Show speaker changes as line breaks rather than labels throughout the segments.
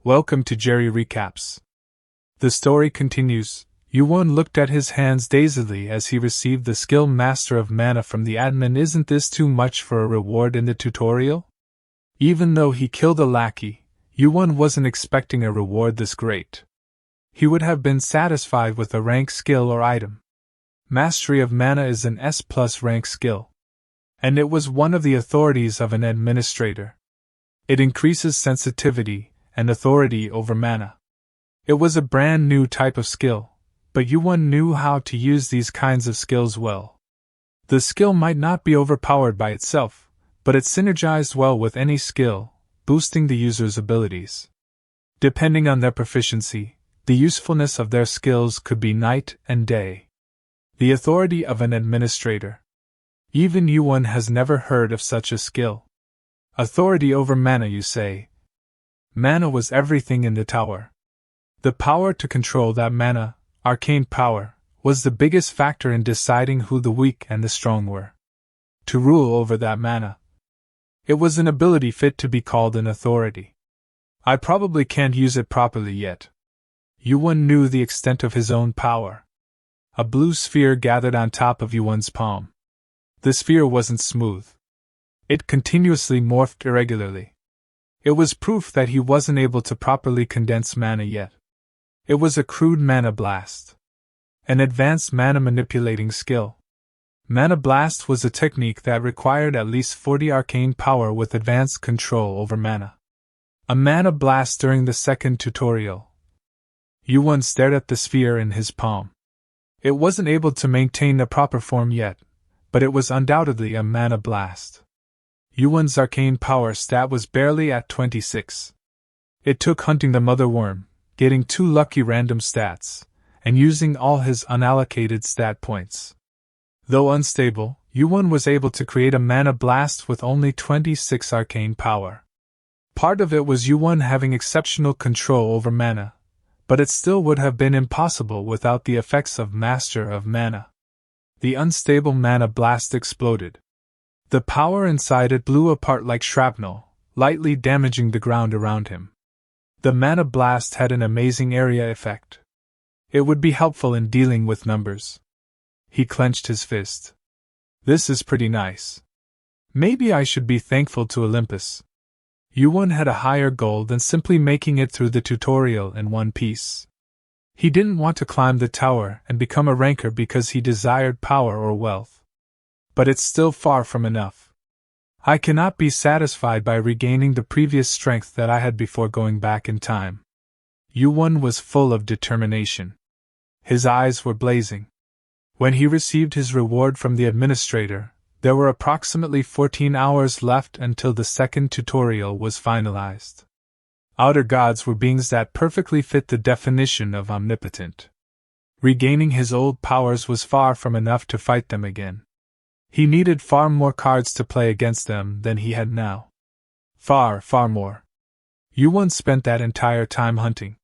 Welcome to Jerry Recaps. The story continues. YuWon looked at his hands dazedly as he received the skill Master of Mana from the admin. Isn't this too much for a reward in the tutorial? Even though he killed a lackey, YuWon wasn't expecting a reward this great. He would have been satisfied with a rank skill or item. Mastery of Mana is an S+ rank skill, and it was one of the authorities of an administrator. It increases sensitivity and authority over mana. It was a brand new type of skill, but YuWon knew how to use these kinds of skills well. The skill might not be overpowered by itself, but it synergized well with any skill, boosting the user's abilities. Depending on their proficiency, the usefulness of their skills could be night and day. The authority of an administrator. Even YuWon has never heard of such a skill. Authority over mana, you say? Mana was everything in the tower. The power to control that mana, arcane power, was the biggest factor in deciding who the weak and the strong were. To rule over that mana. It was an ability fit to be called an authority. I probably can't use it properly yet. YuWon knew the extent of his own power. A blue sphere gathered on top of YuWon's palm. The sphere wasn't smooth. It continuously morphed irregularly. It was proof that he wasn't able to properly condense mana yet. It was a crude mana blast. An advanced mana manipulating skill. Mana blast was a technique that required at least 40 arcane power with advanced control over mana. A mana blast during the second tutorial. YuWon stared at the sphere in his palm. It wasn't able to maintain a proper form yet, but it was undoubtedly a mana blast. YuWon's arcane power stat was barely at 26. It took hunting the mother worm, getting 2 lucky random stats, and using all his unallocated stat points. Though unstable, YuWon was able to create a mana blast with only 26 arcane power. Part of it was YuWon having exceptional control over mana, but it still would have been impossible without the effects of Master of Mana. The unstable mana blast exploded. The power inside it blew apart like shrapnel, lightly damaging the ground around him. The mana blast had an amazing area effect. It would be helpful in dealing with numbers. He clenched his fist. This is pretty nice. Maybe I should be thankful to Olympus. YuWon had a higher goal than simply making it through the tutorial in one piece. He didn't want to climb the tower and become a ranker because he desired power or wealth. But it's still far from enough. I cannot be satisfied by regaining the previous strength that I had before going back in time. YuWon was full of determination. His eyes were blazing. When he received his reward from the administrator, there were approximately 14 hours left until the second tutorial was finalized. Outer gods were beings that perfectly fit the definition of omnipotent. Regaining his old powers was far from enough to fight them again. He needed far more cards to play against them than he had now. Far more. YuWon spent that entire time hunting.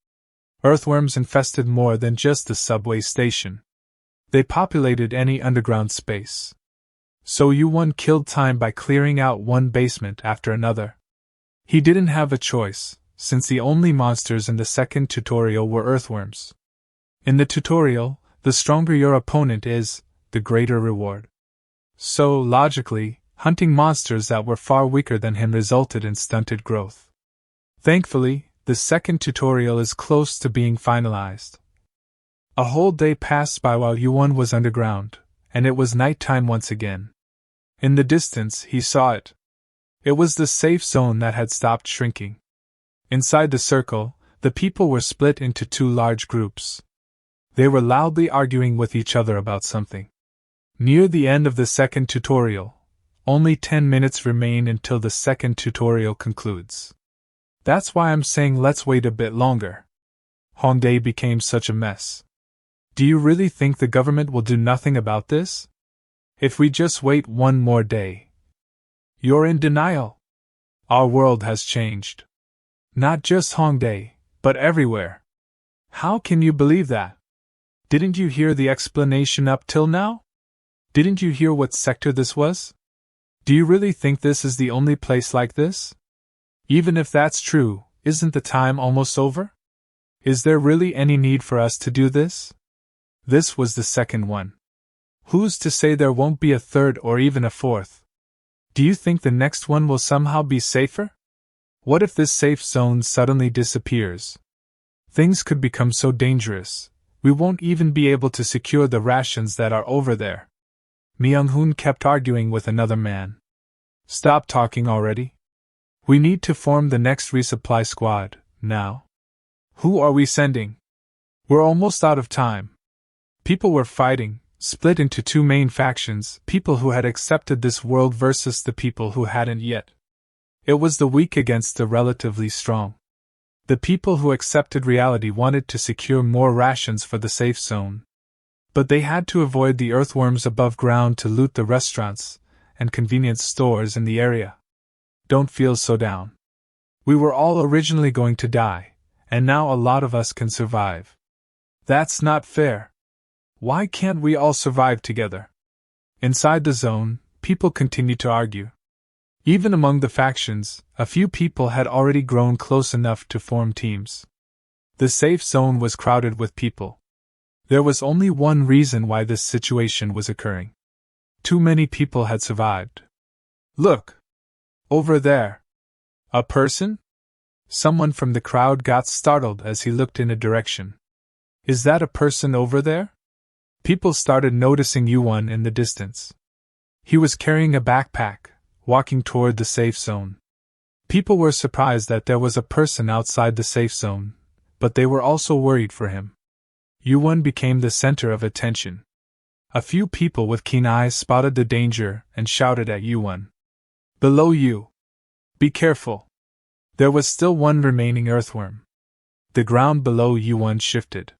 Earthworms infested more than just the subway station. They populated any underground space. So YuWon killed time by clearing out one basement after another. He didn't have a choice, since the only monsters in the second tutorial were earthworms. In the tutorial, the stronger your opponent is, the greater reward. So, logically, hunting monsters that were far weaker than him resulted in stunted growth. Thankfully, the second tutorial is close to being finalized. A whole day passed by while YuWon was underground, and it was nighttime once again. In the distance, he saw it. It was the safe zone that had stopped shrinking. Inside the circle, the people were split into 2 large groups. They were loudly arguing with each other about something. Near the end of the second tutorial, only 10 minutes remain until the second tutorial concludes. That's why I'm saying let's wait a bit longer. Hongdae became such a mess. Do you really think the government will do nothing about this? If we just wait one more day. You're in denial. Our world has changed. Not just Hongdae, but everywhere. How can you believe that? Didn't you hear the explanation up till now? Didn't you hear what sector this was? Do you really think this is the only place like this? Even if that's true, isn't the time almost over? Is there really any need for us to do this? This was the second one. Who's to say there won't be a third or even a fourth? Do you think the next one will somehow be safer? What if this safe zone suddenly disappears? Things could become so dangerous, we won't even be able to secure the rations that are over there. Myung-hoon kept arguing with another man. Stop talking already. We need to form the next resupply squad, now. Who are we sending? We're almost out of time. People were fighting, split into two main factions, people who had accepted this world versus the people who hadn't yet. It was the weak against the relatively strong. The people who accepted reality wanted to secure more rations for the safe zone. But they had to avoid the earthworms above ground to loot the restaurants and convenience stores in the area. Don't feel so down. We were all originally going to die, and now a lot of us can survive. That's not fair. Why can't we all survive together? Inside the zone, people continued to argue. Even among the factions, a few people had already grown close enough to form teams. The safe zone was crowded with people. There was only one reason why this situation was occurring. Too many people had survived. Look! Over there! A person? Someone from the crowd got startled as he looked in a direction. Is that a person over there? People started noticing YuWon in the distance. He was carrying a backpack, walking toward the safe zone. People were surprised that there was a person outside the safe zone, but they were also worried for him. YuWon became the center of attention. A few people with keen eyes spotted the danger and shouted at YuWon. Below you! Be careful! There was still one remaining earthworm. The ground below YuWon shifted.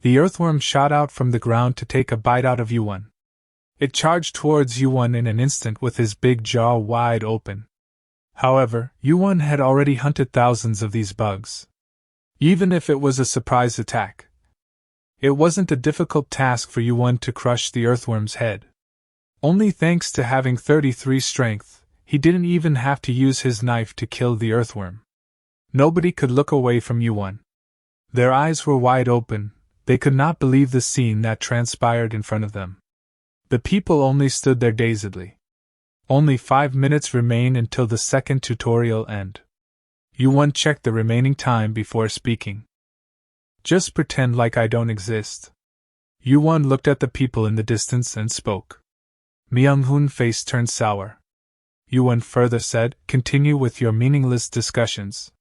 The earthworm shot out from the ground to take a bite out of YuWon. It charged towards YuWon in an instant with his big jaw wide open. However, YuWon had already hunted thousands of these bugs. Even if it was a surprise attack, it wasn't a difficult task for YuWon to crush the earthworm's head. Only thanks to having 33 strength, he didn't even have to use his knife to kill the earthworm. Nobody could look away from YuWon. Their eyes were wide open, they could not believe the scene that transpired in front of them. The people only stood there dazedly. Only 5 minutes remain until the second tutorial end. YuWon checked the remaining time before speaking. Just pretend like I don't exist. YuWon looked at the people in the distance and spoke. Myung-hoon's face turned sour. YuWon further said, continue with your meaningless discussions.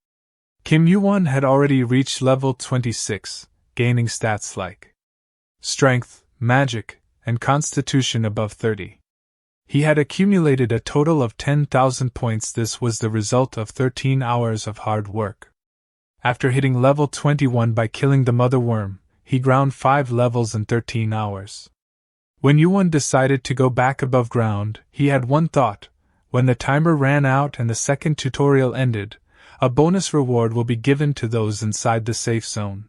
Kim YuWon had already reached level 26, gaining stats like strength, magic, and constitution above 30. He had accumulated a total of 10,000 points. This was the result of 13 hours of hard work. After hitting level 21 by killing the mother worm, he ground 5 levels in 13 hours. When YuWon decided to go back above ground, he had one thought: when the timer ran out and the second tutorial ended, a bonus reward will be given to those inside the safe zone.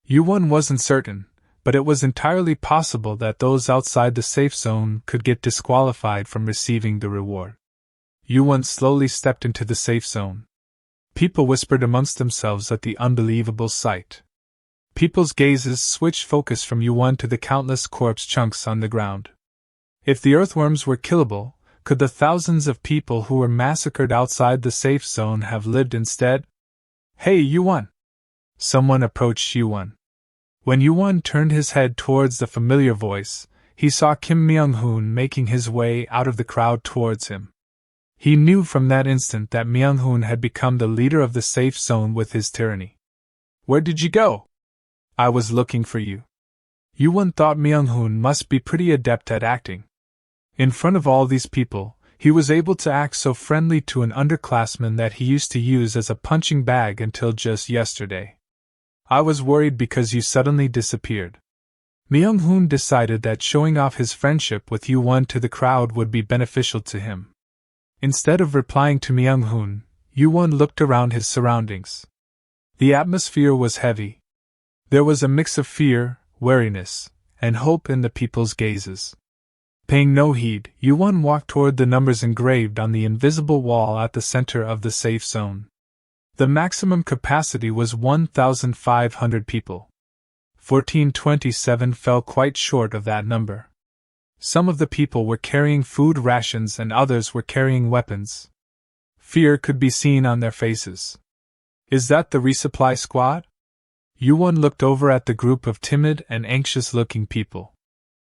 YuWon wasn't certain, but it was entirely possible that those outside the safe zone could get disqualified from receiving the reward. YuWon slowly stepped into the safe zone. People whispered amongst themselves at the unbelievable sight. People's gazes switched focus from YuWon to the countless corpse chunks on the ground. If the earthworms were killable, could the thousands of people who were massacred outside the safe zone have lived instead? Hey YuWon! Someone approached YuWon. When YuWon turned his head towards the familiar voice, he saw Kim Myung-hoon making his way out of the crowd towards him. He knew from that instant that Myung-hoon had become the leader of the safe zone with his tyranny. Where did you go? I was looking for you. YuWon thought Myung-hoon must be pretty adept at acting. In front of all these people, he was able to act so friendly to an underclassman that he used to use as a punching bag until just yesterday. I was worried because you suddenly disappeared. Myung-hoon decided that showing off his friendship with YuWon to the crowd would be beneficial to him. Instead of replying to Myung-hoon, YuWon looked around his surroundings. The atmosphere was heavy. There was a mix of fear, wariness, and hope in the people's gazes. Paying no heed, YuWon walked toward the numbers engraved on the invisible wall at the center of the safe zone. The maximum capacity was 1,500 people. 1427 fell quite short of that number. Some of the people were carrying food rations and others were carrying weapons. Fear could be seen on their faces. Is that the resupply squad? YuWon looked over at the group of timid and anxious-looking people.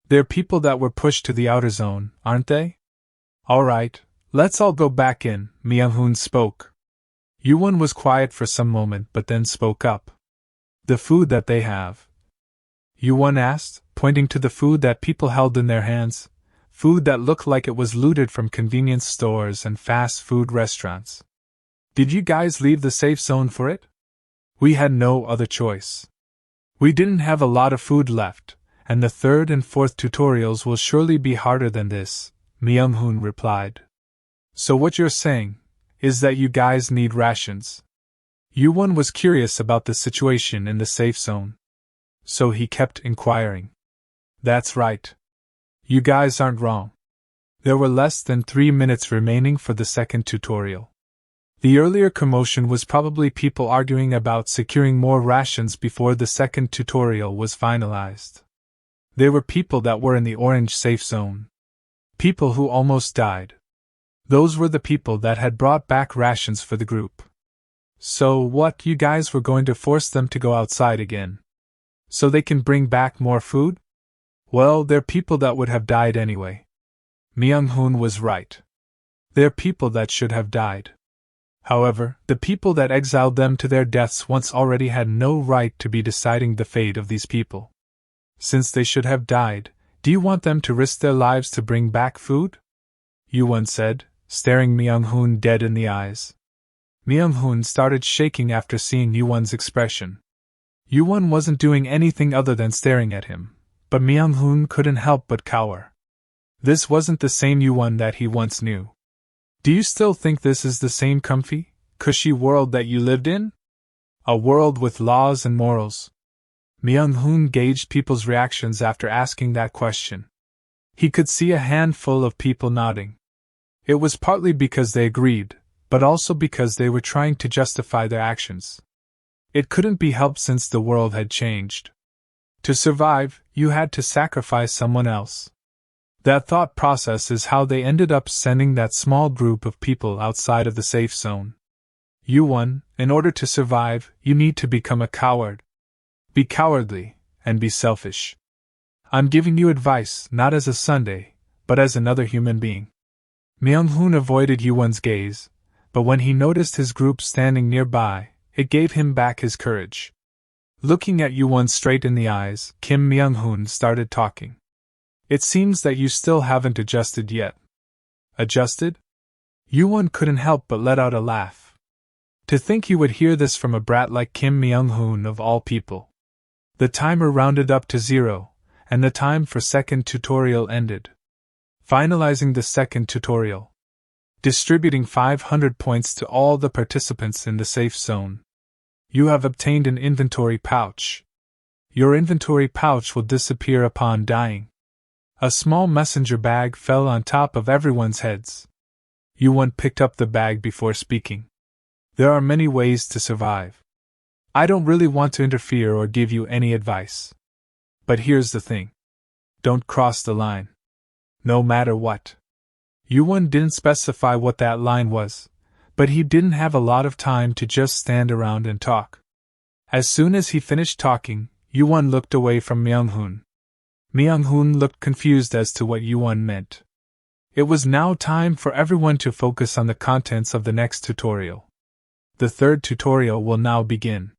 They're people that were pushed to the outer zone, aren't they? All right, let's all go back in, Myung-hoon spoke. YuWon was quiet for some moment but then spoke up. The food that they have. YuWon asked, pointing to the food that people held in their hands, food that looked like it was looted from convenience stores and fast food restaurants. Did you guys leave the safe zone for it? We had no other choice. We didn't have a lot of food left, and the third and fourth tutorials will surely be harder than this, Myung-hoon replied. So what you're saying is that you guys need rations. YuWon was curious about the situation in the safe zone. So he kept inquiring. That's right. You guys aren't wrong. There were less than 3 minutes remaining for the second tutorial. The earlier commotion was probably people arguing about securing more rations before the second tutorial was finalized. They were people that were in the orange safe zone. People who almost died. Those were the people that had brought back rations for the group. So what, you guys were going to force them to go outside again? So they can bring back more food? Well, they're people that would have died anyway. Myung-hoon was right. They're people that should have died. However, the people that exiled them to their deaths once already had no right to be deciding the fate of these people. Since they should have died, do you want them to risk their lives to bring back food? YuWon said, staring Myung-hoon dead in the eyes. Myung-hoon started shaking after seeing YuWon's expression. YuWon wasn't doing anything other than staring at him, but Myung-hoon couldn't help but cower. This wasn't the same YuWon that he once knew. Do you still think this is the same comfy, cushy world that you lived in? A world with laws and morals. Myung-hoon gauged people's reactions after asking that question. He could see a handful of people nodding. It was partly because they agreed, but also because they were trying to justify their actions. It couldn't be helped since the world had changed. To survive, you had to sacrifice someone else. That thought process is how they ended up sending that small group of people outside of the safe zone. YuWon, in order to survive, you need to become a coward. Be cowardly, and be selfish. I'm giving you advice not as a Sunday, but as another human being. Myung-hoon avoided YuWon's gaze, but when he noticed his group standing nearby, it gave him back his courage. Looking at YuWon straight in the eyes, Kim Myung-hoon started talking. It seems that you still haven't adjusted yet. Adjusted? YuWon couldn't help but let out a laugh. To think you would hear this from a brat like Kim Myung-hoon of all people. The timer rounded up to 0, and the time for second tutorial ended. Finalizing the second tutorial. Distributing 500 points to all the participants in the safe zone. You have obtained an inventory pouch. Your inventory pouch will disappear upon dying. A small messenger bag fell on top of everyone's heads. YuWon picked up the bag before speaking. There are many ways to survive. I don't really want to interfere or give you any advice. But here's the thing. Don't cross the line. No matter what. YuWon didn't specify what that line was, but he didn't have a lot of time to just stand around and talk. As soon as he finished talking, YuWon looked away from Myung-hoon. Myung-hoon looked confused as to what YuWon meant. It was now time for everyone to focus on the contents of the next tutorial. The third tutorial will now begin.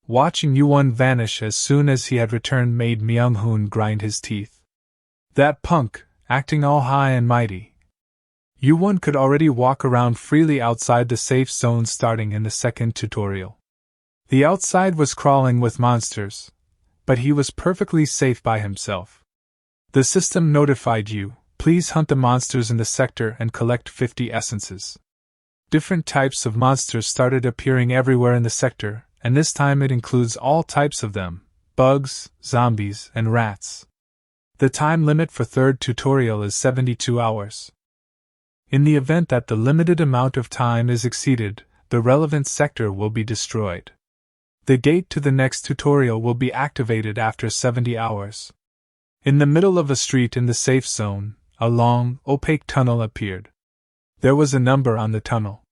Watching YuWon vanish as soon as he had returned made Myung-hoon grind his teeth. That punk, acting all high and mighty. YuWon could already walk around freely outside the safe zone starting in the second tutorial. The outside was crawling with monsters, but he was perfectly safe by himself. The system notified you, please hunt the monsters in the sector and collect 50 essences. Different types of monsters started appearing everywhere in the sector, and this time it includes all types of them, bugs, zombies, and rats. The time limit for third tutorial is 72 hours. In the event that the limited amount of time is exceeded, the the relevant sector will be destroyed. The gate to the next tutorial will be activated after 70 hours. In the middle of a street in the safe zone, a long, opaque tunnel appeared. There was a number on the tunnel.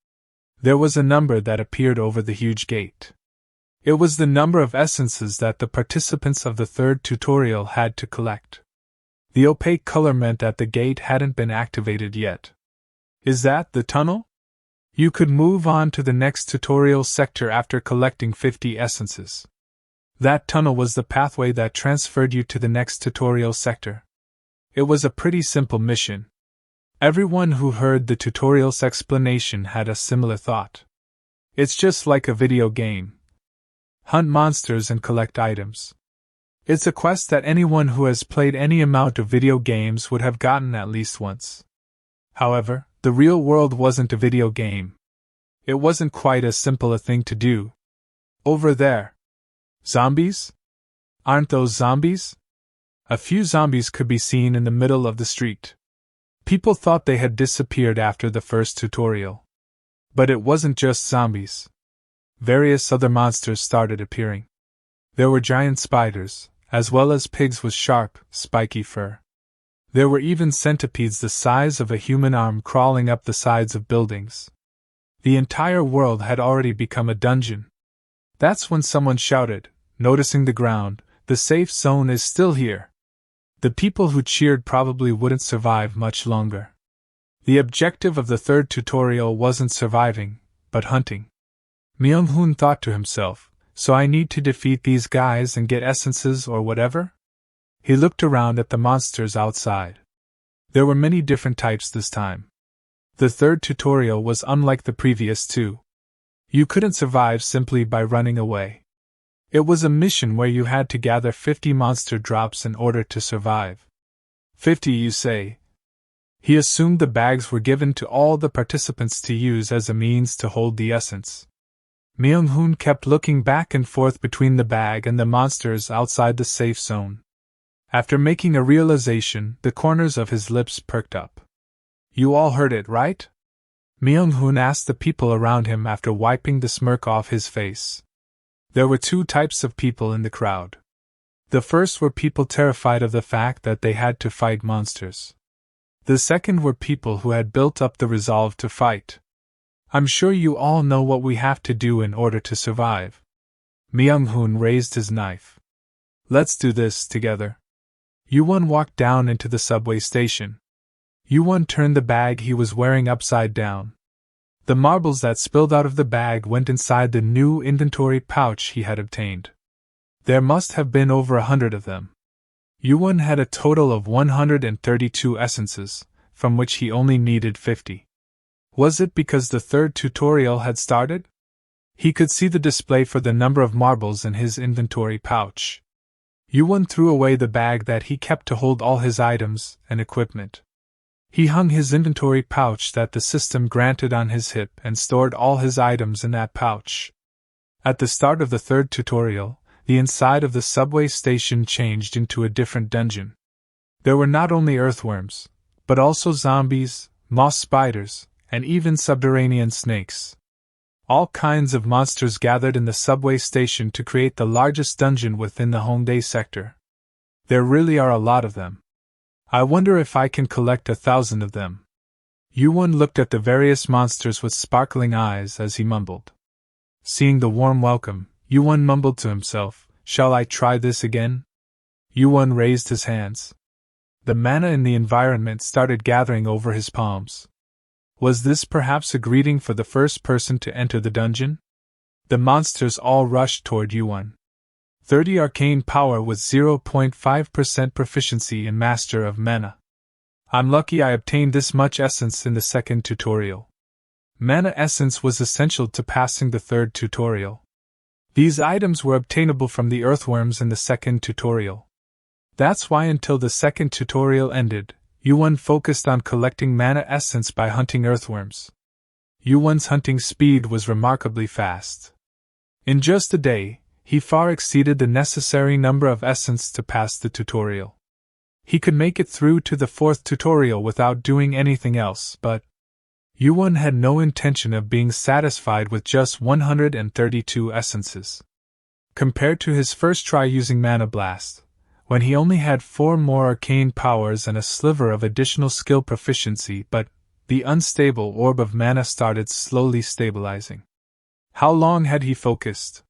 There was a number that appeared over the huge gate. It was the number of essences that the participants of the third tutorial had to collect. The opaque color meant that the gate hadn't been activated yet. Is that the tunnel? You could move on to the next tutorial sector after collecting 50 essences. That tunnel was the pathway that transferred you to the next tutorial sector. It was a pretty simple mission. Everyone who heard the tutorial's explanation had a similar thought. It's just like a video game. Hunt monsters and collect items. It's a quest that anyone who has played any amount of video games would have gotten at least once. However, the real world wasn't a video game. It wasn't quite as simple a thing to do. Over there. Zombies? Aren't those zombies? A few zombies could be seen in the middle of the street. People thought they had disappeared after the first tutorial. But it wasn't just zombies. Various other monsters started appearing. There were giant spiders, as well as pigs with sharp, spiky fur. There were even centipedes the size of a human arm crawling up the sides of buildings. The entire world had already become a dungeon. That's when someone shouted, noticing the ground, "The safe zone is still here." The people who cheered probably wouldn't survive much longer. The objective of the third tutorial wasn't surviving, but hunting. Myung-hoon thought to himself, so I need to defeat these guys and get essences or whatever? He looked around at the monsters outside. There were many different types this time. The third tutorial was unlike the previous two. You couldn't survive simply by running away. It was a mission where you had to gather 50 monster drops in order to survive. 50, you say? He assumed the bags were given to all the participants to use as a means to hold the essence. Myung-hoon kept looking back and forth between the bag and the monsters outside the safe zone. After making a realization, the corners of his lips perked up. You all heard it, right? Myung-hoon asked the people around him after wiping the smirk off his face. There were two types of people in the crowd. The first were people terrified of the fact that they had to fight monsters. The second were people who had built up the resolve to fight. I'm sure you all know what we have to do in order to survive. Myung-hoon raised his knife. Let's do this together. YuWon walked down into the subway station. YuWon turned the bag he was wearing upside down. The marbles that spilled out of the bag went inside the new inventory pouch he had obtained. There must have been over 100 of them. YuWon had a total of 132 essences, from which he only needed 50. Was it because the third tutorial had started? He could see the display for the number of marbles in his inventory pouch. YuWon threw away the bag that he kept to hold all his items and equipment. He hung his inventory pouch that the system granted on his hip and stored all his items in that pouch. At the start of the third tutorial, the inside of the subway station changed into a different dungeon. There were not only earthworms, but also zombies, moss spiders, and even subterranean snakes. All kinds of monsters gathered in the subway station to create the largest dungeon within the Hongdae sector. There really are a lot of them. I wonder if I can collect 1,000 of them. YuWon looked at the various monsters with sparkling eyes as he mumbled. Seeing the warm welcome, YuWon mumbled to himself, "Shall I try this again?" YuWon raised his hands. The mana in the environment started gathering over his palms. Was this perhaps a greeting for the first person to enter the dungeon? The monsters all rushed toward YuWon. 30 arcane power with 0.5% proficiency in Master of Mana. I'm lucky I obtained this much essence in the second tutorial. Mana essence was essential to passing the third tutorial. These items were obtainable from the earthworms in the second tutorial. That's why until the second tutorial ended, YuWon focused on collecting mana essence by hunting earthworms. YuWon's hunting speed was remarkably fast. In just a day, he far exceeded the necessary number of essence to pass the tutorial. He could make it through to the fourth tutorial without doing anything else, but YuWon had no intention of being satisfied with just 132 essences. Compared to his first try using Mana Blast, when he only had 4 more arcane powers and a sliver of additional skill proficiency, but the unstable orb of mana started slowly stabilizing. How long had he focused?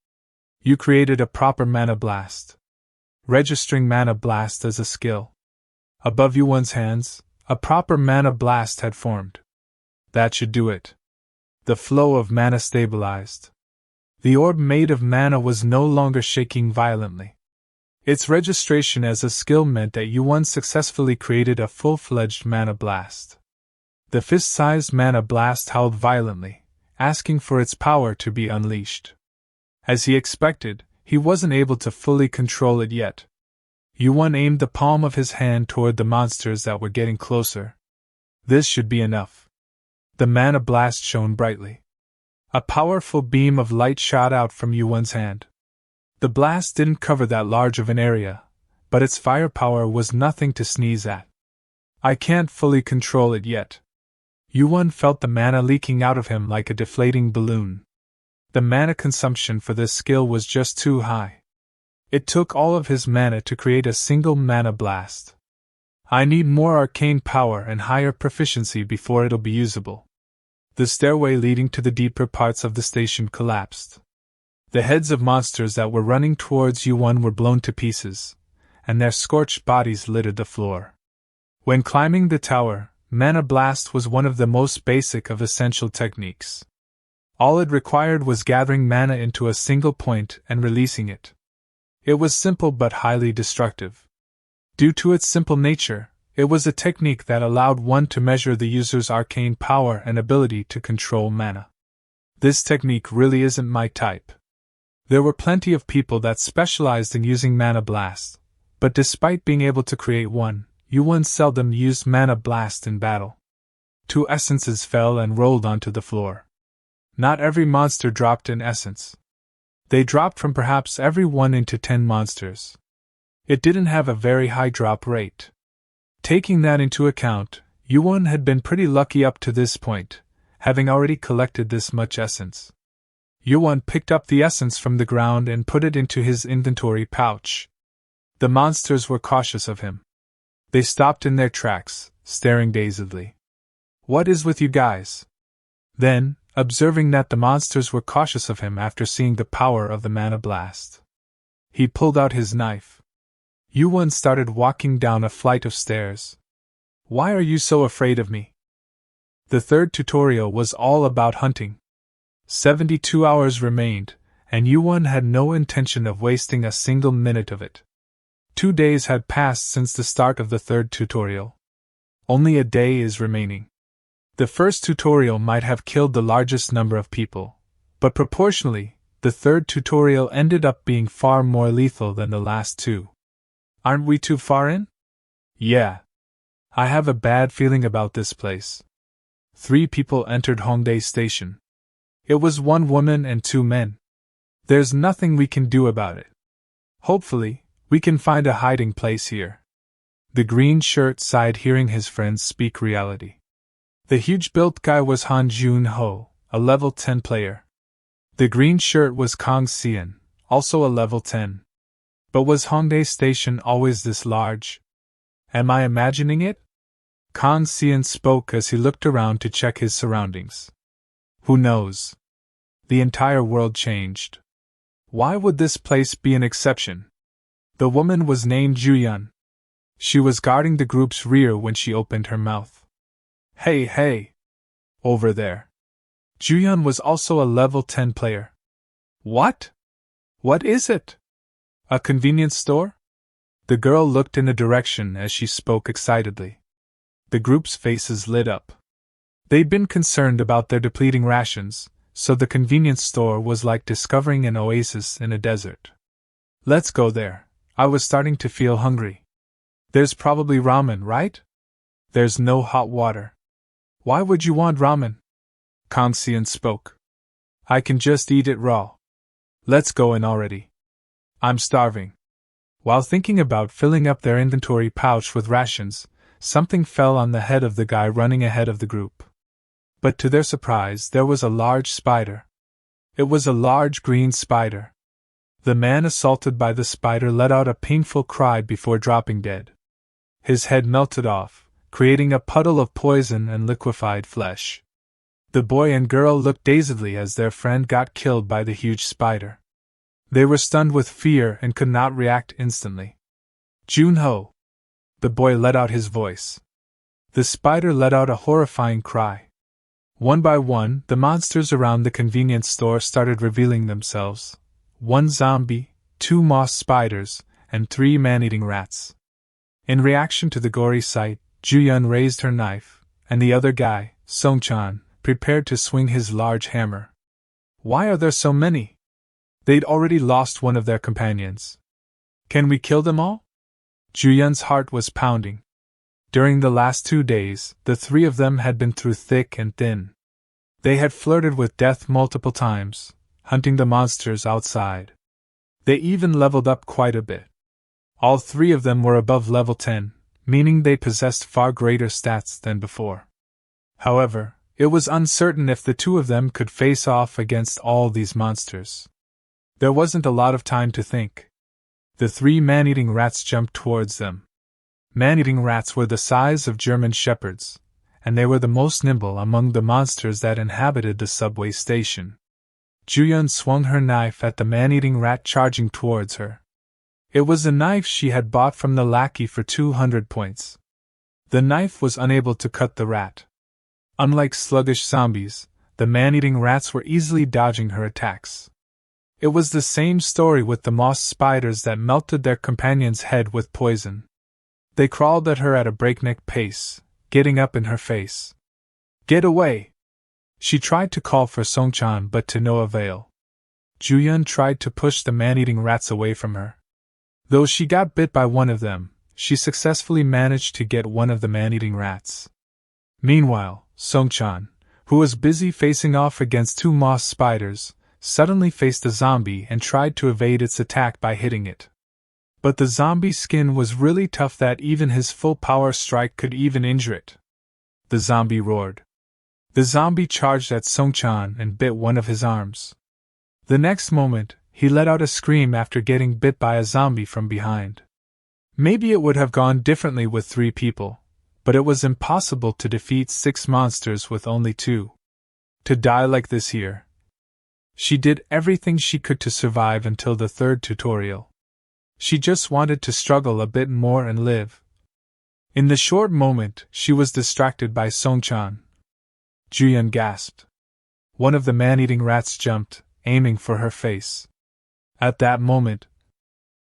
You created a proper Mana Blast. Registering Mana Blast as a skill. Above YuWon's hands, a proper Mana Blast had formed. That should do it. The flow of mana stabilized. The orb made of mana was no longer shaking violently. Its registration as a skill meant that YuWon successfully created a full-fledged Mana Blast. The fist-sized Mana Blast howled violently, asking for its power to be unleashed. As he expected, he wasn't able to fully control it yet. YuWon aimed the palm of his hand toward the monsters that were getting closer. This should be enough. The Mana Blast shone brightly. A powerful beam of light shot out from YuWon's hand. The blast didn't cover that large of an area, but its firepower was nothing to sneeze at. I can't fully control it yet. YuWon felt the mana leaking out of him like a deflating balloon. The mana consumption for this skill was just too high. It took all of his mana to create a single Mana Blast. I need more arcane power and higher proficiency before it'll be usable. The stairway leading to the deeper parts of the station collapsed. The heads of monsters that were running towards YuWon were blown to pieces, and their scorched bodies littered the floor. When climbing the tower, Mana Blast was one of the most basic of essential techniques. All it required was gathering mana into a single point and releasing it. It was simple but highly destructive. Due to its simple nature, it was a technique that allowed one to measure the user's arcane power and ability to control mana. This technique really isn't my type. There were plenty of people that specialized in using Mana Blast, but despite being able to create one, YuWon seldom used Mana Blast in battle. 2 essences fell and rolled onto the floor. Not every monster dropped an essence. They dropped from perhaps every 1 into 10 monsters. It didn't have a very high drop rate. Taking that into account, YuWon had been pretty lucky up to this point, having already collected this much essence. YuWon picked up the essence from the ground and put it into his inventory pouch. The monsters were cautious of him. They stopped in their tracks, staring dazedly. What is with you guys? Then, observing that the monsters were cautious of him after seeing the power of the Mana Blast, he pulled out his knife. YuWon started walking down a flight of stairs. Why are you so afraid of me? The third tutorial was all about hunting. 72 hours remained, and YuWon had no intention of wasting a single minute of it. 2 days had passed since the start of the third tutorial. Only a day is remaining. The first tutorial might have killed the largest number of people, but proportionally, the third tutorial ended up being far more lethal than the last 2. Aren't we too far in? Yeah. I have a bad feeling about this place. 3 people entered Hongdae Station. It was 1 woman and 2 men. There's nothing we can do about it. Hopefully, we can find a hiding place here. The green shirt sighed hearing his friends speak reality. The huge-built guy was Han Jun-ho, a level 10 player. The green shirt was Kang Seon, also a level 10. But was Hongdae Station always this large? Am I imagining it? Kang Seon spoke as he looked around to check his surroundings. Who knows? The entire world changed. Why would this place be an exception? The woman was named Juyun. She was guarding the group's rear when she opened her mouth. Hey! Over there. Juyun was also a level 10 player. What? What is it? A convenience store? The girl looked in a direction as she spoke excitedly. The group's faces lit up. They'd been concerned about their depleting rations, so the convenience store was like discovering an oasis in a desert. Let's go there. I was starting to feel hungry. There's probably ramen, right? There's no hot water. Why would you want ramen? Kang Seon spoke. I can just eat it raw. Let's go in already. I'm starving. While thinking about filling up their inventory pouch with rations, something fell on the head of the guy running ahead of the group. But to their surprise, there was a large spider. It was a large green spider. The man assaulted by the spider let out a painful cry before dropping dead. His head melted off, creating a puddle of poison and liquefied flesh. The boy and girl looked dazedly as their friend got killed by the huge spider. They were stunned with fear and could not react instantly. Junho! The boy let out his voice. The spider let out a horrifying cry. One by one, the monsters around the convenience store started revealing themselves. 1 zombie, 2 moss spiders, and 3 man-eating rats. In reaction to the gory sight, Hyun raised her knife, and the other guy, Songchan, prepared to swing his large hammer. Why are there so many? They'd already lost one of their companions. Can we kill them all? Hyun's heart was pounding. During the last 2 days, the 3 of them had been through thick and thin. They had flirted with death multiple times, hunting the monsters outside. They even leveled up quite a bit. All 3 of them were above level 10, meaning they possessed far greater stats than before. However, it was uncertain if the 2 of them could face off against all these monsters. There wasn't a lot of time to think. The 3 man-eating rats jumped towards them. Man-eating rats were the size of German shepherds, and they were the most nimble among the monsters that inhabited the subway station. Hyun swung her knife at the man-eating rat charging towards her. It was a knife she had bought from the lackey for 200 points. The knife was unable to cut the rat. Unlike sluggish zombies, the man-eating rats were easily dodging her attacks. It was the same story with the moss spiders that melted their companion's head with poison. They crawled at her at a breakneck pace, getting up in her face. Get away! She tried to call for Songchan but to no avail. Hyun tried to push the man-eating rats away from her. Though she got bit by one of them, she successfully managed to get one of the man-eating rats. Meanwhile, Songchan, who was busy facing off against 2 moss spiders, suddenly faced a zombie and tried to evade its attack by hitting it. But the zombie's skin was really tough that even his full power strike could even injure it. The zombie roared. The zombie charged at Songchan and bit one of his arms. The next moment, he let out a scream after getting bit by a zombie from behind. Maybe it would have gone differently with 3 people, but it was impossible to defeat 6 monsters with only 2. To die like this here. She did everything she could to survive until the 3rd tutorial. She just wanted to struggle a bit more and live. In the short moment, she was distracted by Songchan. Hyun gasped. One of the man-eating rats jumped, aiming for her face. At that moment,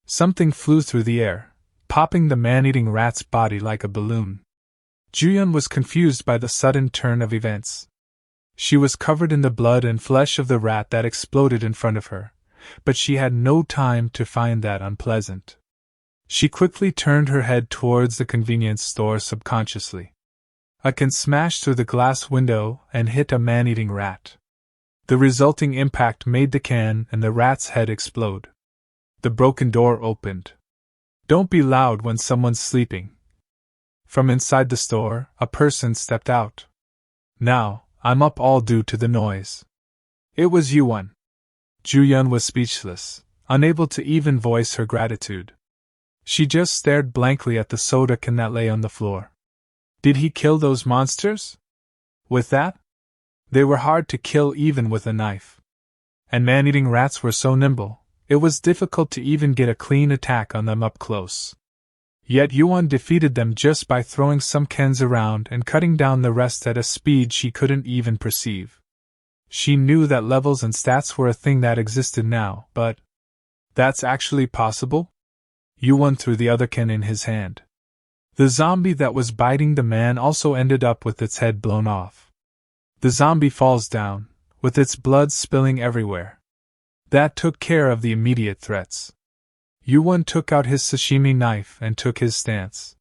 something flew through the air, popping the man-eating rat's body like a balloon. Hyun was confused by the sudden turn of events. She was covered in the blood and flesh of the rat that exploded in front of her, but she had no time to find that unpleasant. She quickly turned her head towards the convenience store subconsciously. A can smashed through the glass window and hit a man-eating rat. The resulting impact made the can and the rat's head explode. The broken door opened. Don't be loud when someone's sleeping. From inside the store, a person stepped out. Now, I'm up all due to the noise. It was YuWon. Hyun was speechless, unable to even voice her gratitude. She just stared blankly at the soda can that lay on the floor. Did he kill those monsters? With that? They were hard to kill even with a knife. And man-eating rats were so nimble, it was difficult to even get a clean attack on them up close. Yet YuWon defeated them just by throwing some cans around and cutting down the rest at a speed she couldn't even perceive. She knew that levels and stats were a thing that existed now, but that's actually possible? YuWon threw the other can in his hand. The zombie that was biting the man also ended up with its head blown off. The zombie falls down, with its blood spilling everywhere. That took care of the immediate threats. YuWon took out his sashimi knife and took his stance.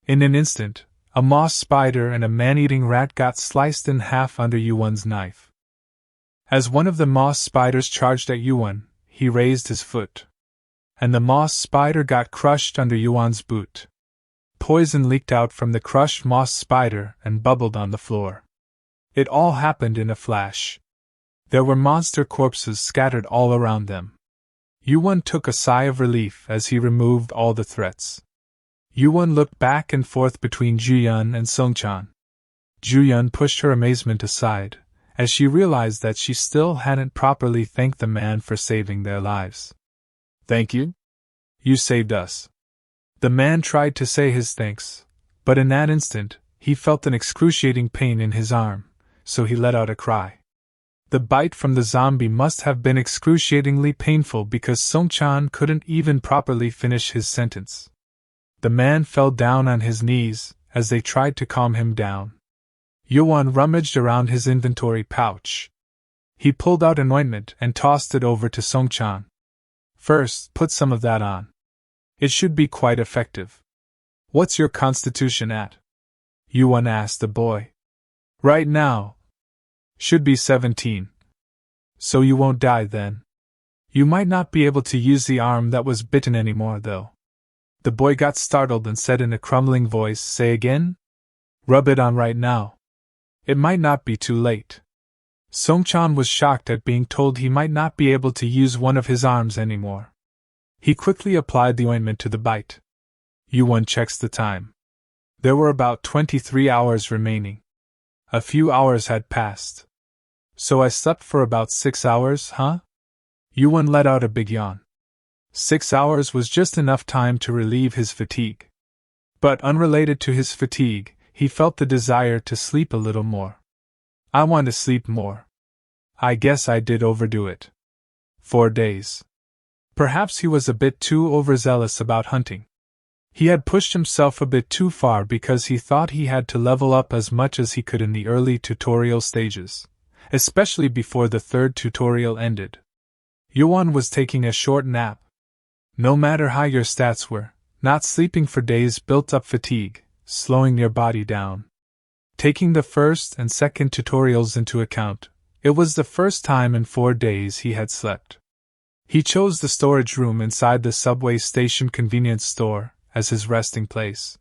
In an instant, a moss spider and a man-eating rat got sliced in half under YuWon's knife. As one of the moss spiders charged at YuWon, he raised his foot. And the moss spider got crushed under YuWon's boot. Poison leaked out from the crushed moss spider and bubbled on the floor. It all happened in a flash. There were monster corpses scattered all around them. YuWon took a sigh of relief as he removed all the threats. YuWon looked back and forth between Juhyun and Sungchan. Juhyun pushed her amazement aside, as she realized that she still hadn't properly thanked the man for saving their lives. Thank you? You saved us. The man tried to say his thanks, but in that instant, he felt an excruciating pain in his arm, so he let out a cry. The bite from the zombie must have been excruciatingly painful because Sungchan couldn't even properly finish his sentence. The man fell down on his knees as they tried to calm him down. YuWon rummaged around his inventory pouch. He pulled out an ointment and tossed it over to Sungchan. First, put some of that on. It should be quite effective. What's your constitution at? YuWon asked the boy. Right now. Should be 17. So you won't die then. You might not be able to use the arm that was bitten anymore, though. The boy got startled and said in a crumbling voice, Say again? Rub it on right now. It might not be too late. Sungchan was shocked at being told he might not be able to use one of his arms anymore. He quickly applied the ointment to the bite. YuWon checks the time. There were about 23 hours remaining. A few hours had passed. So I slept for about 6 hours, huh? YuWon let out a big yawn. 6 hours was just enough time to relieve his fatigue. But unrelated to his fatigue, he felt the desire to sleep a little more. I want to sleep more. I guess I did overdo it. 4 days. Perhaps he was a bit too overzealous about hunting. He had pushed himself a bit too far because he thought he had to level up as much as he could in the early tutorial stages, especially before the third tutorial ended. YuWon was taking a short nap. No matter how your stats were, not sleeping for days built up fatigue, slowing your body down. Taking the first and second tutorials into account, it was the first time in 4 days he had slept. He chose the storage room inside the subway station convenience store as his resting place.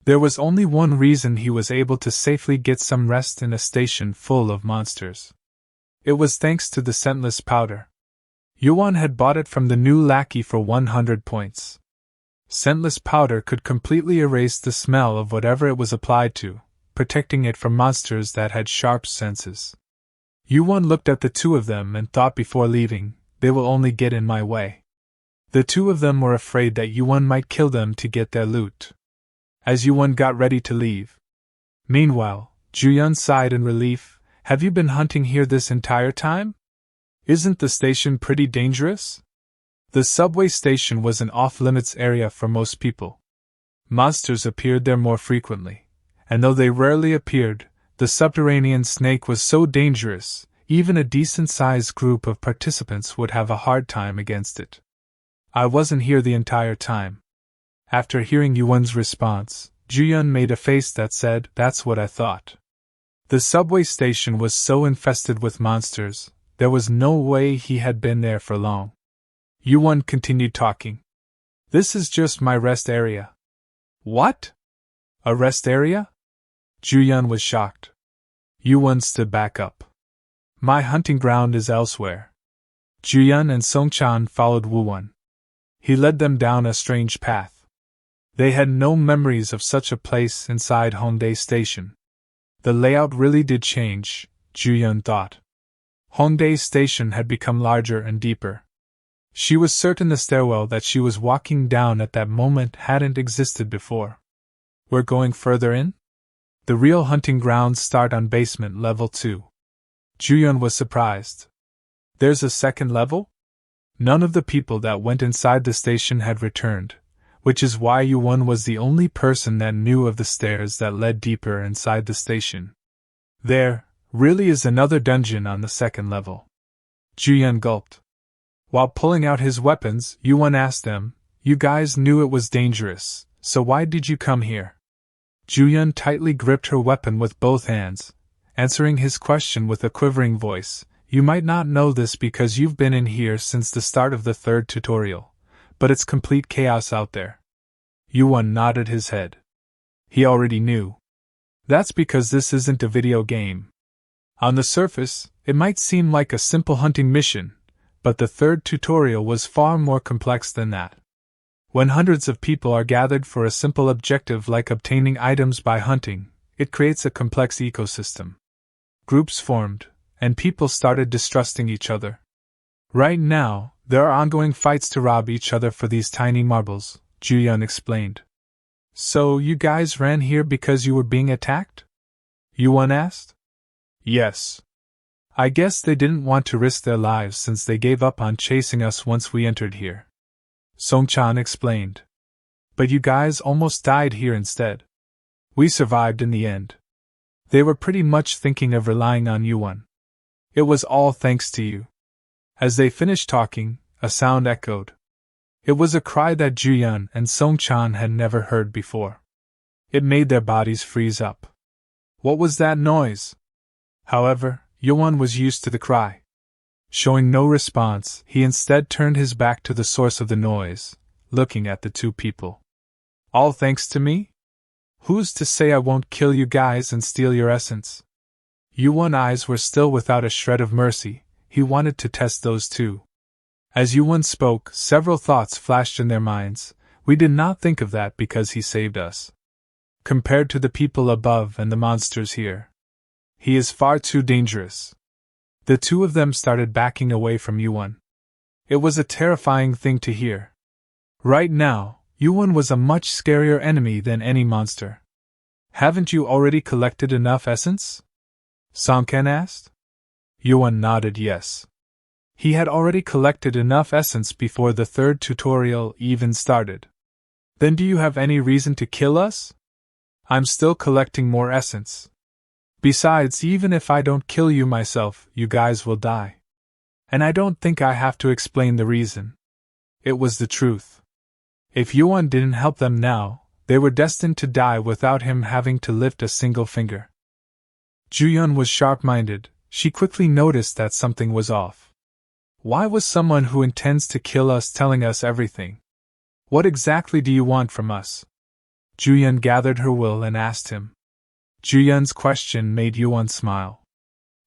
There was only one reason he was able to safely get some rest in a station full of monsters. It was thanks to the scentless powder. YuWon had bought it from the new lackey for 100 points. Scentless powder could completely erase the smell of whatever it was applied to, protecting it from monsters that had sharp senses. YuWon looked at the two of them and thought before leaving, they will only get in my way. The two of them were afraid that YuWon might kill them to get their loot. As YuWon got ready to leave. Meanwhile, Juhyun sighed in relief. Have you been hunting here this entire time? Isn't the station pretty dangerous? The subway station was an off-limits area for most people. Monsters appeared there more frequently, and though they rarely appeared, the subterranean snake was so dangerous, even a decent-sized group of participants would have a hard time against it. I wasn't here the entire time. After hearing YuWon's response, Juhyun made a face that said, That's what I thought. The subway station was so infested with monsters, there was no way he had been there for long. YuWon continued talking. This is just my rest area. What? A rest area? Juhyun was shocked. YuWon stood back up. My hunting ground is elsewhere. Juhyun and Sungchan followed YuWon. He led them down a strange path. They had no memories of such a place inside Hongdae Station. The layout really did change, Juhyun thought. Hongdae Station had become larger and deeper. She was certain the stairwell that she was walking down at that moment hadn't existed before. We're going further in? The real hunting grounds start on basement level 2. Juhyun was surprised. There's a second level? None of the people that went inside the station had returned, which is why YuWon was the only person that knew of the stairs that led deeper inside the station. There really is another dungeon on the second level. Juhyun gulped. While pulling out his weapons, YuWon asked them, You guys knew it was dangerous, so why did you come here? Juhyun tightly gripped her weapon with both hands, answering his question with a quivering voice. You might not know this because you've been in here since the start of the third tutorial, but it's complete chaos out there. YuWon nodded his head. He already knew. That's because this isn't a video game. On the surface, it might seem like a simple hunting mission, but the third tutorial was far more complex than that. When hundreds of people are gathered for a simple objective like obtaining items by hunting, it creates a complex ecosystem. Groups formed, and people started distrusting each other. Right now, there are ongoing fights to rob each other for these tiny marbles, YuWon explained. So you guys ran here because you were being attacked? YuWon asked. Yes. I guess they didn't want to risk their lives since they gave up on chasing us once we entered here. Songchan explained. But you guys almost died here instead. We survived in the end. They were pretty much thinking of relying on YuWon. It was all thanks to you. As they finished talking, a sound echoed. It was a cry that YuWon and Songchan had never heard before. It made their bodies freeze up. What was that noise? However, YuWon was used to the cry. Showing no response, he instead turned his back to the source of the noise, looking at the two people. All thanks to me? Who's to say I won't kill you guys and steal your essence? YuWon's eyes were still without a shred of mercy. He wanted to test those too. As YuWon spoke, several thoughts flashed in their minds. We did not think of that because he saved us. Compared to the people above and the monsters here, he is far too dangerous. The two of them started backing away from YuWon. It was a terrifying thing to hear. Right now, YuWon was a much scarier enemy than any monster. Haven't you already collected enough essence? Songchan asked. YuWon nodded yes. He had already collected enough essence before the third tutorial even started. Then do you have any reason to kill us? I'm still collecting more essence. Besides, even if I don't kill you myself, you guys will die. And I don't think I have to explain the reason. It was the truth. If YuWon didn't help them now, they were destined to die without him having to lift a single finger. YuWon was sharp-minded. She quickly noticed that something was off. Why was someone who intends to kill us telling us everything? What exactly do you want from us? YuWon gathered her will and asked him. YuWon's question made YuWon smile.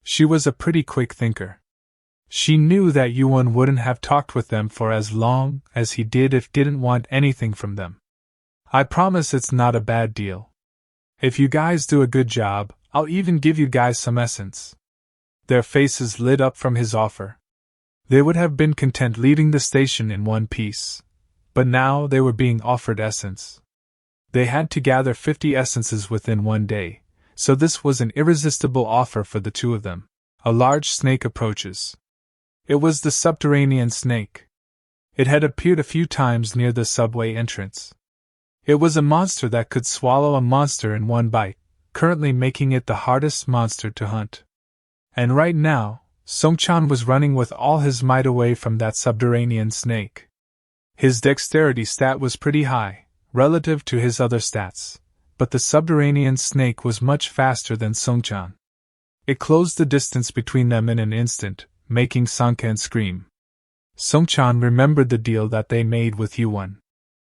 She was a pretty quick thinker. She knew that YuWon wouldn't have talked with them for as long as he did if didn't want anything from them. I promise it's not a bad deal. If you guys do a good job, I'll even give you guys some essence. Their faces lit up from his offer. They would have been content leaving the station in one piece, but now they were being offered essence. They had to gather 50 essences within one day, so this was an irresistible offer for the two of them. A large snake approaches. It was the subterranean snake. It had appeared a few times near the subway entrance. It was a monster that could swallow a monster in one bite, currently making it the hardest monster to hunt. And right now, Songchan was running with all his might away from that subterranean snake. His dexterity stat was pretty high, relative to his other stats, but the subterranean snake was much faster than Songchan. It closed the distance between them in an instant, making Songchan scream. Songchan remembered the deal that they made with YuWon.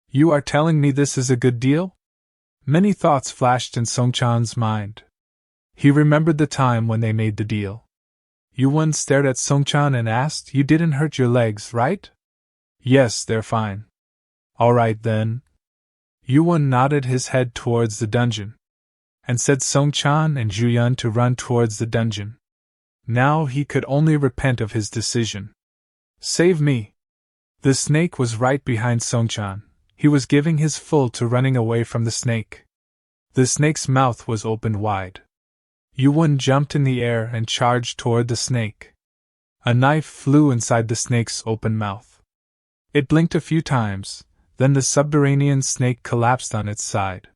You are telling me this is a good deal? Many thoughts flashed in Songchan's mind. He remembered the time when they made the deal. YuWon stared at Songchan and asked, You didn't hurt your legs, right? Yes, they're fine. Alright then. YuWon nodded his head towards the dungeon, and said Songchan and YuWon to run towards the dungeon. Now he could only repent of his decision. Save me! The snake was right behind Songchan. He was giving his full to running away from the snake. The snake's mouth was opened wide. YuWon jumped in the air and charged toward the snake. A knife flew inside the snake's open mouth. It blinked a few times, then the subterranean snake collapsed on its side.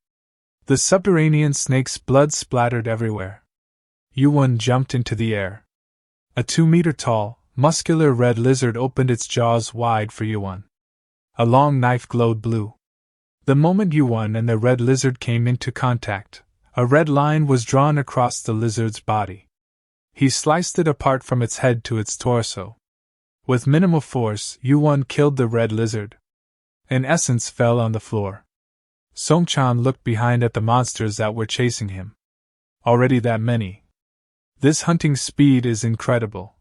The subterranean snake's blood splattered everywhere. YuWon jumped into the air. A 2-meter-tall, muscular red lizard opened its jaws wide for YuWon. A long knife glowed blue. The moment YuWon and the red lizard came into contact, a red line was drawn across the lizard's body. He sliced it apart from its head to its torso. With minimal force, YuWon killed the red lizard. An essence fell on the floor. Songchan looked behind at the monsters that were chasing him. Already that many. This hunting speed is incredible.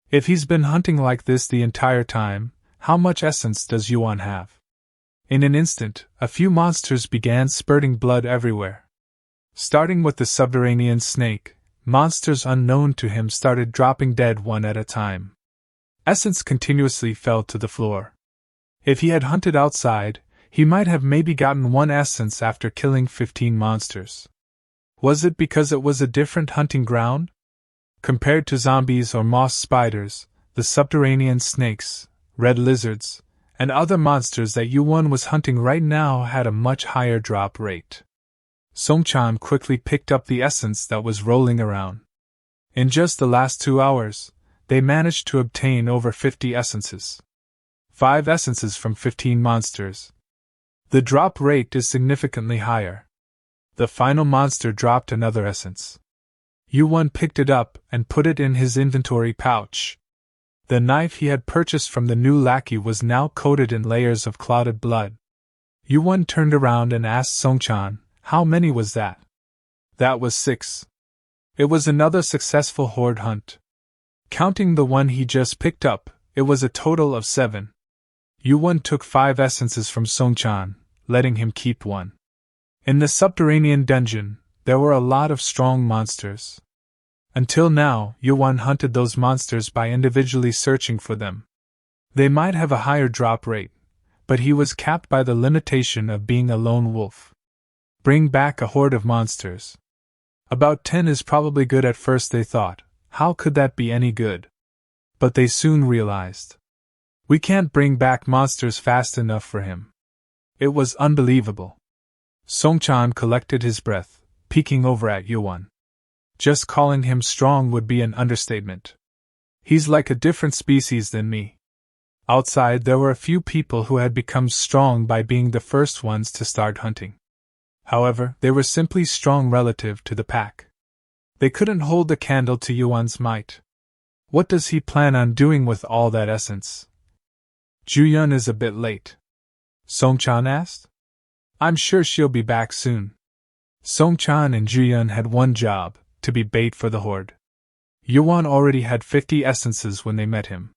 If he's been hunting like this the entire time, how much essence does YuWon have? In an instant, a few monsters began spurting blood everywhere. Starting with the subterranean snake, monsters unknown to him started dropping dead one at a time. Essence continuously fell to the floor. If he had hunted outside, he might have maybe gotten 1 essence after killing 15 monsters. Was it because it was a different hunting ground? Compared to zombies or moss spiders, the subterranean snakes, red lizards, and other monsters that YuWon was hunting right now had a much higher drop rate. Songchan quickly picked up the essence that was rolling around. In just the last 2 hours, they managed to obtain over 50 essences. 5 essences from 15 monsters. The drop rate is significantly higher. The final monster dropped another essence. YuWon picked it up and put it in his inventory pouch. The knife he had purchased from the new lackey was now coated in layers of clotted blood. YuWon turned around and asked Songchan, "How many was that?" "That was 6. It was another successful horde hunt. Counting the one he just picked up, it was a total of 7. YuWon took 5 essences from Songchan, letting him keep 1. In the subterranean dungeon, there were a lot of strong monsters. Until now, YuWon hunted those monsters by individually searching for them. They might have a higher drop rate, but he was capped by the limitation of being a lone wolf. Bring back a horde of monsters. About 10 is probably good at first, they thought. How could that be any good? But they soon realized. We can't bring back monsters fast enough for him. It was unbelievable. Songchan collected his breath, peeking over at YuWon. Just calling him strong would be an understatement. He's like a different species than me. Outside there were a few people who had become strong by being the first ones to start hunting. However, they were simply strong relative to the pack. They couldn't hold a candle to YuWon's might. What does he plan on doing with all that essence? Hyun is a bit late. Songchan asked. I'm sure she'll be back soon. Songchan and Hyun had one job, to be bait for the horde. YuWon already had 50 essences when they met him.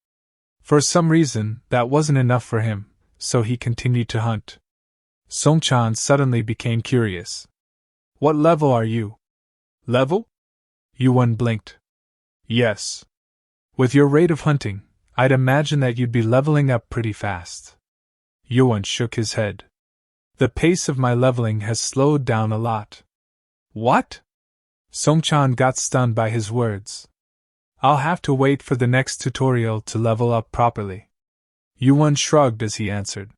For some reason, that wasn't enough for him, so he continued to hunt. Songchan suddenly became curious. What level are you? Level? YuWon blinked. Yes. With your rate of hunting, I'd imagine that you'd be leveling up pretty fast. YuWon shook his head. The pace of my leveling has slowed down a lot. What? Songchan got stunned by his words. I'll have to wait for the next tutorial to level up properly. YuWon shrugged as he answered.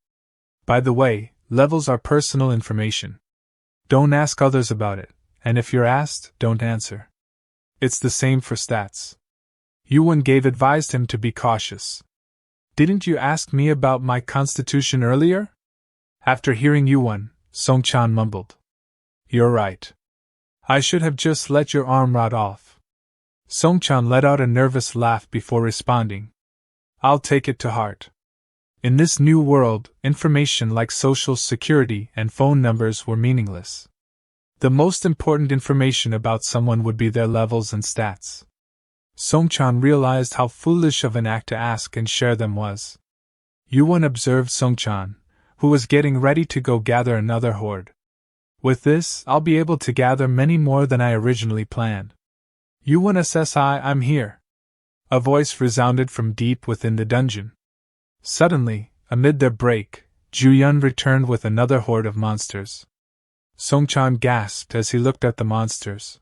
By the way, levels are personal information. Don't ask others about it, and if you're asked, don't answer. It's the same for stats. YuWon advised him to be cautious. Didn't you ask me about my constitution earlier? After hearing YuWon, Songchan mumbled. You're right. I should have just let your arm rot off. Songchan let out a nervous laugh before responding. I'll take it to heart. In this new world, information like social security and phone numbers were meaningless. The most important information about someone would be their levels and stats. Songchan realized how foolish of an act to ask and share them was. YuWon observed Songchan, who was getting ready to go gather another horde. With this, I'll be able to gather many more than I originally planned. YuWon SSI, I'm here. A voice resounded from deep within the dungeon. Suddenly, amid their break, Hyun returned with another horde of monsters. Songchan gasped as he looked at the monsters.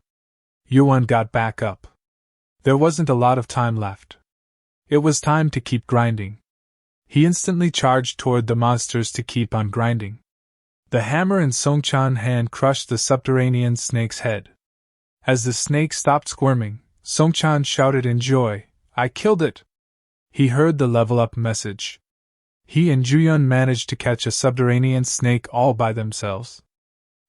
YuWon got back up. There wasn't a lot of time left. It was time to keep grinding. He instantly charged toward the monsters to keep on grinding. The hammer in Songchan's hand crushed the subterranean snake's head. As the snake stopped squirming, Songchan shouted in joy, I killed it! He heard the level up message. He and Hyun managed to catch a subterranean snake all by themselves.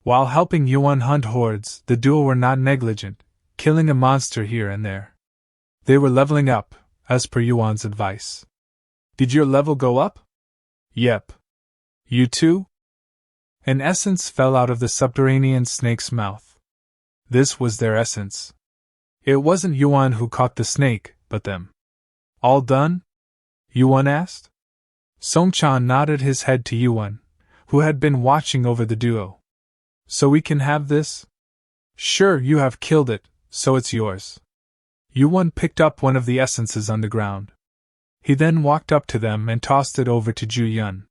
While helping YuWon hunt hordes, the duo were not negligent, killing a monster here and there. They were leveling up, as per YuWon's advice. Did your level go up? Yep. You too? An essence fell out of the subterranean snake's mouth. This was their essence. It wasn't YuWon who caught the snake, but them. All done? YuWon asked. Songchan nodded his head to YuWon, who had been watching over the duo. So we can have this? Sure, you have killed it, so it's yours. YuWon picked up one of the essences on the ground. He then walked up to them and tossed it over to Ju-Hyun.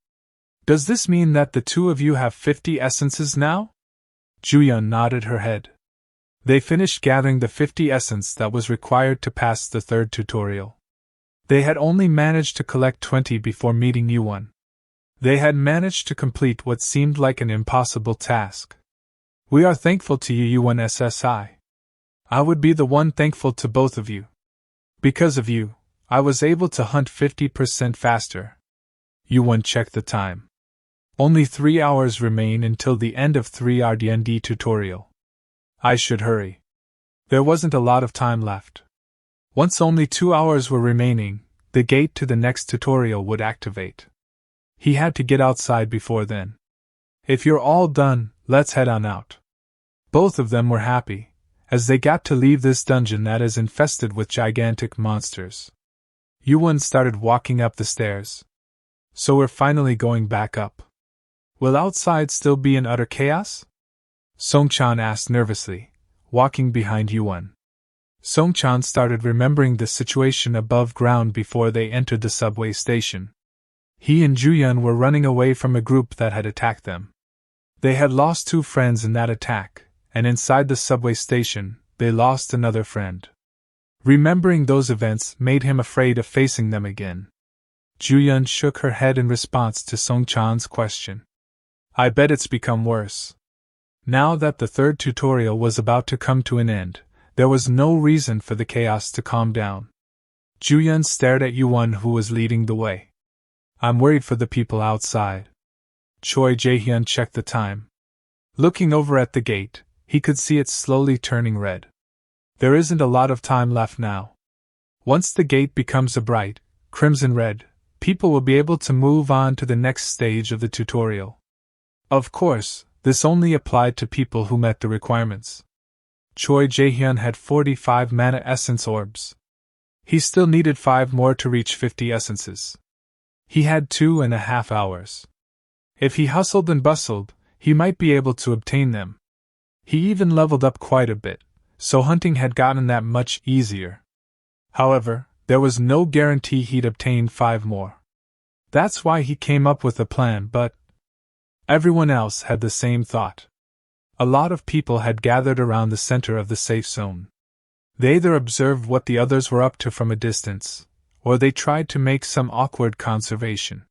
Does this mean that the two of you have 50 essences now? Ju-Hyun nodded her head. They finished gathering the 50 essence that was required to pass the third tutorial. They had only managed to collect 20 before meeting YuWon. They had managed to complete what seemed like an impossible task. We are thankful to you, YuWon SSI. I would be the one thankful to both of you. Because of you, I was able to hunt 50% faster. YuWon checked the time. Only 3 hours remain until the end of 3rd tutorial. I should hurry. There wasn't a lot of time left. Once only 2 hours were remaining, the gate to the next tutorial would activate. He had to get outside before then. If you're all done, let's head on out. Both of them were happy, as they got to leave this dungeon that is infested with gigantic monsters. YuWon started walking up the stairs. So we're finally going back up. Will outside still be in utter chaos? Songchan asked nervously, walking behind YuWon. Songchan started remembering the situation above ground before they entered the subway station. He and Ju-Hyun were running away from a group that had attacked them. They had lost 2 friends in that attack, and inside the subway station, they lost another friend. Remembering those events made him afraid of facing them again. Ju-Hyun shook her head in response to Songchan's question. I bet it's become worse. Now that the third tutorial was about to come to an end, there was no reason for the chaos to calm down. Ju-Hyun stared at YuWon, who was leading the way. I'm worried for the people outside. Choi Jae-hyun checked the time. Looking over at the gate, he could see it slowly turning red. There isn't a lot of time left now. Once the gate becomes a bright, crimson red, people will be able to move on to the next stage of the tutorial. Of course, this only applied to people who met the requirements. Choi Jae-hyun had 45 mana essence orbs. He still needed 5 more to reach 50 essences. He had 2.5 hours. If he hustled and bustled, he might be able to obtain them. He even leveled up quite a bit, so hunting had gotten that much easier. However, there was no guarantee he'd obtain 5 more. That's why he came up with a plan, but everyone else had the same thought. A lot of people had gathered around the center of the safe zone. They either observed what the others were up to from a distance, or they tried to make some awkward conservation.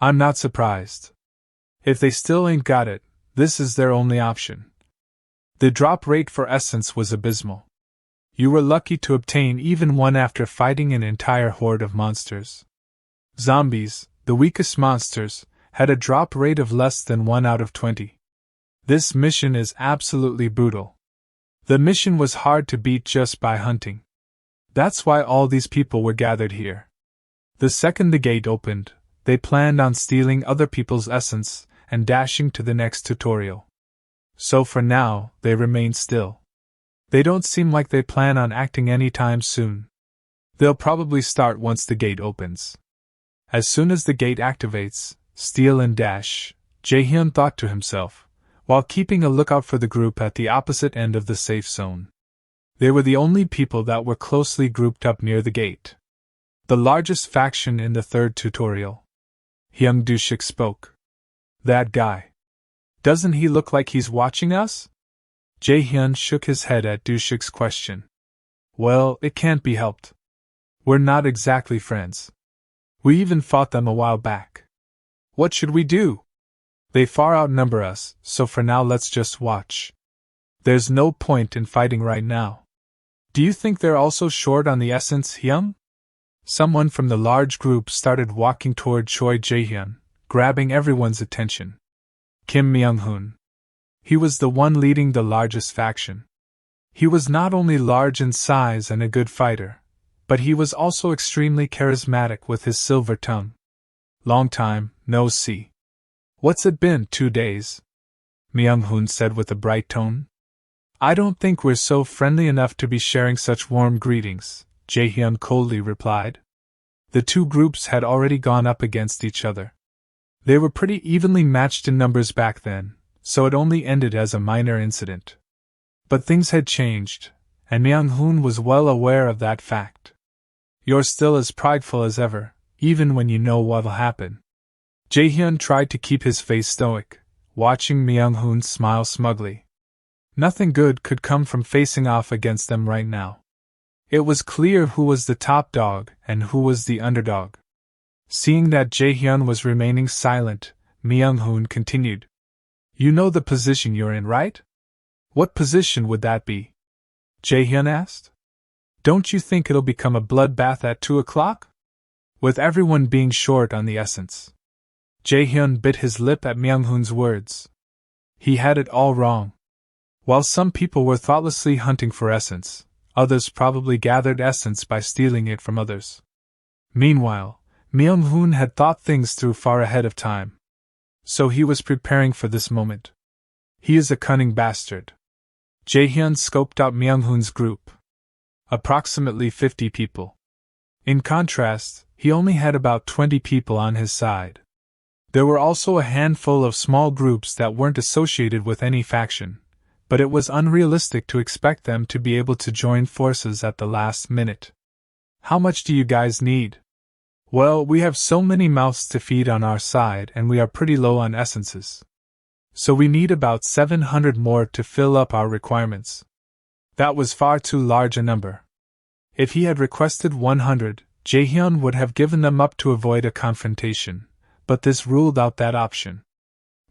I'm not surprised. If they still ain't got it, this is their only option. The drop rate for essence was abysmal. You were lucky to obtain even one after fighting an entire horde of monsters. Zombies, the weakest monsters, had a drop rate of less than 1 out of 20. This mission is absolutely brutal. The mission was hard to beat just by hunting. That's why all these people were gathered here. The second the gate opened, they planned on stealing other people's essence and dashing to the next tutorial. So for now, they remain still. They don't seem like they plan on acting anytime soon. They'll probably start once the gate opens. As soon as the gate activates, steal and dash, Jae-hyun thought to himself, while keeping a lookout for the group at the opposite end of the safe zone. They were the only people that were closely grouped up near the gate. The largest faction in the third tutorial. Hyung Dushik spoke. That guy. Doesn't he look like he's watching us? Jae-hyun shook his head at Dushik's question. Well, it can't be helped. We're not exactly friends. We even fought them a while back. What should we do? They far outnumber us, so for now let's just watch. There's no point in fighting right now. Do you think they're also short on the essence, Hyun? Someone from the large group started walking toward Choi Jae-hyun, grabbing everyone's attention. Kim Myung-hoon. He was the one leading the largest faction. He was not only large in size and a good fighter, but he was also extremely charismatic with his silver tongue. Long time, no see. What's it been, 2 days? Myung-hoon said with a bright tone. I don't think we're so friendly enough to be sharing such warm greetings, Jae-hyun coldly replied. The two groups had already gone up against each other. They were pretty evenly matched in numbers back then, so it only ended as a minor incident. But things had changed, and Myung-hoon was well aware of that fact. You're still as prideful as ever, even when you know what'll happen. Jae-hyun tried to keep his face stoic, watching Myung-hoon smile smugly. Nothing good could come from facing off against them right now. It was clear who was the top dog and who was the underdog. Seeing that Jae-hyun was remaining silent, Myung-hoon continued. You know the position you're in, right? What position would that be? Jae-hyun asked. Don't you think it'll become a bloodbath at 2 o'clock? With everyone being short on the essence. Jae-hyun bit his lip at Myung-hoon's words. He had it all wrong. While some people were thoughtlessly hunting for essence, others probably gathered essence by stealing it from others. Meanwhile, Myung-hoon had thought things through far ahead of time. So he was preparing for this moment. He is a cunning bastard. Jae-hyun scoped out Myung-hoon's group. Approximately 50 people. In contrast, he only had about 20 people on his side. There were also a handful of small groups that weren't associated with any faction, but it was unrealistic to expect them to be able to join forces at the last minute. How much do you guys need? Well, we have so many mouths to feed on our side and we are pretty low on essences. So we need about 700 more to fill up our requirements. That was far too large a number. If he had requested 100, Jae-hyun would have given them up to avoid a confrontation, but this ruled out that option.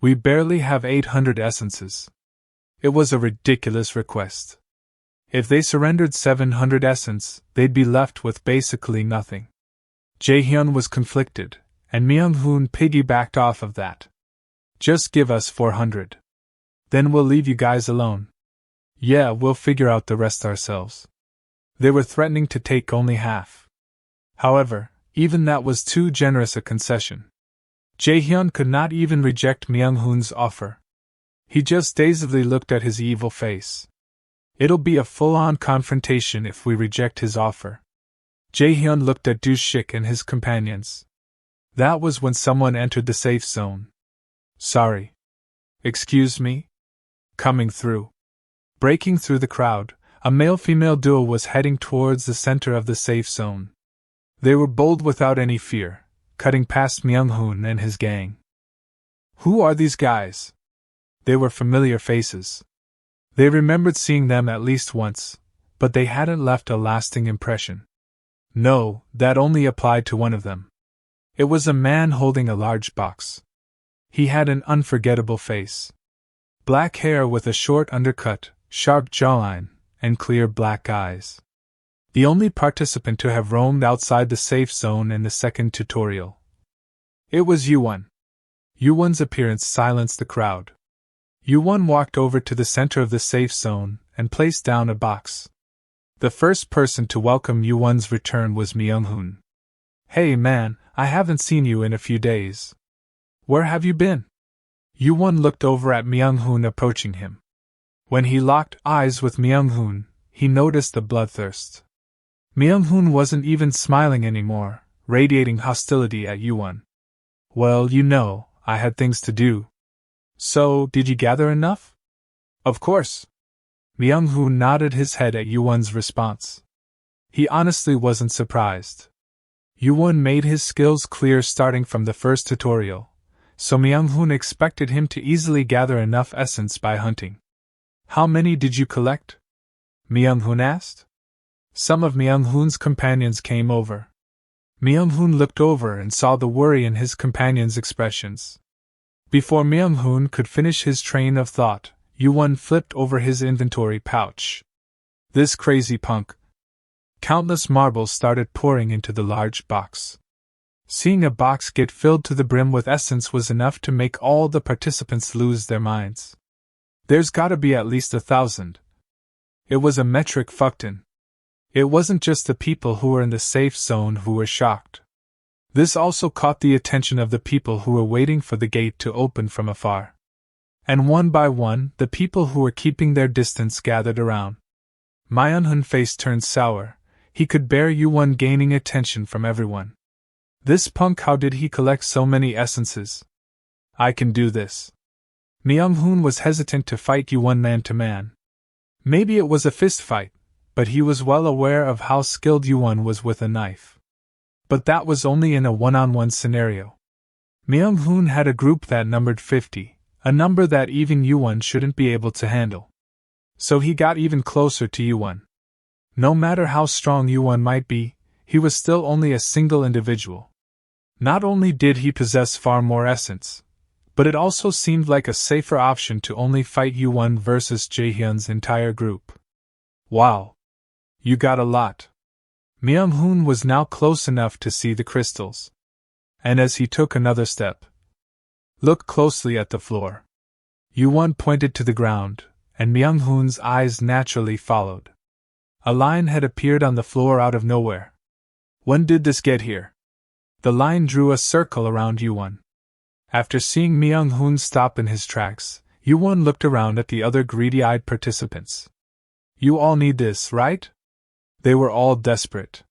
We barely have 800 essences. It was a ridiculous request. If they surrendered 700 essence, they'd be left with basically nothing. Jae-hyun was conflicted, and Myung-hoon piggybacked off of that. Just give us 400. Then we'll leave you guys alone. Yeah, we'll figure out the rest ourselves. They were threatening to take only half. However, even that was too generous a concession. Jae-hyun could not even reject Myung-hoon's offer. He just dazedly looked at his evil face. It'll be a full-on confrontation if we reject his offer. Jae-hyun looked at Do-shik and his companions. That was when someone entered the safe zone. Sorry. Excuse me? Coming through. Breaking through the crowd, a male-female duo was heading towards the center of the safe zone. They were bold without any fear, cutting past Myung-hoon and his gang. Who are these guys? They were familiar faces. They remembered seeing them at least once, but they hadn't left a lasting impression. No, that only applied to one of them. It was a man holding a large box. He had an unforgettable face. Black hair with a short undercut, sharp jawline, and clear black eyes. The only participant to have roamed outside the safe zone in the second tutorial. It was YuWon. YuWon's appearance silenced the crowd. YuWon walked over to the center of the safe zone and placed down a box. The first person to welcome YuWon's return was Myung-hoon. Hey man, I haven't seen you in a few days. Where have you been? YuWon looked over at Myung-hoon approaching him. When he locked eyes with Myung-hoon, he noticed the bloodthirst. Myung-hoon wasn't even smiling anymore, radiating hostility at YuWon. Well, you know, I had things to do. So, did you gather enough? Of course. Myung-hoon nodded his head at YuWon's response. He honestly wasn't surprised. YuWon made his skills clear starting from the first tutorial, so Myung-hoon expected him to easily gather enough essence by hunting. How many did you collect? Myung-hoon asked. Some of Myung-hoon's companions came over. Myung-hoon looked over and saw the worry in his companions' expressions. Before Myung-hoon could finish his train of thought, YuWon flipped over his inventory pouch. This crazy punk. Countless marbles started pouring into the large box. Seeing a box get filled to the brim with essence was enough to make all the participants lose their minds. There's gotta be at least 1,000. It was a metric fucked in. It wasn't just the people who were in the safe zone who were shocked. This also caught the attention of the people who were waiting for the gate to open from afar. And one by one, the people who were keeping their distance gathered around. Myunhun's face turned sour. He could bear YuWon gaining attention from everyone. This punk, how did he collect so many essences? I can do this. Myunghun was hesitant to fight YuWon man to man. Maybe it was a fist fight, but he was well aware of how skilled YuWon was with a knife. But that was only in a one-on-one scenario. Myunghun had a group that numbered 50, a number that even YuWon shouldn't be able to handle. So he got even closer to YuWon. No matter how strong YuWon might be, he was still only a single individual. Not only did he possess far more essence, but it also seemed like a safer option to only fight YuWon versus Jaehyun's entire group. Wow! You got a lot. Myunghun was now close enough to see the crystals. And as he took another step, look closely at the floor. YuWon pointed to the ground, and Myunghun's eyes naturally followed. A line had appeared on the floor out of nowhere. When did this get here? The line drew a circle around YuWon. After seeing Myunghun stop in his tracks, YuWon looked around at the other greedy-eyed participants. You all need this, right? They were all desperate.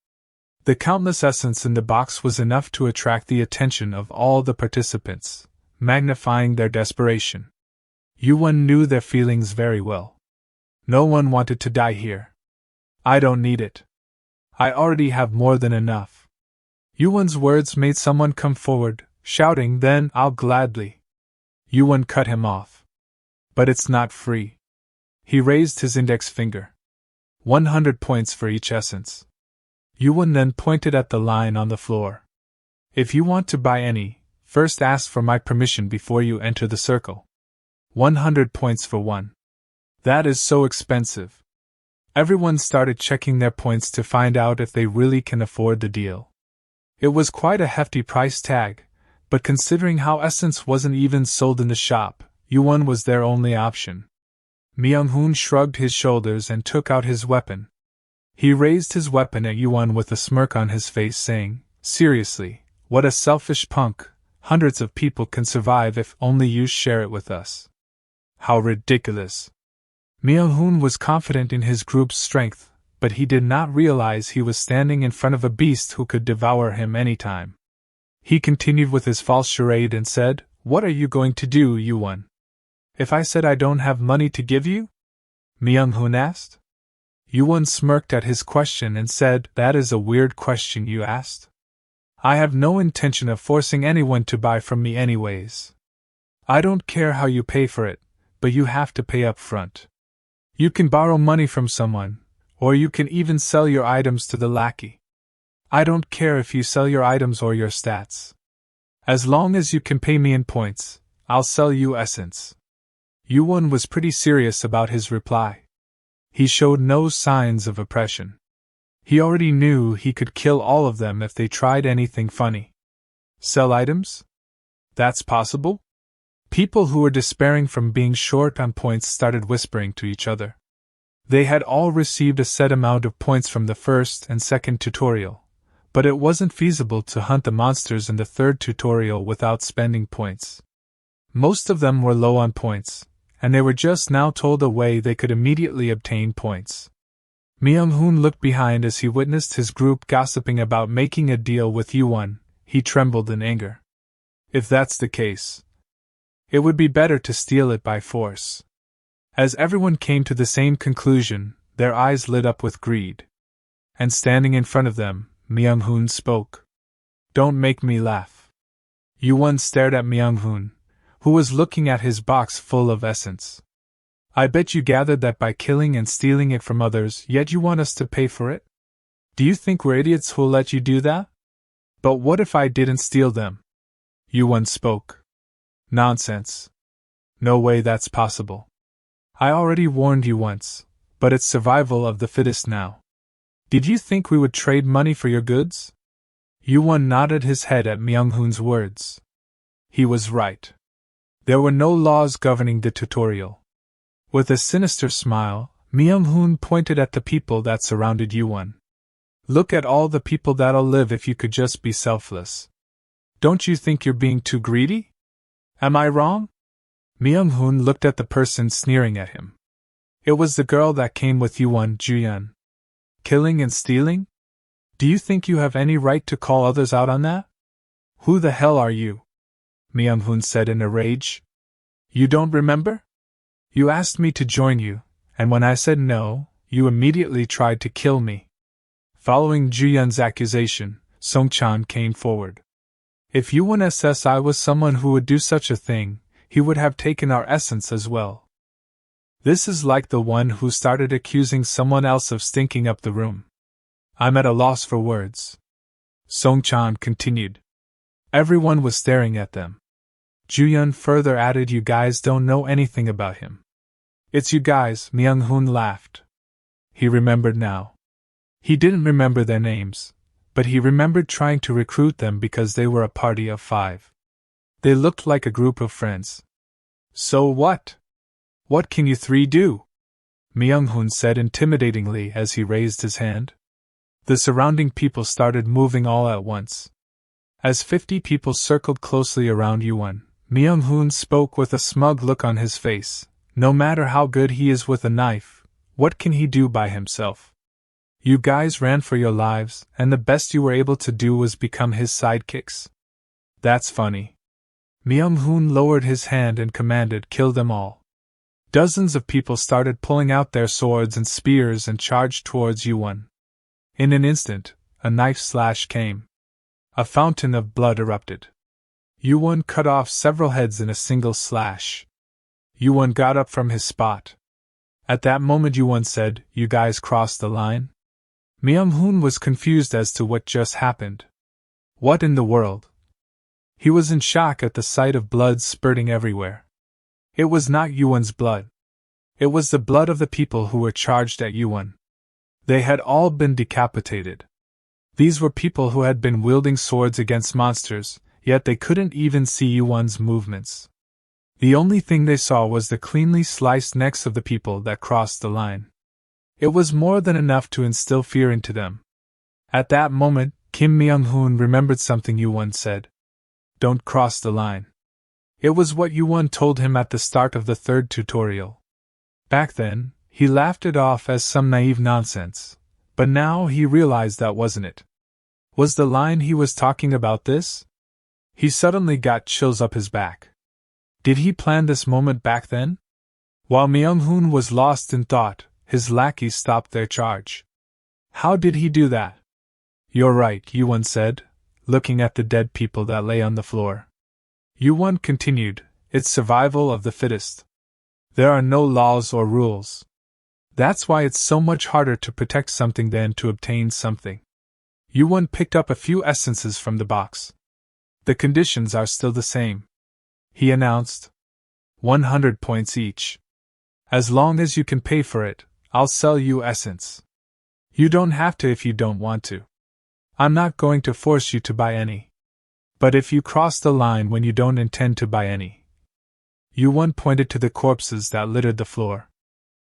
The countless essence in the box was enough to attract the attention of all the participants, magnifying their desperation. YuWon knew their feelings very well. No one wanted to die here. I don't need it. I already have more than enough. YuWon's words made someone come forward, shouting, then I'll gladly. YuWon cut him off. But it's not free. He raised his index finger. 100 points for each essence. YuWon then pointed at the line on the floor. If you want to buy any, first ask for my permission before you enter the circle. 100 points for one. That is so expensive. Everyone started checking their points to find out if they really can afford the deal. It was quite a hefty price tag, but considering how essence wasn't even sold in the shop, YuWon was their only option. Myunghun shrugged his shoulders and took out his weapon. He raised his weapon at YuWon with a smirk on his face, saying, seriously, what a selfish punk. Hundreds of people can survive if only you share it with us. How ridiculous. Myunghun was confident in his group's strength, but he did not realize he was standing in front of a beast who could devour him anytime. He continued with his false charade and said, what are you going to do, YuWon? If I said I don't have money to give you? Myunghun asked. YuWon smirked at his question and said, that is a weird question you asked. I have no intention of forcing anyone to buy from me anyways. I don't care how you pay for it, but you have to pay up front. You can borrow money from someone, or you can even sell your items to the lackey. I don't care if you sell your items or your stats. As long as you can pay me in points, I'll sell you essence. YuWon was pretty serious about his reply. He showed no signs of oppression. He already knew he could kill all of them if they tried anything funny. Sell items? That's possible? People who were despairing from being short on points started whispering to each other. They had all received a set amount of points from the first and second tutorial, but it wasn't feasible to hunt the monsters in the third tutorial without spending points. Most of them were low on points, and they were just now told a way they could immediately obtain points. Myunghun looked behind as he witnessed his group gossiping about making a deal with YuWon. He trembled in anger. If that's the case, it would be better to steal it by force. As everyone came to the same conclusion, their eyes lit up with greed. And standing in front of them, Myunghun spoke. Don't make me laugh. YuWon stared at Myunghun, who was looking at his box full of essence. I bet you gathered that by killing and stealing it from others, yet you want us to pay for it? Do you think we're idiots who'll let you do that? But what if I didn't steal them? YuWon spoke. Nonsense. No way that's possible. I already warned you once, but it's survival of the fittest now. Did you think we would trade money for your goods? YuWon nodded his head at Myunghun's words. He was right. There were no laws governing the tutorial. With a sinister smile, Myunghun pointed at the people that surrounded YuWon. Look at all the people that'll live if you could just be selfless. Don't you think you're being too greedy? Am I wrong? Myung-hoon looked at the person sneering at him. It was the girl that came with YuWon Ju-yeon. Killing and stealing? Do you think you have any right to call others out on that? Who the hell are you? Myung-hoon said in a rage. You don't remember? You asked me to join you, and when I said no, you immediately tried to kill me. Following Ju-yeon's accusation, Song-chan came forward. If YuWon SSI was someone who would do such a thing, he would have taken our essence as well. This is like the one who started accusing someone else of stinking up the room. I'm at a loss for words. Song-chan continued. Everyone was staring at them. Ju-yeon further added, you guys don't know anything about him. It's you guys, Myung-hoon laughed. He remembered now. He didn't remember their names, but he remembered trying to recruit them because they were a party of 5. They looked like a group of friends. So what? What can you 3 do? Myung-hoon said intimidatingly as he raised his hand. The surrounding people started moving all at once. As 50 people circled closely around YuWon, Myung-hoon spoke with a smug look on his face. No matter how good he is with a knife, what can he do by himself? You guys ran for your lives, and the best you were able to do was become his sidekicks. That's funny. Myung-hoon lowered his hand and commanded, kill them all. Dozens of people started pulling out their swords and spears and charged towards YuWon. In an instant, a knife slash came. A fountain of blood erupted. YuWon cut off several heads in a single slash. YuWon got up from his spot. At that moment YuWon said, you guys crossed the line? Myung-hoon was confused as to what just happened. What in the world? He was in shock at the sight of blood spurting everywhere. It was not YuWon's blood. It was the blood of the people who were charged at YuWon. They had all been decapitated. These were people who had been wielding swords against monsters, yet they couldn't even see YuWon's movements. The only thing they saw was the cleanly sliced necks of the people that crossed the line. It was more than enough to instill fear into them. At that moment, Kim Myung-hoon remembered something YuWon said. Don't cross the line. It was what YuWon told him at the start of the 3rd tutorial. Back then, he laughed it off as some naive nonsense, but now he realized that wasn't it. Was the line he was talking about this? He suddenly got chills up his back. Did he plan this moment back then? While Myung-hoon was lost in thought, his lackeys stopped their charge. How did he do that? You're right, YuWon said, looking at the dead people that lay on the floor. YuWon continued, it's survival of the fittest. There are no laws or rules. That's why it's so much harder to protect something than to obtain something. YuWon picked up a few essences from the box. The conditions are still the same, he announced. 100 points each. As long as you can pay for it, I'll sell you essence. You don't have to if you don't want to. I'm not going to force you to buy any. But if you cross the line when you don't intend to buy any. YuWon pointed to the corpses that littered the floor.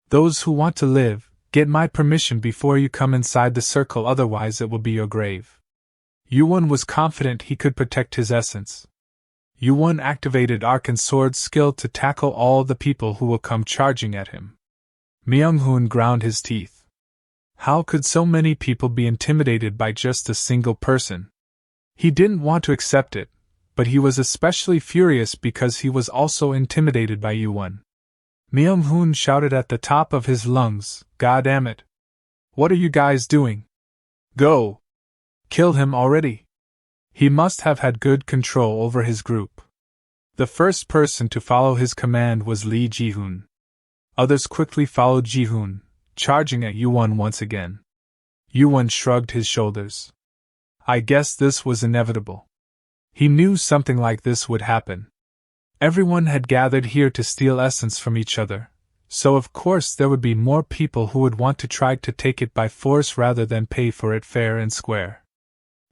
Those who want to live, get my permission before you come inside the circle, otherwise it will be your grave. YuWon was confident he could protect his essence. YuWon activated Arc and Sword skill to tackle all the people who will come charging at him. Myung-hoon ground his teeth. How could so many people be intimidated by just a single person? He didn't want to accept it, but he was especially furious because he was also intimidated by YuWon. Myung-hoon shouted at the top of his lungs, God damn it! What are you guys doing? Go! Kill him already! He must have had good control over his group. The first person to follow his command was Lee Ji-hoon. Others quickly followed Ji-hoon, charging at YuWon once again. YuWon shrugged his shoulders. I guess this was inevitable. He knew something like this would happen. Everyone had gathered here to steal essence from each other, so of course there would be more people who would want to try to take it by force rather than pay for it fair and square.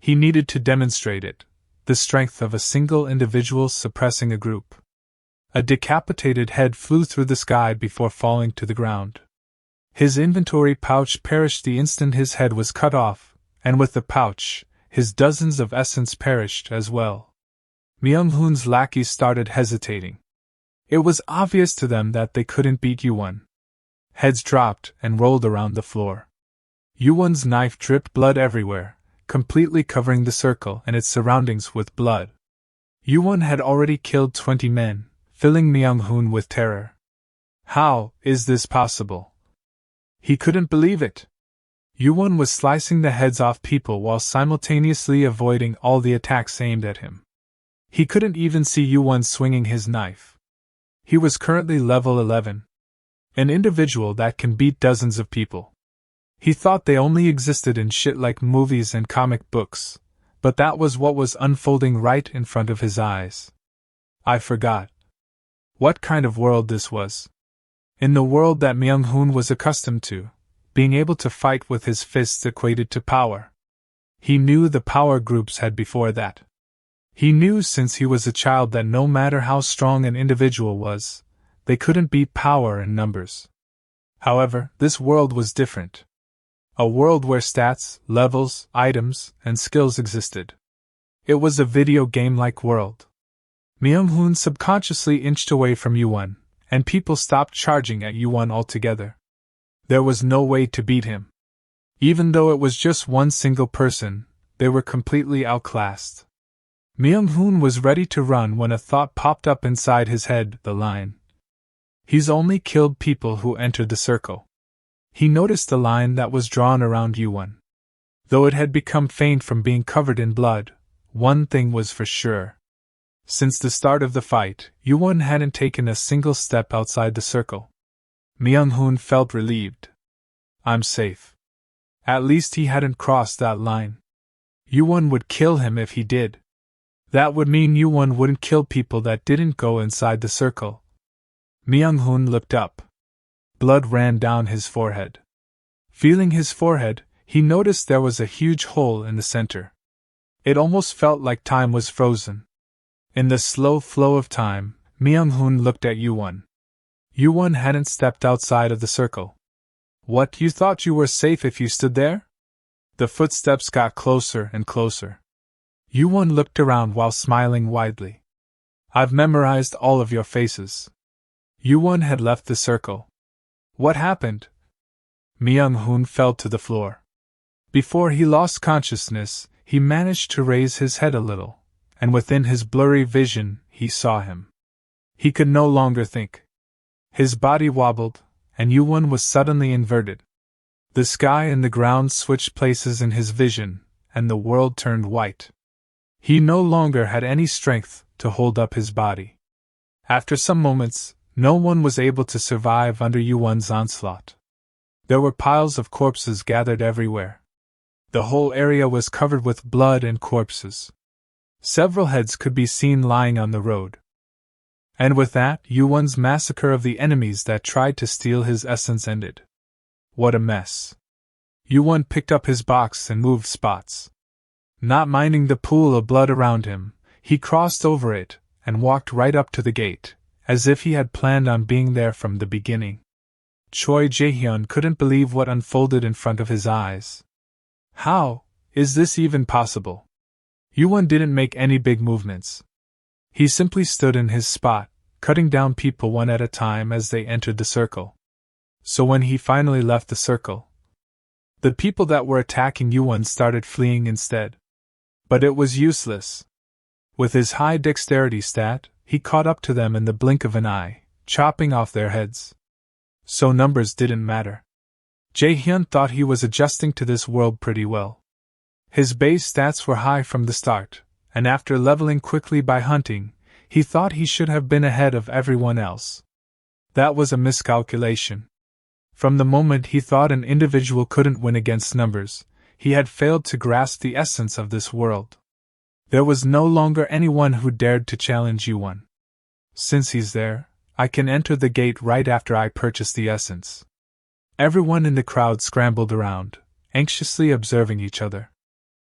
He needed to demonstrate it, the strength of a single individual suppressing a group. A decapitated head flew through the sky before falling to the ground. His inventory pouch perished the instant his head was cut off, and with the pouch, his dozens of essence perished as well. Myung-hoon's lackeys started hesitating. It was obvious to them that they couldn't beat YuWon. Heads dropped and rolled around the floor. YuWon's knife dripped blood everywhere, completely covering the circle and its surroundings with blood. YuWon had already killed 20 men, filling Myung-hoon with terror. How is this possible? He couldn't believe it. YuWon was slicing the heads off people while simultaneously avoiding all the attacks aimed at him. He couldn't even see YuWon swinging his knife. He was currently level 11. An individual that can beat dozens of people. He thought they only existed in shit like movies and comic books, but that was what was unfolding right in front of his eyes. I forgot what kind of world this was. In the world that Myung-hoon was accustomed to, being able to fight with his fists equated to power. He knew the power groups had before that. He knew since he was a child that no matter how strong an individual was, they couldn't beat power in numbers. However, this world was different. A world where stats, levels, items, and skills existed. It was a video game-like world. Myung-hoon subconsciously inched away from YuWon, and people stopped charging at YuWon altogether. There was no way to beat him. Even though it was just one single person, they were completely outclassed. Myung-hoon was ready to run when a thought popped up inside his head, the line. He's only killed people who entered the circle. He noticed the line that was drawn around YuWon. Though it had become faint from being covered in blood, one thing was for sure. Since the start of the fight, YuWon hadn't taken a single step outside the circle. Myung-hoon felt relieved. I'm safe. At least he hadn't crossed that line. YuWon would kill him if he did. That would mean YuWon wouldn't kill people that didn't go inside the circle. Myung-hoon looked up. Blood ran down his forehead. Feeling his forehead, he noticed there was a huge hole in the center. It almost felt like time was frozen. In the slow flow of time, Myung-hoon looked at YuWon. YuWon hadn't stepped outside of the circle. What, you thought you were safe if you stood there? The footsteps got closer and closer. YuWon looked around while smiling widely. I've memorized all of your faces. YuWon had left the circle. What happened? Myung-hoon fell to the floor. Before he lost consciousness, he managed to raise his head a little, and within his blurry vision, he saw him. He could no longer think. His body wobbled, and YuWon was suddenly inverted. The sky and the ground switched places in his vision, and the world turned white. He no longer had any strength to hold up his body. After some moments, no one was able to survive under YuWon's onslaught. There were piles of corpses gathered everywhere. The whole area was covered with blood and corpses. Several heads could be seen lying on the road. And with that, YuWon's massacre of the enemies that tried to steal his essence ended. What a mess. YuWon picked up his box and moved spots. Not minding the pool of blood around him, he crossed over it and walked right up to the gate, as if he had planned on being there from the beginning. Choi Jae-hyun couldn't believe what unfolded in front of his eyes. How is this even possible? YuWon didn't make any big movements. He simply stood in his spot, cutting down people one at a time as they entered the circle. So when he finally left the circle, the people that were attacking YuWon started fleeing instead. But it was useless. With his high dexterity stat, he caught up to them in the blink of an eye, chopping off their heads. So numbers didn't matter. Jae-hyun thought he was adjusting to this world pretty well. His base stats were high from the start, and after leveling quickly by hunting, he thought he should have been ahead of everyone else. That was a miscalculation. From the moment he thought an individual couldn't win against numbers, he had failed to grasp the essence of this world. There was no longer anyone who dared to challenge YuWon. Since he's there, I can enter the gate right after I purchase the essence. Everyone in the crowd scrambled around, anxiously observing each other.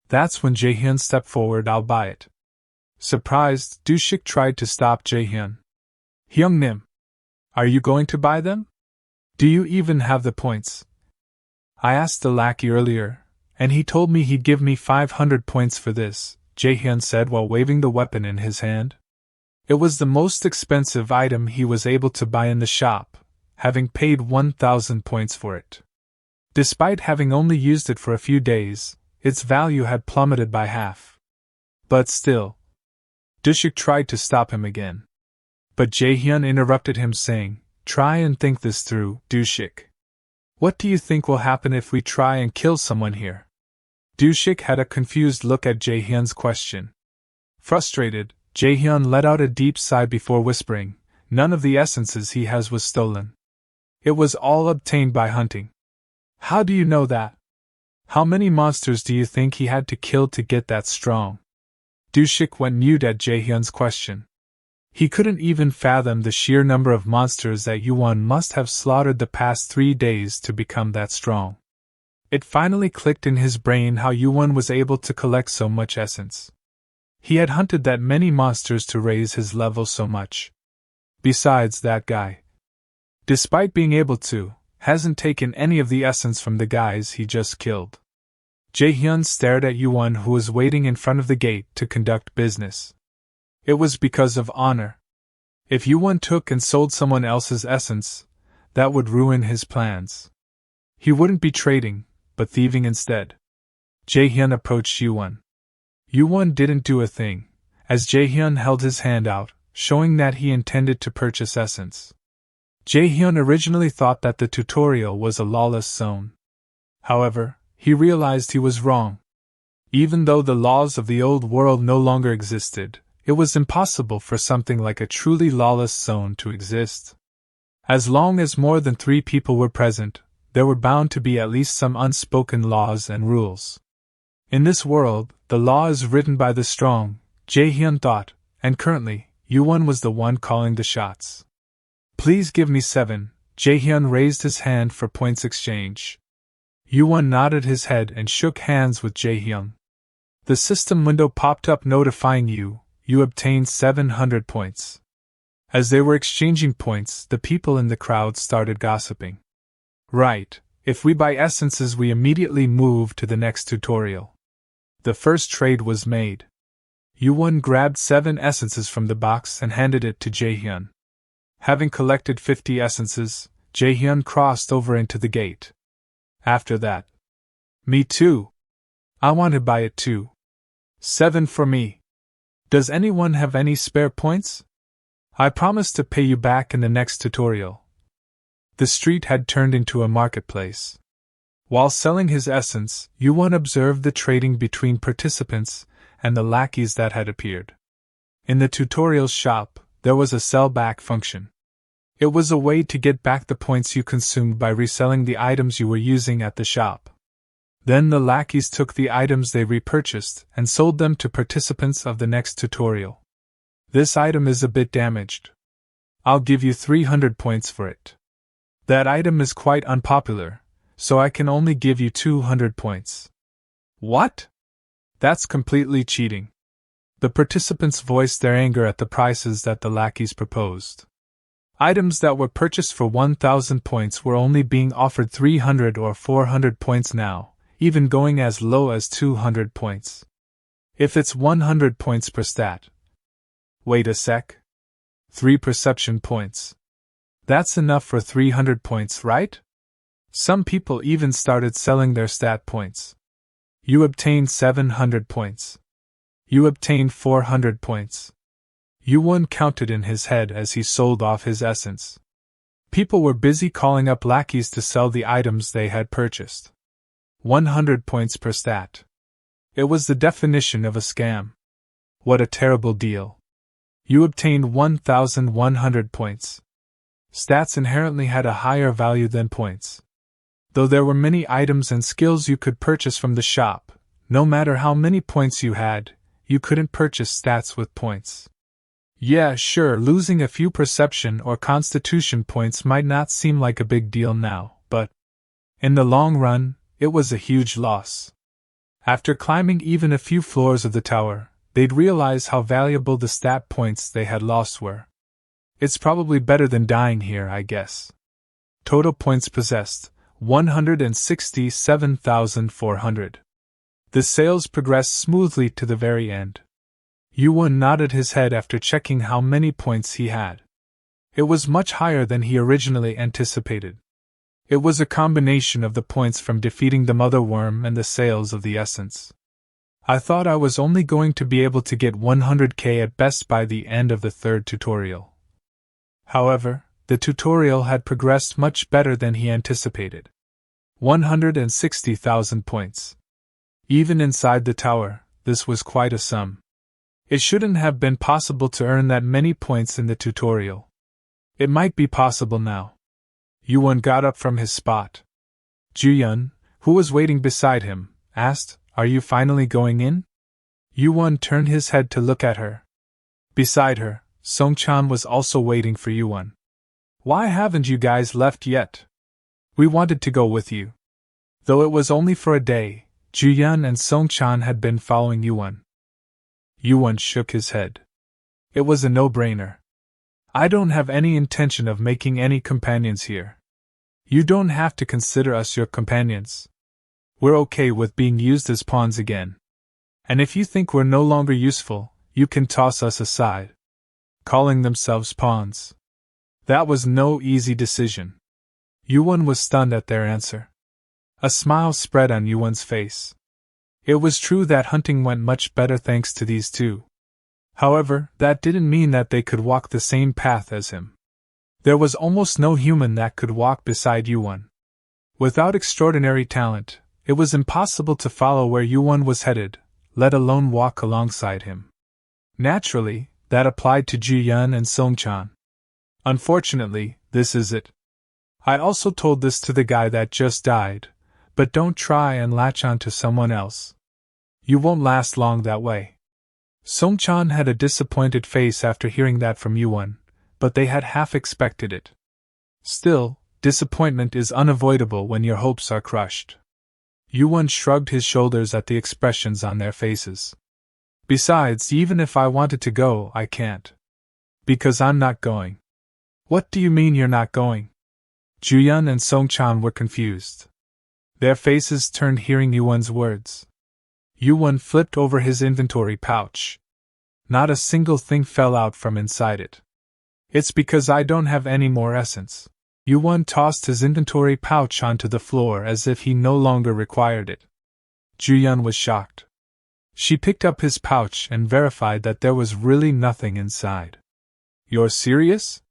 That's when Jae-hyun stepped forward. I'll buy it. Surprised, Dushik tried to stop Jae-hyun. Hyungnim, are you going to buy them? Do you even have the points? I asked the lackey earlier, and he told me he'd give me 500 points for this, Jae-hyun said while waving the weapon in his hand. It was the most expensive item he was able to buy in the shop, having paid 1,000 points for it. Despite having only used it for a few days, its value had plummeted by half. But still, Dushik tried to stop him again. But Jaehyun interrupted him saying, "Try and think this through, Dushik. What do you think will happen if we try and kill someone here?" Dushik had a confused look at Jaehyun's question. Frustrated, Jaehyun let out a deep sigh before whispering, "None of the essences he has was stolen. It was all obtained by hunting." "How do you know that? How many monsters do you think he had to kill to get that strong?" Dushik went mute at Jaehyun's question. He couldn't even fathom the sheer number of monsters that YuWon must have slaughtered the past 3 days to become that strong. It finally clicked in his brain how YuWon was able to collect so much essence. He had hunted that many monsters to raise his level so much. Besides, that guy, despite being able to, hasn't taken any of the essence from the guys he just killed. Jaehyun stared at YuWon, who was waiting in front of the gate to conduct business. It was because of honor. If YuWon took and sold someone else's essence, that would ruin his plans. He wouldn't be trading, but thieving instead. Jaehyun approached YuWon. YuWon didn't do a thing, as Jaehyun held his hand out, showing that he intended to purchase essence. Jaehyun originally thought that the tutorial was a lawless zone. However, he realized he was wrong. Even though the laws of the old world no longer existed, it was impossible for something like a truly lawless zone to exist. As long as more than 3 people were present, there were bound to be at least some unspoken laws and rules. In this world, the law is written by the strong, Jaehyun thought, and currently, YuWon was the one calling the shots. "Please give me 7, Jaehyun raised his hand for points exchange. YuWon nodded his head and shook hands with Jaehyun. The system window popped up notifying you obtained 700 points. As they were exchanging points, the people in the crowd started gossiping. "Right, if we buy essences we immediately move to the next tutorial." The first trade was made. YuWon grabbed 7 essences from the box and handed it to Jaehyun. Having collected 50 essences, Jaehyun crossed over into the gate. After that, "Me too. I want to buy it too. 7 for me. Does anyone have any spare points? I promise to pay you back in the next tutorial." The street had turned into a marketplace. While selling his essence, YuWon observed the trading between participants and the lackeys that had appeared. In the tutorial shop, there was a sell-back function. It was a way to get back the points you consumed by reselling the items you were using at the shop. Then the lackeys took the items they repurchased and sold them to participants of the next tutorial. "This item is a bit damaged. I'll give you 300 points for it. That item is quite unpopular, so I can only give you 200 points. "What? That's completely cheating." The participants voiced their anger at the prices that the lackeys proposed. Items that were purchased for 1,000 points were only being offered 300 or 400 points now, even going as low as 200 points. If it's 100 points per stat. Wait a sec. 3 perception points. That's enough for 300 points, right? Some people even started selling their stat points. You obtained 700 points. You obtained 400 points. YuWon counted in his head as he sold off his essence. People were busy calling up lackeys to sell the items they had purchased. 100 points per stat. It was the definition of a scam. What a terrible deal. You obtained 1,100 points. Stats inherently had a higher value than points. Though there were many items and skills you could purchase from the shop, no matter how many points you had, you couldn't purchase stats with points. Yeah, sure, losing a few perception or constitution points might not seem like a big deal now, but in the long run, it was a huge loss. After climbing even a few floors of the tower, they'd realize how valuable the stat points they had lost were. It's probably better than dying here, I guess. Total points possessed, 167,400. The sales progressed smoothly to the very end. YuWon nodded his head after checking how many points he had. It was much higher than he originally anticipated. It was a combination of the points from defeating the mother worm and the sales of the essence. I thought I was only going to be able to get 100k at best by the end of the third tutorial. However, the tutorial had progressed much better than he anticipated. 160,000 points. Even inside the tower, this was quite a sum. It shouldn't have been possible to earn that many points in the tutorial. It might be possible now. YuWon got up from his spot. Hyun, who was waiting beside him, asked, "Are you finally going in?" YuWon turned his head to look at her. Beside her, Songchan was also waiting for YuWon. "Why haven't you guys left yet? We wanted to go with you." Though it was only for a day, Hyun and Songchan had been following YuWon. YuWon shook his head. It was a no-brainer. "I don't have any intention of making any companions here. You don't have to consider us your companions. We're okay with being used as pawns again. And if you think we're no longer useful, you can toss us aside." Calling themselves pawns. That was no easy decision. YuWon was stunned at their answer. A smile spread on YuWon's face. It was true that hunting went much better thanks to these two. However, that didn't mean that they could walk the same path as him. There was almost no human that could walk beside YuWon. Without extraordinary talent, it was impossible to follow where YuWon was headed, let alone walk alongside him. Naturally, that applied to Hyun and Songchan. Unfortunately, this is it. I also told this to the guy that just died, but don't try and latch on to someone else. You won't last long that way. Songchan had a disappointed face after hearing that from YuWon, but they had half expected it. Still, disappointment is unavoidable when your hopes are crushed. YuWon shrugged his shoulders at the expressions on their faces. Besides, even if I wanted to go, I can't. Because I'm not going. What do you mean you're not going? Hyun and Songchan were confused. Their faces turned hearing YuWon's words. YuWon flipped over his inventory pouch. Not a single thing fell out from inside it. It's because I don't have any more essence. YuWon tossed his inventory pouch onto the floor as if he no longer required it. Hyun was shocked. She picked up his pouch and verified that there was really nothing inside. You're serious?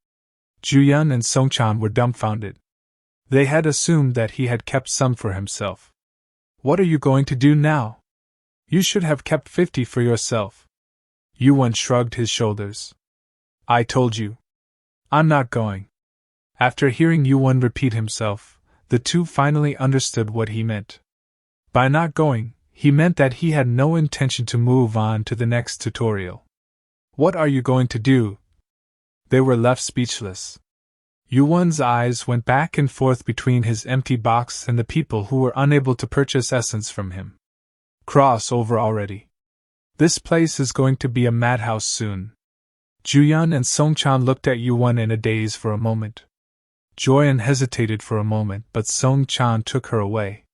Hyun and Songchan were dumbfounded. They had assumed that he had kept some for himself. What are you going to do now? You should have kept 50 for yourself. YuWon shrugged his shoulders. I told you. I'm not going. After hearing YuWon repeat himself, the two finally understood what he meant. By not going, he meant that he had no intention to move on to the next tutorial. What are you going to do? They were left speechless. YuWon's eyes went back and forth between his empty box and the people who were unable to purchase essence from him. Cross over already. This place is going to be a madhouse soon. Hyun and Songchan looked at YuWon in a daze for a moment. Joyeon hesitated for a moment, but Songchan took her away.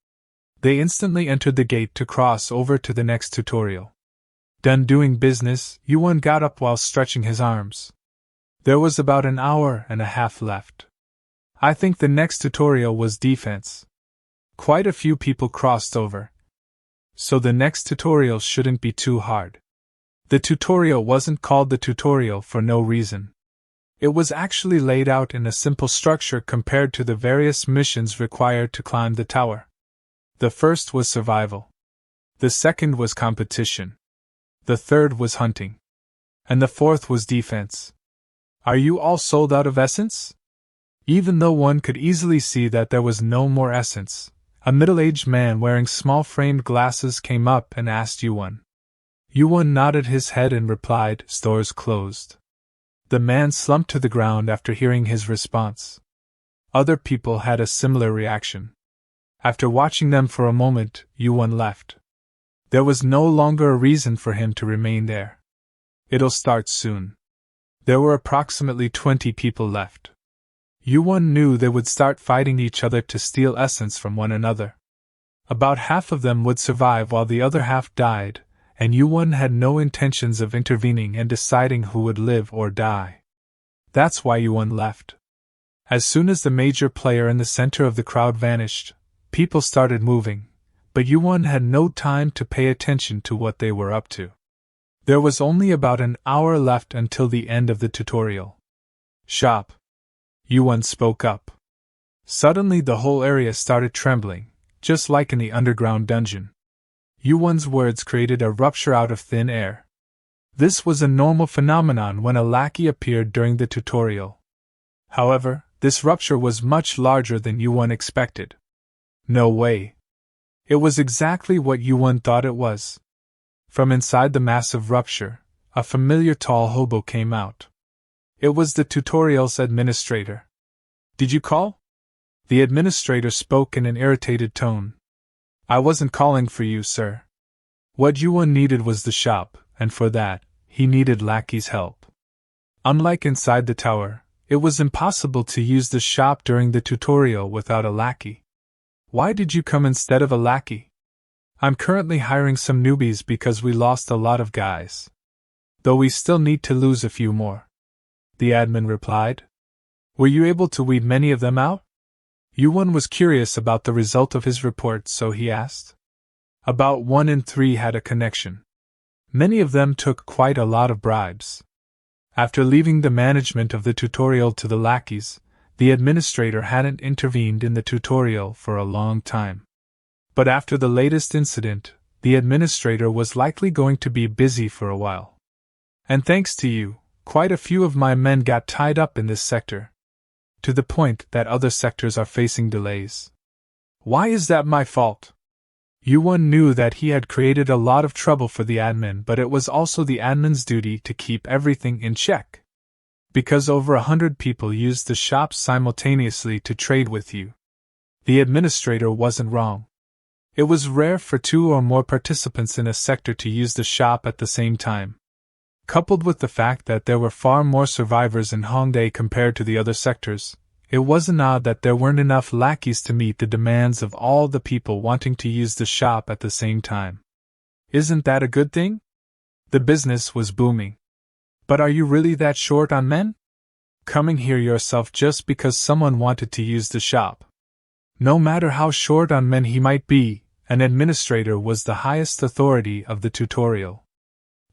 They instantly entered the gate to cross over to the next tutorial. Done doing business, YuWon got up while stretching his arms. There was about an hour and a half left. I think the next tutorial was defense. Quite a few people crossed over. So the next tutorial shouldn't be too hard. The tutorial wasn't called the tutorial for no reason. It was actually laid out in a simple structure compared to the various missions required to climb the tower. The first was survival. The second was competition. The third was hunting. And the fourth was defense. Are you all sold out of essence? Even though one could easily see that there was no more essence, a middle-aged man wearing small framed glasses came up and asked YuWon. YuWon nodded his head and replied, "Stores closed." The man slumped to the ground after hearing his response. Other people had a similar reaction. After watching them for a moment, YuWon left. There was no longer a reason for him to remain there. It'll start soon. There were approximately 20 people left. YuWon knew they would start fighting each other to steal essence from one another. About half of them would survive while the other half died, and YuWon had no intentions of intervening and deciding who would live or die. That's why YuWon left. As soon as the major player in the center of the crowd vanished, people started moving, but YuWon had no time to pay attention to what they were up to. There was only about an hour left until the end of the tutorial. Shop. YuWon spoke up. Suddenly the whole area started trembling, just like in the underground dungeon. YuWon's words created a rupture out of thin air. This was a normal phenomenon when a lackey appeared during the tutorial. However, this rupture was much larger than YuWon expected. No way. It was exactly what YuWon thought it was. From inside the massive rupture, a familiar tall hobo came out. It was the tutorial's administrator. Did you call? The administrator spoke in an irritated tone. I wasn't calling for you, sir. What YuWon needed was the shop, and for that, he needed lackey's help. Unlike inside the tower, it was impossible to use the shop during the tutorial without a lackey. Why did you come instead of a lackey? I'm currently hiring some newbies because we lost a lot of guys. Though we still need to lose a few more. The admin replied. Were you able to weed many of them out? YuWon was curious about the result of his report, so he asked. About 1 in 3 had a connection. Many of them took quite a lot of bribes. After leaving the management of the tutorial to the lackeys, the administrator hadn't intervened in the tutorial for a long time. But after the latest incident, the administrator was likely going to be busy for a while. And thanks to you, quite a few of my men got tied up in this sector. To the point that other sectors are facing delays. Why is that my fault? YuWon knew that he had created a lot of trouble for the admin, but it was also the admin's duty to keep everything in check. Because over 100 people used the shop simultaneously to trade with you. The administrator wasn't wrong. It was rare for 2 or more participants in a sector to use the shop at the same time. Coupled with the fact that there were far more survivors in Hongdae compared to the other sectors, it wasn't odd that there weren't enough lackeys to meet the demands of all the people wanting to use the shop at the same time. Isn't that a good thing? The business was booming. But are you really that short on men? Coming here yourself just because someone wanted to use the shop. No matter how short on men he might be, an administrator was the highest authority of the tutorial.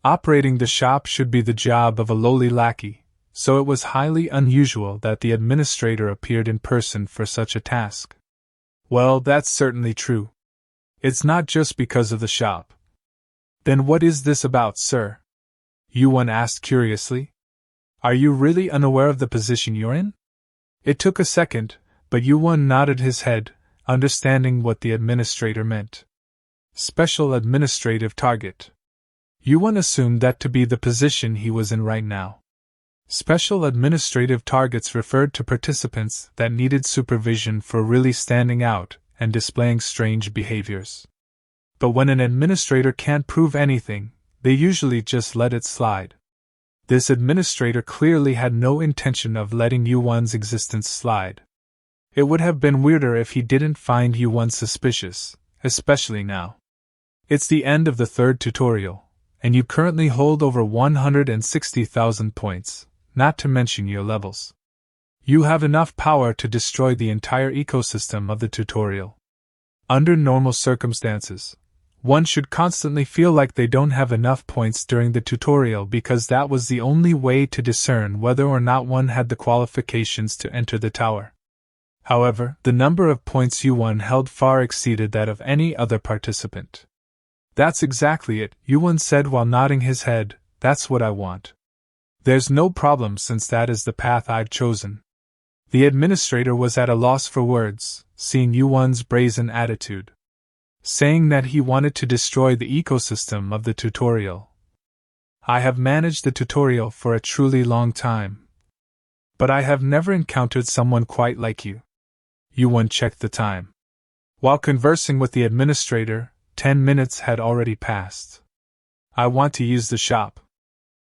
Operating the shop should be the job of a lowly lackey, so it was highly unusual that the administrator appeared in person for such a task. Well, that's certainly true. It's not just because of the shop. Then what is this about, sir? YuWon asked curiously. Are you really unaware of the position you're in? It took a second, but YuWon nodded his head, understanding what the administrator meant. Special administrative target. YuWon assumed that to be the position he was in right now. Special administrative targets referred to participants that needed supervision for really standing out and displaying strange behaviors. But when an administrator can't prove anything, they usually just let it slide. This administrator clearly had no intention of letting YuWon's existence slide. It would have been weirder if he didn't find YuWon suspicious, especially now. It's the end of the 3rd tutorial, and you currently hold over 160,000 points, not to mention your levels. You have enough power to destroy the entire ecosystem of the tutorial. Under normal circumstances, one should constantly feel like they don't have enough points during the tutorial because that was the only way to discern whether or not one had the qualifications to enter the tower. However, the number of points YuWon held far exceeded that of any other participant. That's exactly it, YuWon said while nodding his head, that's what I want. There's no problem since that is the path I've chosen. The administrator was at a loss for words, seeing YuWon's brazen attitude. Saying that he wanted to destroy the ecosystem of the tutorial. I have managed the tutorial for a truly long time. But I have never encountered someone quite like you. YuWon checked the time. While conversing with the administrator, 10 minutes had already passed. I want to use the shop.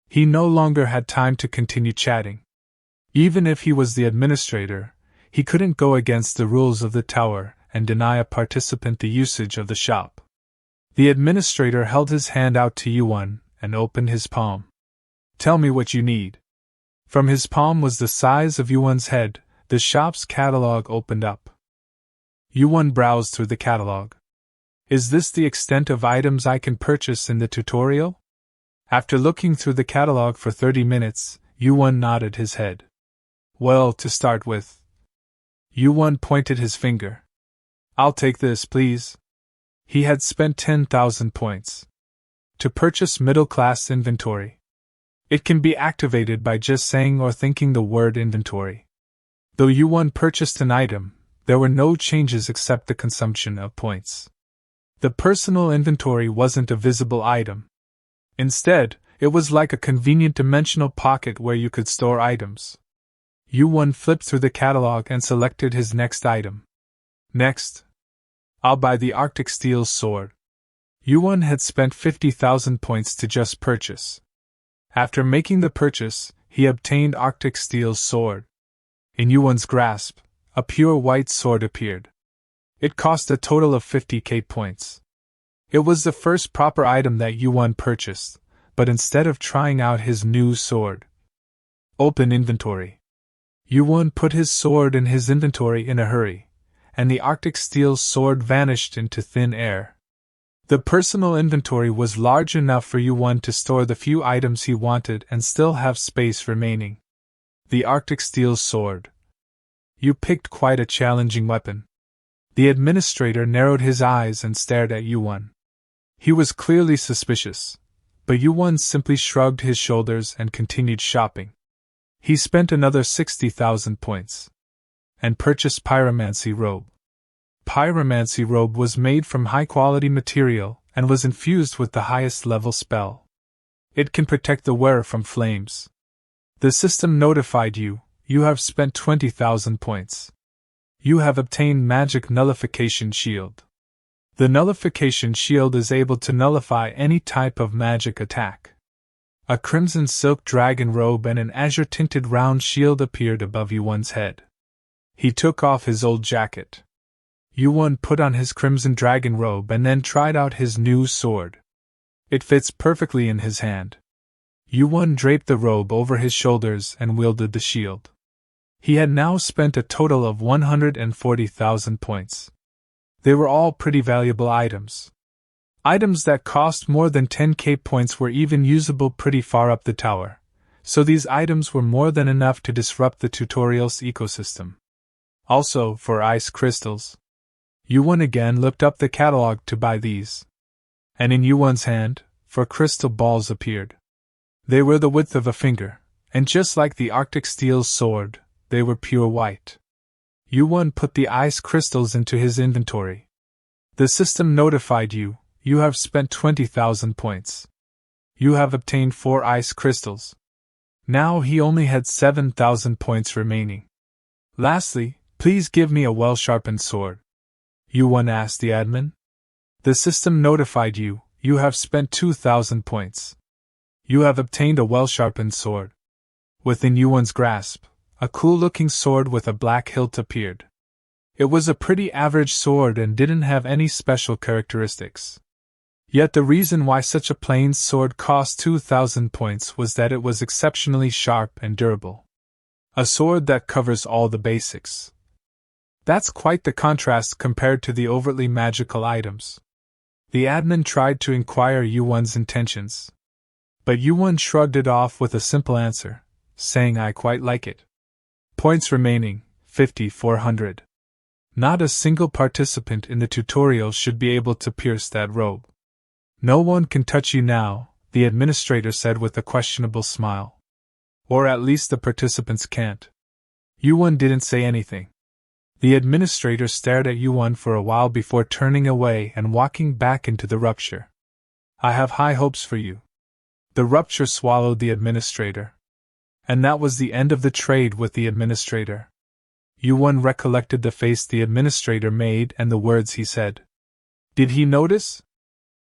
He no longer had time to continue chatting. Even if he was the administrator, he couldn't go against the rules of the tower and deny a participant the usage of the shop. The administrator held his hand out to YuWon and opened his palm. Tell me what you need. From his palm was the size of YuWon's head. The shop's catalog opened up. YuWon browsed through the catalog. Is this the extent of items I can purchase in the tutorial? After looking through the catalog for 30 minutes, YuWon nodded his head. Well, to start with. YuWon pointed his finger. I'll take this, please. He had spent 10,000 points to purchase middle-class inventory. It can be activated by just saying or thinking the word inventory. Though YuWon purchased an item, there were no changes except the consumption of points. The personal inventory wasn't a visible item. Instead, it was like a convenient dimensional pocket where you could store items. YuWon flipped through the catalog and selected his next item. Next. I'll buy the Arctic Steel sword. YuWon had spent 50,000 points to just purchase. After making the purchase, he obtained Arctic Steel's sword. In YuWon's grasp, a pure white sword appeared. It cost a total of 50k points. It was the first proper item that YuWon purchased, but instead of trying out his new sword. Open inventory. YuWon put his sword in his inventory in a hurry, and the Arctic Steel sword vanished into thin air. The personal inventory was large enough for YuWon to store the few items he wanted and still have space remaining. The Arctic Steel sword. You picked quite a challenging weapon. The administrator narrowed his eyes and stared at YuWon. He was clearly suspicious, but YuWon simply shrugged his shoulders and continued shopping. He spent another 60,000 points and purchased Pyromancy robe. Pyromancy robe was made from high-quality material and was infused with the highest level spell. It can protect the wearer from flames. The system notified you, you have spent 20,000 points. You have obtained Magic Nullification Shield. The Nullification Shield is able to nullify any type of magic attack. A crimson silk dragon robe and an azure-tinted round shield appeared above YuWon's head. He took off his old jacket. YuWon put on his crimson dragon robe and then tried out his new sword. It fits perfectly in his hand. YuWon draped the robe over his shoulders and wielded the shield. He had now spent a total of 140,000 points. They were all pretty valuable items. Items that cost more than 10k points were even usable pretty far up the tower, so these items were more than enough to disrupt the tutorial's ecosystem. Also, for ice crystals. YuWon again looked up the catalog to buy these. And in YuWon's hand, 4 crystal balls appeared. They were the width of a finger, and just like the Arctic Steel sword, they were pure white. YuWon put the ice crystals into his inventory. The system notified you, you have spent 20,000 points. You have obtained 4 ice crystals. Now he only had 7,000 points remaining. Lastly, please give me a well-sharpened sword. YuWon asked the admin. The system notified you, you have spent 2,000 points. You have obtained a well-sharpened sword. Within YuWon's grasp, a cool-looking sword with a black hilt appeared. It was a pretty average sword and didn't have any special characteristics. Yet the reason why such a plain sword cost 2,000 points was that it was exceptionally sharp and durable. A sword that covers all the basics. That's quite the contrast compared to the overtly magical items. The admin tried to inquire YuWon's intentions. But YuWon shrugged it off with a simple answer, saying I quite like it. Points remaining, 5,400. Not a single participant in the tutorial should be able to pierce that robe. No one can touch you now, the administrator said with a questionable smile. Or at least the participants can't. YuWon didn't say anything. The administrator stared at YuWon for a while before turning away and walking back into the rupture. I have high hopes for you. The rupture swallowed the administrator. And that was the end of the trade with the administrator. YuWon recollected the face the administrator made and the words he said. Did he notice?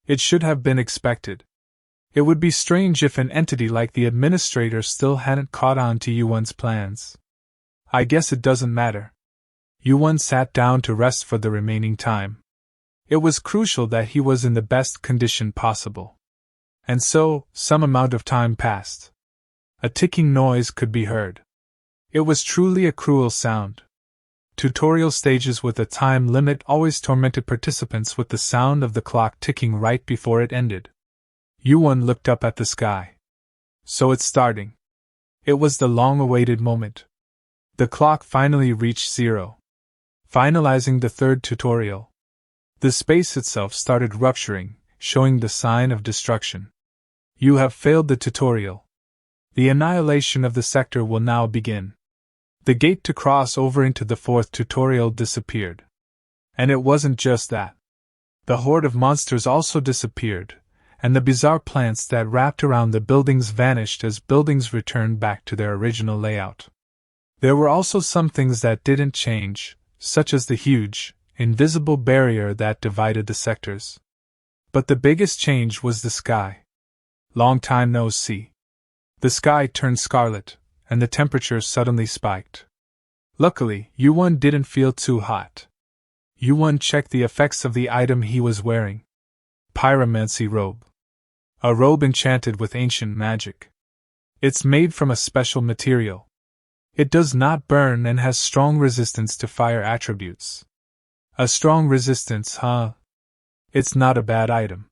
It should have been expected. It would be strange if an entity like the administrator still hadn't caught on to YuWon's plans. I guess it doesn't matter. YuWon sat down to rest for the remaining time. It was crucial that he was in the best condition possible. And so, some amount of time passed. A ticking noise could be heard. It was truly a cruel sound. Tutorial stages with a time limit always tormented participants with the sound of the clock ticking right before it ended. YuWon looked up at the sky. So it's starting. It was the long-awaited moment. The clock finally reached 0. Finalizing the third tutorial. The space itself started rupturing, showing the sign of destruction. You have failed the tutorial. The annihilation of the sector will now begin. The gate to cross over into the fourth tutorial disappeared. And it wasn't just that. The horde of monsters also disappeared, and the bizarre plants that wrapped around the buildings vanished as buildings returned back to their original layout. There were also some things that didn't change, such as the huge, invisible barrier that divided the sectors. But the biggest change was the sky. Long time no see. The sky turned scarlet, and the temperature suddenly spiked. Luckily, YuWon didn't feel too hot. YuWon checked the effects of the item he was wearing. Pyromancy robe. A robe enchanted with ancient magic. It's made from a special material. It does not burn and has strong resistance to fire attributes. A strong resistance, huh? It's not a bad item.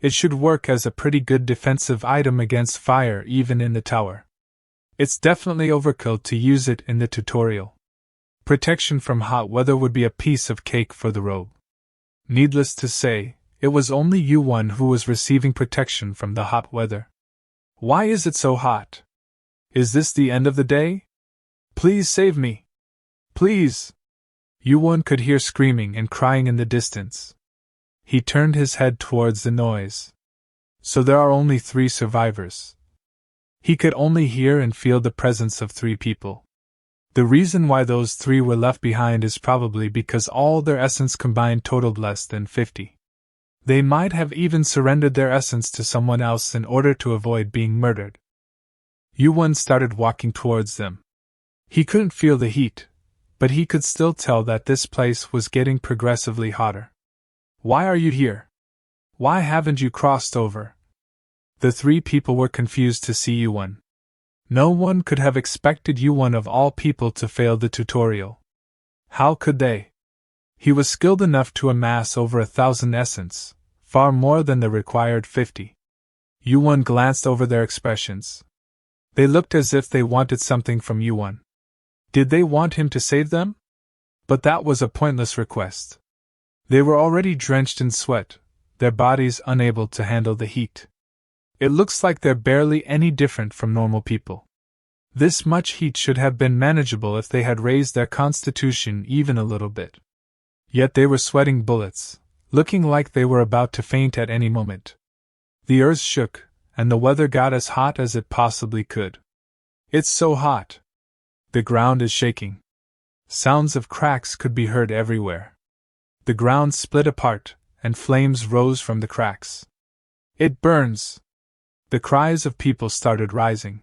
It should work as a pretty good defensive item against fire even in the tower. It's definitely overkill to use it in the tutorial. Protection from hot weather would be a piece of cake for the robe. Needless to say, it was only YuWon who was receiving protection from the hot weather. Why is it so hot? Is this the end of the day? Please save me. Please. YuWon could hear screaming and crying in the distance. He turned his head towards the noise. So there are only 3 survivors. He could only hear and feel the presence of 3 people. The reason why those 3 were left behind is probably because all their essence combined totaled less than 50. They might have even surrendered their essence to someone else in order to avoid being murdered. YuWon started walking towards them. He couldn't feel the heat, but he could still tell that this place was getting progressively hotter. Why are you here? Why haven't you crossed over? The 3 people were confused to see YuWon. No one could have expected YuWon of all people to fail the tutorial. How could they? He was skilled enough to amass over 1,000 essence, far more than the required 50. YuWon glanced over their expressions. They looked as if they wanted something from YuWon. Did they want him to save them? But that was a pointless request. They were already drenched in sweat, their bodies unable to handle the heat. It looks like they're barely any different from normal people. This much heat should have been manageable if they had raised their constitution even a little bit. Yet they were sweating bullets, looking like they were about to faint at any moment. The earth shook, and the weather got as hot as it possibly could. It's so hot. The ground is shaking. Sounds of cracks could be heard everywhere. The ground split apart, and flames rose from the cracks. It burns! The cries of people started rising.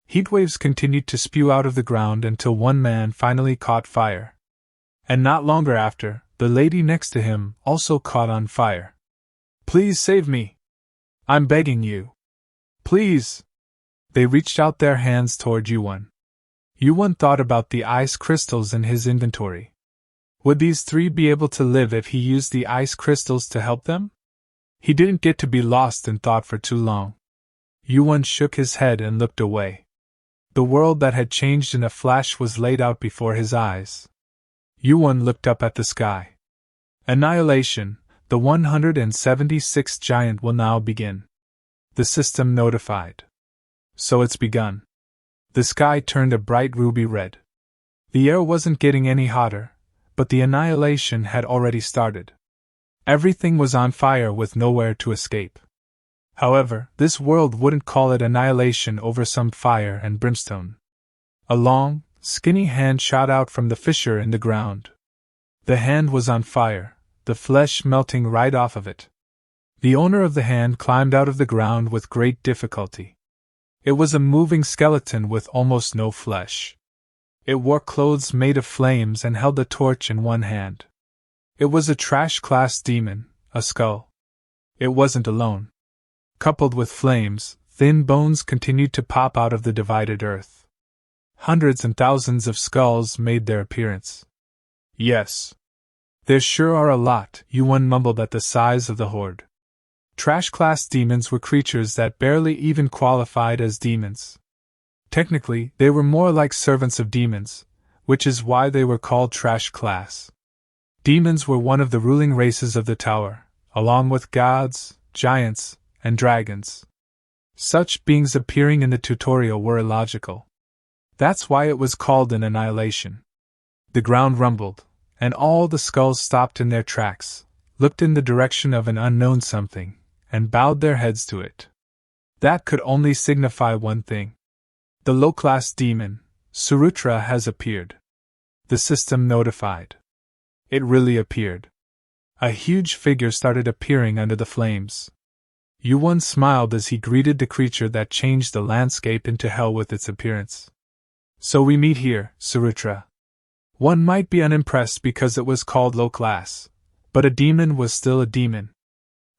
Heatwaves continued to spew out of the ground until one man finally caught fire. And not longer after, the lady next to him also caught on fire. Please save me! I'm begging you. Please! They reached out their hands toward YuWon. YuWon thought about the ice crystals in his inventory. Would these 3 be able to live if he used the ice crystals to help them? He didn't get to be lost in thought for too long. YuWon shook his head and looked away. The world that had changed in a flash was laid out before his eyes. YuWon looked up at the sky. Annihilation, the 176th giant will now begin. The system notified. So it's begun. The sky turned a bright ruby red. The air wasn't getting any hotter, but the annihilation had already started. Everything was on fire with nowhere to escape. However, this world wouldn't call it annihilation over some fire and brimstone. A long, skinny hand shot out from the fissure in the ground. The hand was on fire, the flesh melting right off of it. The owner of the hand climbed out of the ground with great difficulty. It was a moving skeleton with almost no flesh. It wore clothes made of flames and held a torch in one hand. It was a trash-class demon, a skull. It wasn't alone. Coupled with flames, thin bones continued to pop out of the divided earth. Hundreds and thousands of skulls made their appearance. Yes. There sure are a lot, YuWon mumbled at the size of the horde. Trash-class demons were creatures that barely even qualified as demons. Technically, they were more like servants of demons, which is why they were called trash class. Demons were one of the ruling races of the tower, along with gods, giants, and dragons. Such beings appearing in the tutorial were illogical. That's why it was called an annihilation. The ground rumbled, and all the skulls stopped in their tracks, looked in the direction of an unknown something, and bowed their heads to it. That could only signify one thing. The low-class demon, Surutra, has appeared. The system notified. It really appeared. A huge figure started appearing under the flames. YuWon smiled as he greeted the creature that changed the landscape into hell with its appearance. So we meet here, Surutra. One might be unimpressed because it was called low class, but a demon was still a demon.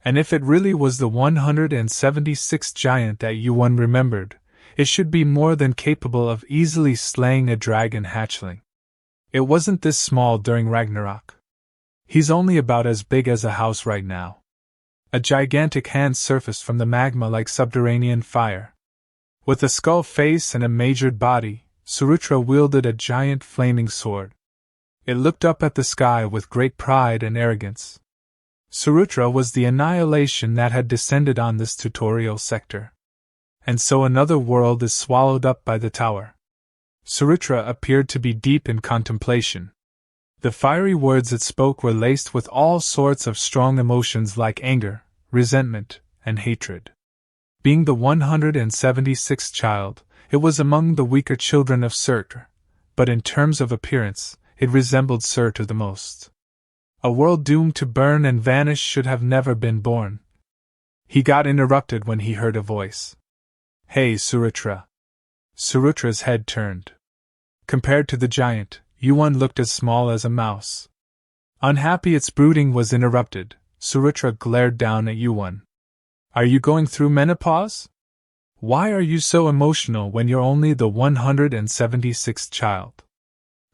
And if it really was the 176th giant that YuWon remembered, it should be more than capable of easily slaying a dragon hatchling. It wasn't this small during Ragnarok. He's only about as big as a house right now. A gigantic hand surfaced from the magma like subterranean fire. With a skull face and a majored body, Surutra wielded a giant flaming sword. It looked up at the sky with great pride and arrogance. Surutra was the annihilation that had descended on this tutorial sector. And so another world is swallowed up by the tower. Surutra appeared to be deep in contemplation. The fiery words it spoke were laced with all sorts of strong emotions like anger, resentment, and hatred. Being the 176th child, it was among the weaker children of Surtur, but in terms of appearance, it resembled Surtur the most. A world doomed to burn and vanish should have never been born. He got interrupted when he heard a voice. Hey, Surutra. Surutra's head turned. Compared to the giant, YuWon looked as small as a mouse. Unhappy its brooding was interrupted, Surutra glared down at YuWon. Are you going through menopause? Why are you so emotional when you're only the 176th child?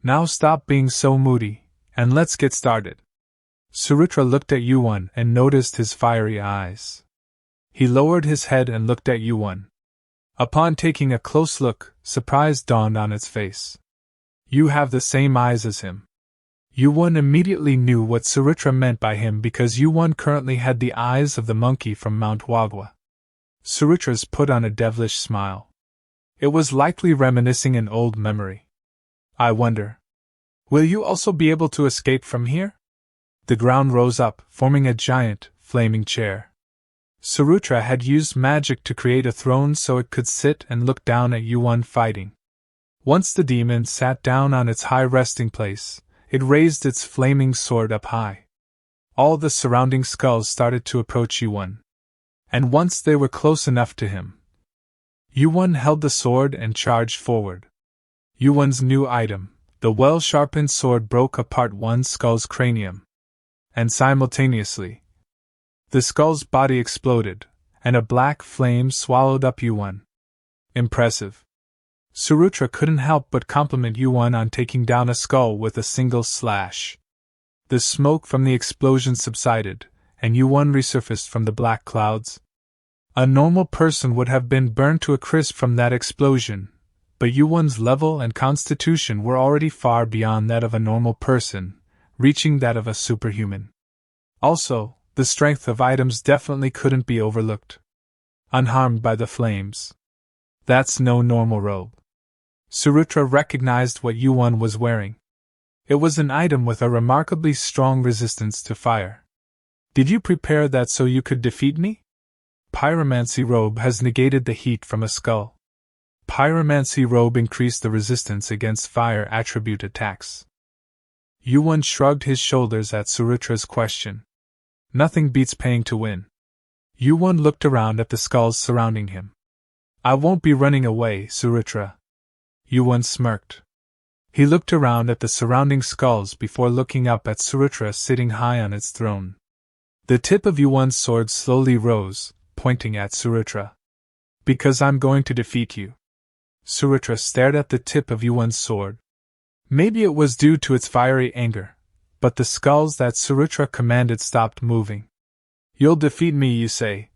Now stop being so moody, and let's get started. Surutra looked at YuWon and noticed his fiery eyes. He lowered his head and looked at YuWon. Upon taking a close look, surprise dawned on its face. You have the same eyes as him. YuWon immediately knew what Surutra meant by him because YuWon currently had the eyes of the monkey from Mount Wagwa. Surutra's put on a devilish smile. It was likely reminiscing an old memory. I wonder. Will you also be able to escape from here? The ground rose up, forming a giant, flaming chair. Surutra had used magic to create a throne so it could sit and look down at YuWon fighting. Once the demon sat down on its high resting place, it raised its flaming sword up high. All the surrounding skulls started to approach YuWon. And once they were close enough to him, YuWon held the sword and charged forward. YuWon's new item, the well-sharpened sword, broke apart one skull's cranium. And simultaneously, the skull's body exploded, and a black flame swallowed up YuWon. Impressive. Surutra couldn't help but compliment YuWon on taking down a skull with a single slash. The smoke from the explosion subsided, and YuWon resurfaced from the black clouds. A normal person would have been burned to a crisp from that explosion, but YuWon's level and constitution were already far beyond that of a normal person, reaching that of a superhuman. Also, the strength of items definitely couldn't be overlooked. Unharmed by the flames. That's no normal robe. Surutra recognized what YuWon was wearing. It was an item with a remarkably strong resistance to fire. Did you prepare that so you could defeat me? Pyromancy robe has negated the heat from a skull. Pyromancy robe increased the resistance against fire attribute attacks. YuWon shrugged his shoulders at Surutra's question. Nothing beats paying to win. YuWon looked around at the skulls surrounding him. I won't be running away, Surutra. YuWon smirked. He looked around at the surrounding skulls before looking up at Surutra sitting high on its throne. The tip of YuWon's sword slowly rose, pointing at Surutra. Because I'm going to defeat you. Surutra stared at the tip of YuWon's sword. Maybe it was due to its fiery anger, but the skulls that Surutra commanded stopped moving. You'll defeat me, you say?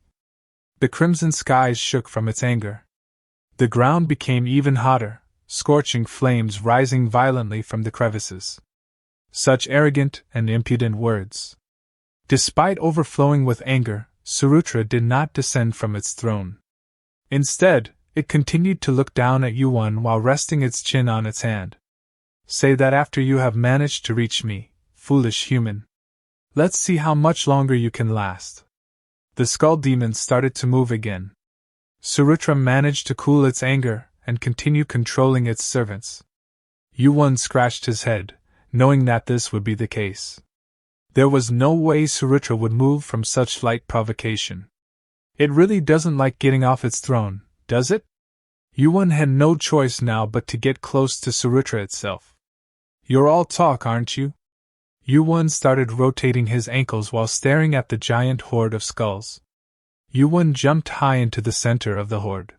The crimson skies shook from its anger. The ground became even hotter, scorching flames rising violently from the crevices. Such arrogant and impudent words. Despite overflowing with anger, Surutra did not descend from its throne. Instead, it continued to look down at YuWon while resting its chin on its hand. Say that after you have managed to reach me, foolish human. Let's see how much longer you can last. The skull demon started to move again. Surutra managed to cool its anger and continue controlling its servants. YuWon scratched his head, knowing that this would be the case. There was no way Surutra would move from such light provocation. It really doesn't like getting off its throne, does it? YuWon had no choice now but to get close to Surutra itself. You're all talk, aren't you? YuWon started rotating his ankles while staring at the giant horde of skulls. YuWon jumped high into the center of the horde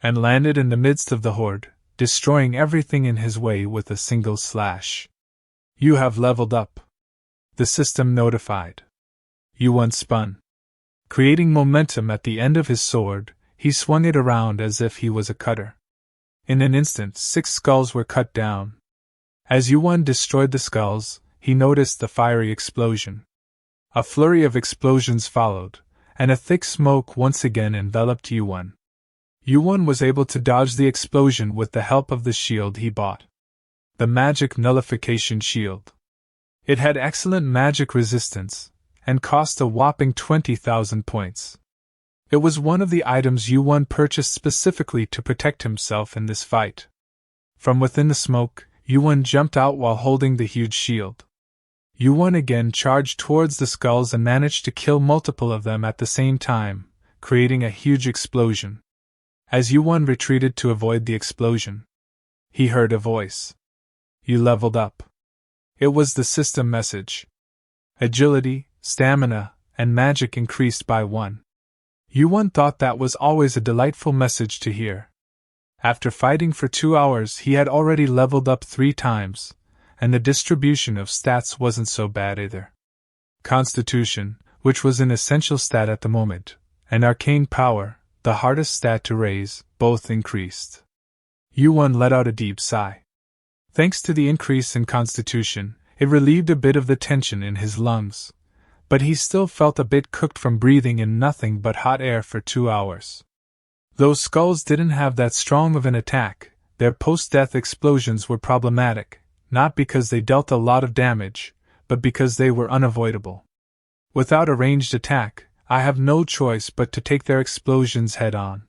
and landed in the midst of the horde, destroying everything in his way with a single slash. You have leveled up. The system notified. YuWon spun. Creating momentum at the end of his sword, he swung it around as if he was a cutter. In an instant, 6 skulls were cut down. As YuWon destroyed the skulls, he noticed the fiery explosion. A flurry of explosions followed, and a thick smoke once again enveloped YuWon. YuWon was able to dodge the explosion with the help of the shield he bought. The magic nullification shield. It had excellent magic resistance, and cost a whopping 20,000 points. It was one of the items YuWon purchased specifically to protect himself in this fight. From within the smoke, YuWon jumped out while holding the huge shield. YuWon again charged towards the skulls and managed to kill multiple of them at the same time, creating a huge explosion. As YuWon retreated to avoid the explosion, he heard a voice. You leveled up. It was the system message. Agility, stamina, and magic increased by 1. YuWon thought that was always a delightful message to hear. After fighting for 2 hours, he had already leveled up 3 times, and the distribution of stats wasn't so bad either. Constitution, which was an essential stat at the moment, and arcane power, the hardest stat to raise, both increased. YuWon let out a deep sigh. Thanks to the increase in constitution, it relieved a bit of the tension in his lungs, but he still felt a bit cooked from breathing in nothing but hot air for 2 hours. Those skulls didn't have that strong of an attack. Their post-death explosions were problematic, not because they dealt a lot of damage, but because they were unavoidable. Without a ranged attack, I have no choice but to take their explosions head-on.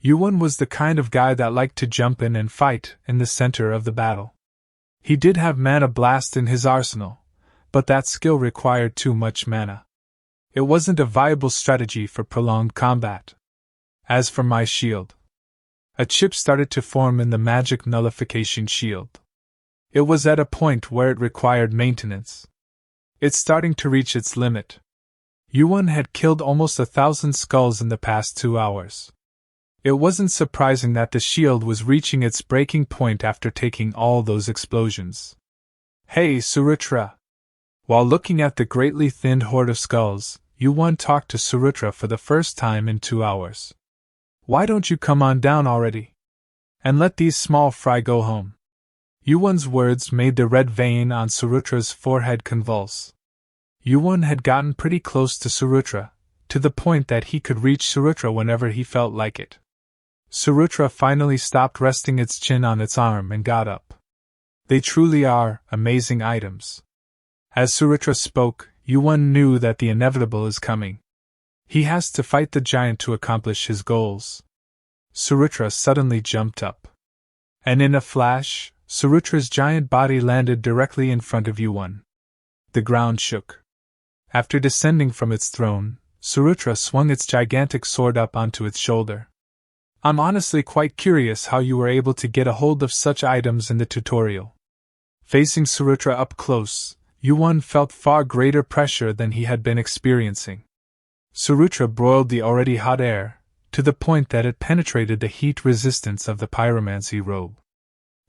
YuWon was the kind of guy that liked to jump in and fight in the center of the battle. He did have Mana Blast in his arsenal, but that skill required too much mana. It wasn't a viable strategy for prolonged combat. As for my shield, a chip started to form in the magic nullification shield. It was at a point where it required maintenance. It's starting to reach its limit. YuWon had killed almost 1,000 skulls in the past 2 hours. It wasn't surprising that the shield was reaching its breaking point after taking all those explosions. Hey, Surutra! While looking at the greatly thinned horde of skulls, YuWon talked to Surutra for the first time in 2 hours. Why don't you come on down already? And let these small fry go home. YuWon's words made the red vein on Surutra's forehead convulse. YuWon had gotten pretty close to Surutra, to the point that he could reach Surutra whenever he felt like it. Surutra finally stopped resting its chin on its arm and got up. They truly are amazing items. As Surutra spoke, YuWon knew that the inevitable is coming. He has to fight the giant to accomplish his goals. Surutra suddenly jumped up. And in a flash, Surutra's giant body landed directly in front of YuWon. The ground shook. After descending from its throne, Surutra swung its gigantic sword up onto its shoulder. I'm honestly quite curious how you were able to get a hold of such items in the tutorial. Facing Surutra up close, YuWon felt far greater pressure than he had been experiencing. Surutra broiled the already hot air, to the point that it penetrated the heat resistance of the pyromancy robe.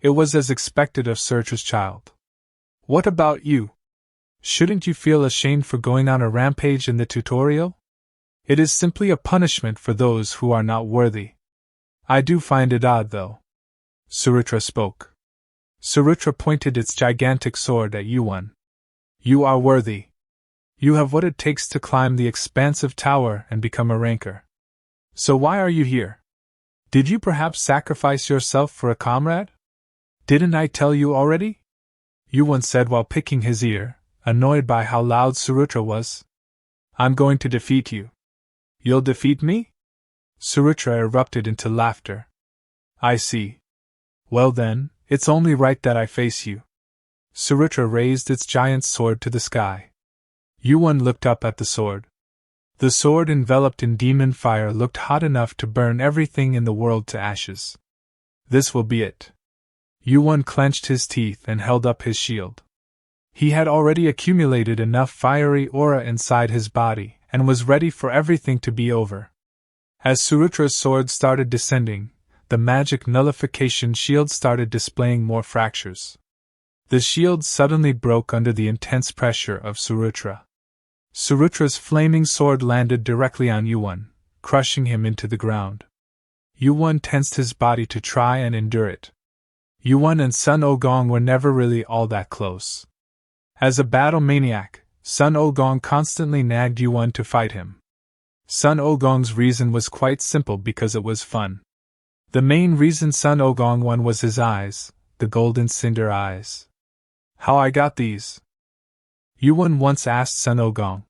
It was as expected of Surutra's child. What about you? Shouldn't you feel ashamed for going on a rampage in the tutorial? It is simply a punishment for those who are not worthy. I do find it odd, though. Surutra spoke. Surutra pointed its gigantic sword at YuWon. You are worthy. You have what it takes to climb the expansive tower and become a ranker. So why are you here? Did you perhaps sacrifice yourself for a comrade? Didn't I tell you already? YuWon said while picking his ear, annoyed by how loud Surutra was. I'm going to defeat you. You'll defeat me? Surutra erupted into laughter. I see. Well then, it's only right that I face you. Surutra raised its giant sword to the sky. YuWon looked up at the sword. The sword enveloped in demon fire looked hot enough to burn everything in the world to ashes. This will be it. YuWon clenched his teeth and held up his shield. He had already accumulated enough fiery aura inside his body and was ready for everything to be over. As Surutra's sword started descending, the magic nullification shield started displaying more fractures. The shield suddenly broke under the intense pressure of Surutra. Surutra's flaming sword landed directly on YuWon, crushing him into the ground. YuWon tensed his body to try and endure it. YuWon and Sun Ogong were never really all that close. As a battle maniac, Sun Ogong constantly nagged YuWon to fight him. Sun Ogong's reason was quite simple because it was fun. The main reason Sun Ogong won was his eyes, the golden cinder eyes. How I got these? YuWon once asked Sun Ogong.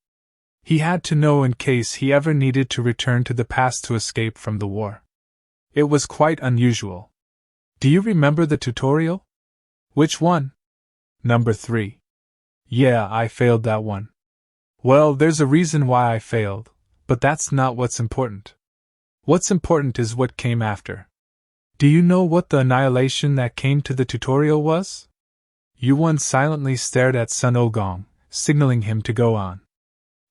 He had to know in case he ever needed to return to the past to escape from the war. It was quite unusual. Do you remember the tutorial? Which one? Number 3. Yeah, I failed that one. Well, there's a reason why I failed, but that's not what's important. What's important is what came after. Do you know what the annihilation that came to the tutorial was? YuWon silently stared at Sun Ogong, signaling him to go on.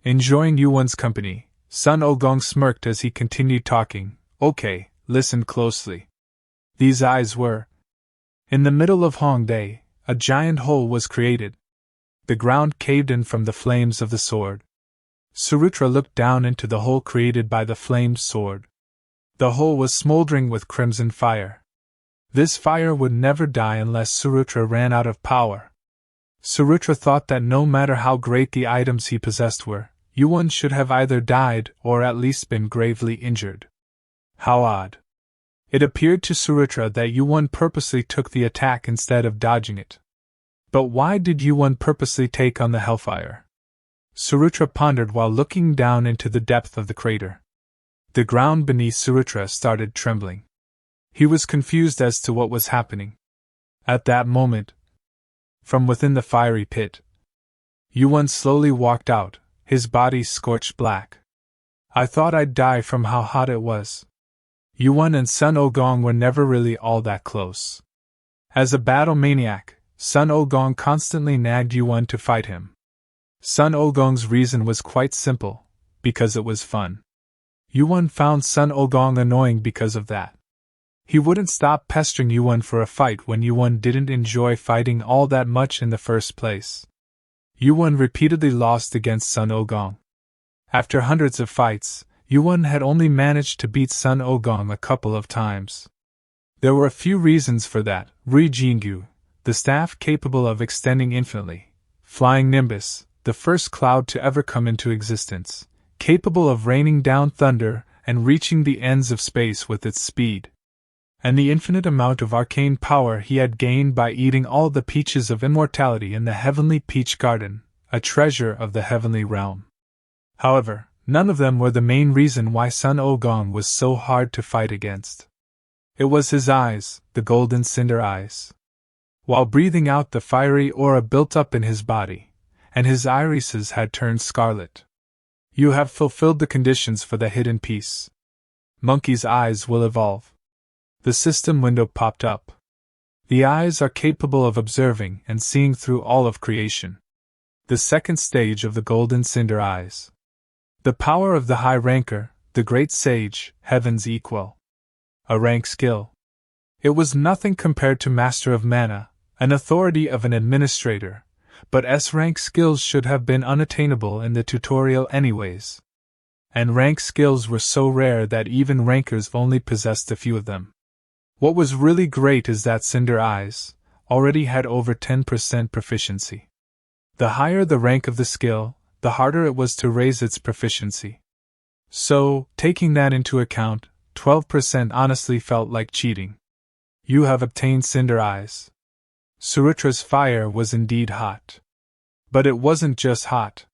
Enjoying YuWon's company, Sun Ogong smirked as he continued talking. Okay, listen closely. These eyes were. In the middle of Hongdae, a giant hole was created. The ground caved in from the flames of the sword. Surutra looked down into the hole created by the flamed sword. The hole was smoldering with crimson fire. This fire would never die unless Surutra ran out of power. Surutra thought that no matter how great the items he possessed were, YuWon should have either died or at least been gravely injured. How odd. It appeared to Surutra that YuWon purposely took the attack instead of dodging it. But why did YuWon purposely take on the hellfire? Surutra pondered while looking down into the depth of the crater. The ground beneath Surutra started trembling. He was confused as to what was happening. At that moment, from within the fiery pit, YuWon slowly walked out, his body scorched black. I thought I'd die from how hot it was. YuWon and Sun Ogong were never really all that close. As a battle maniac, Sun Ogong constantly nagged YuWon to fight him. Sun Ogong's reason was quite simple, because it was fun. YuWon found Sun Ogong annoying because of that. He wouldn't stop pestering YuWon for a fight when YuWon didn't enjoy fighting all that much in the first place. YuWon repeatedly lost against Sun Ogong. After hundreds of fights, YuWon had only managed to beat Sun Ogong a couple of times. There were a few reasons for that. Rijingyu, the staff capable of extending infinitely, flying Nimbus, the first cloud to ever come into existence, capable of raining down thunder and reaching the ends of space with its speed, and the infinite amount of arcane power he had gained by eating all the peaches of immortality in the Heavenly Peach Garden, a treasure of the heavenly realm. However, none of them were the main reason why Sun Ogong was so hard to fight against. It was his eyes, the golden cinder eyes. While breathing out the fiery aura built up in his body, and his irises had turned scarlet. You have fulfilled the conditions for the hidden piece. Monkey's eyes will evolve. The system window popped up. The eyes are capable of observing and seeing through all of creation. The second stage of the Golden Cinder Eyes. The power of the high ranker, the great sage, heaven's equal. A rank skill. It was nothing compared to Master of Mana, an authority of an administrator, but S-rank skills should have been unattainable in the tutorial anyways. And rank skills were so rare that even rankers only possessed a few of them. What was really great is that Cinder Eyes already had over 10% proficiency. The higher the rank of the skill, the harder it was to raise its proficiency. So, taking that into account, 12% honestly felt like cheating. You have obtained Cinder Eyes. Surutra's fire was indeed hot. But it wasn't just hot.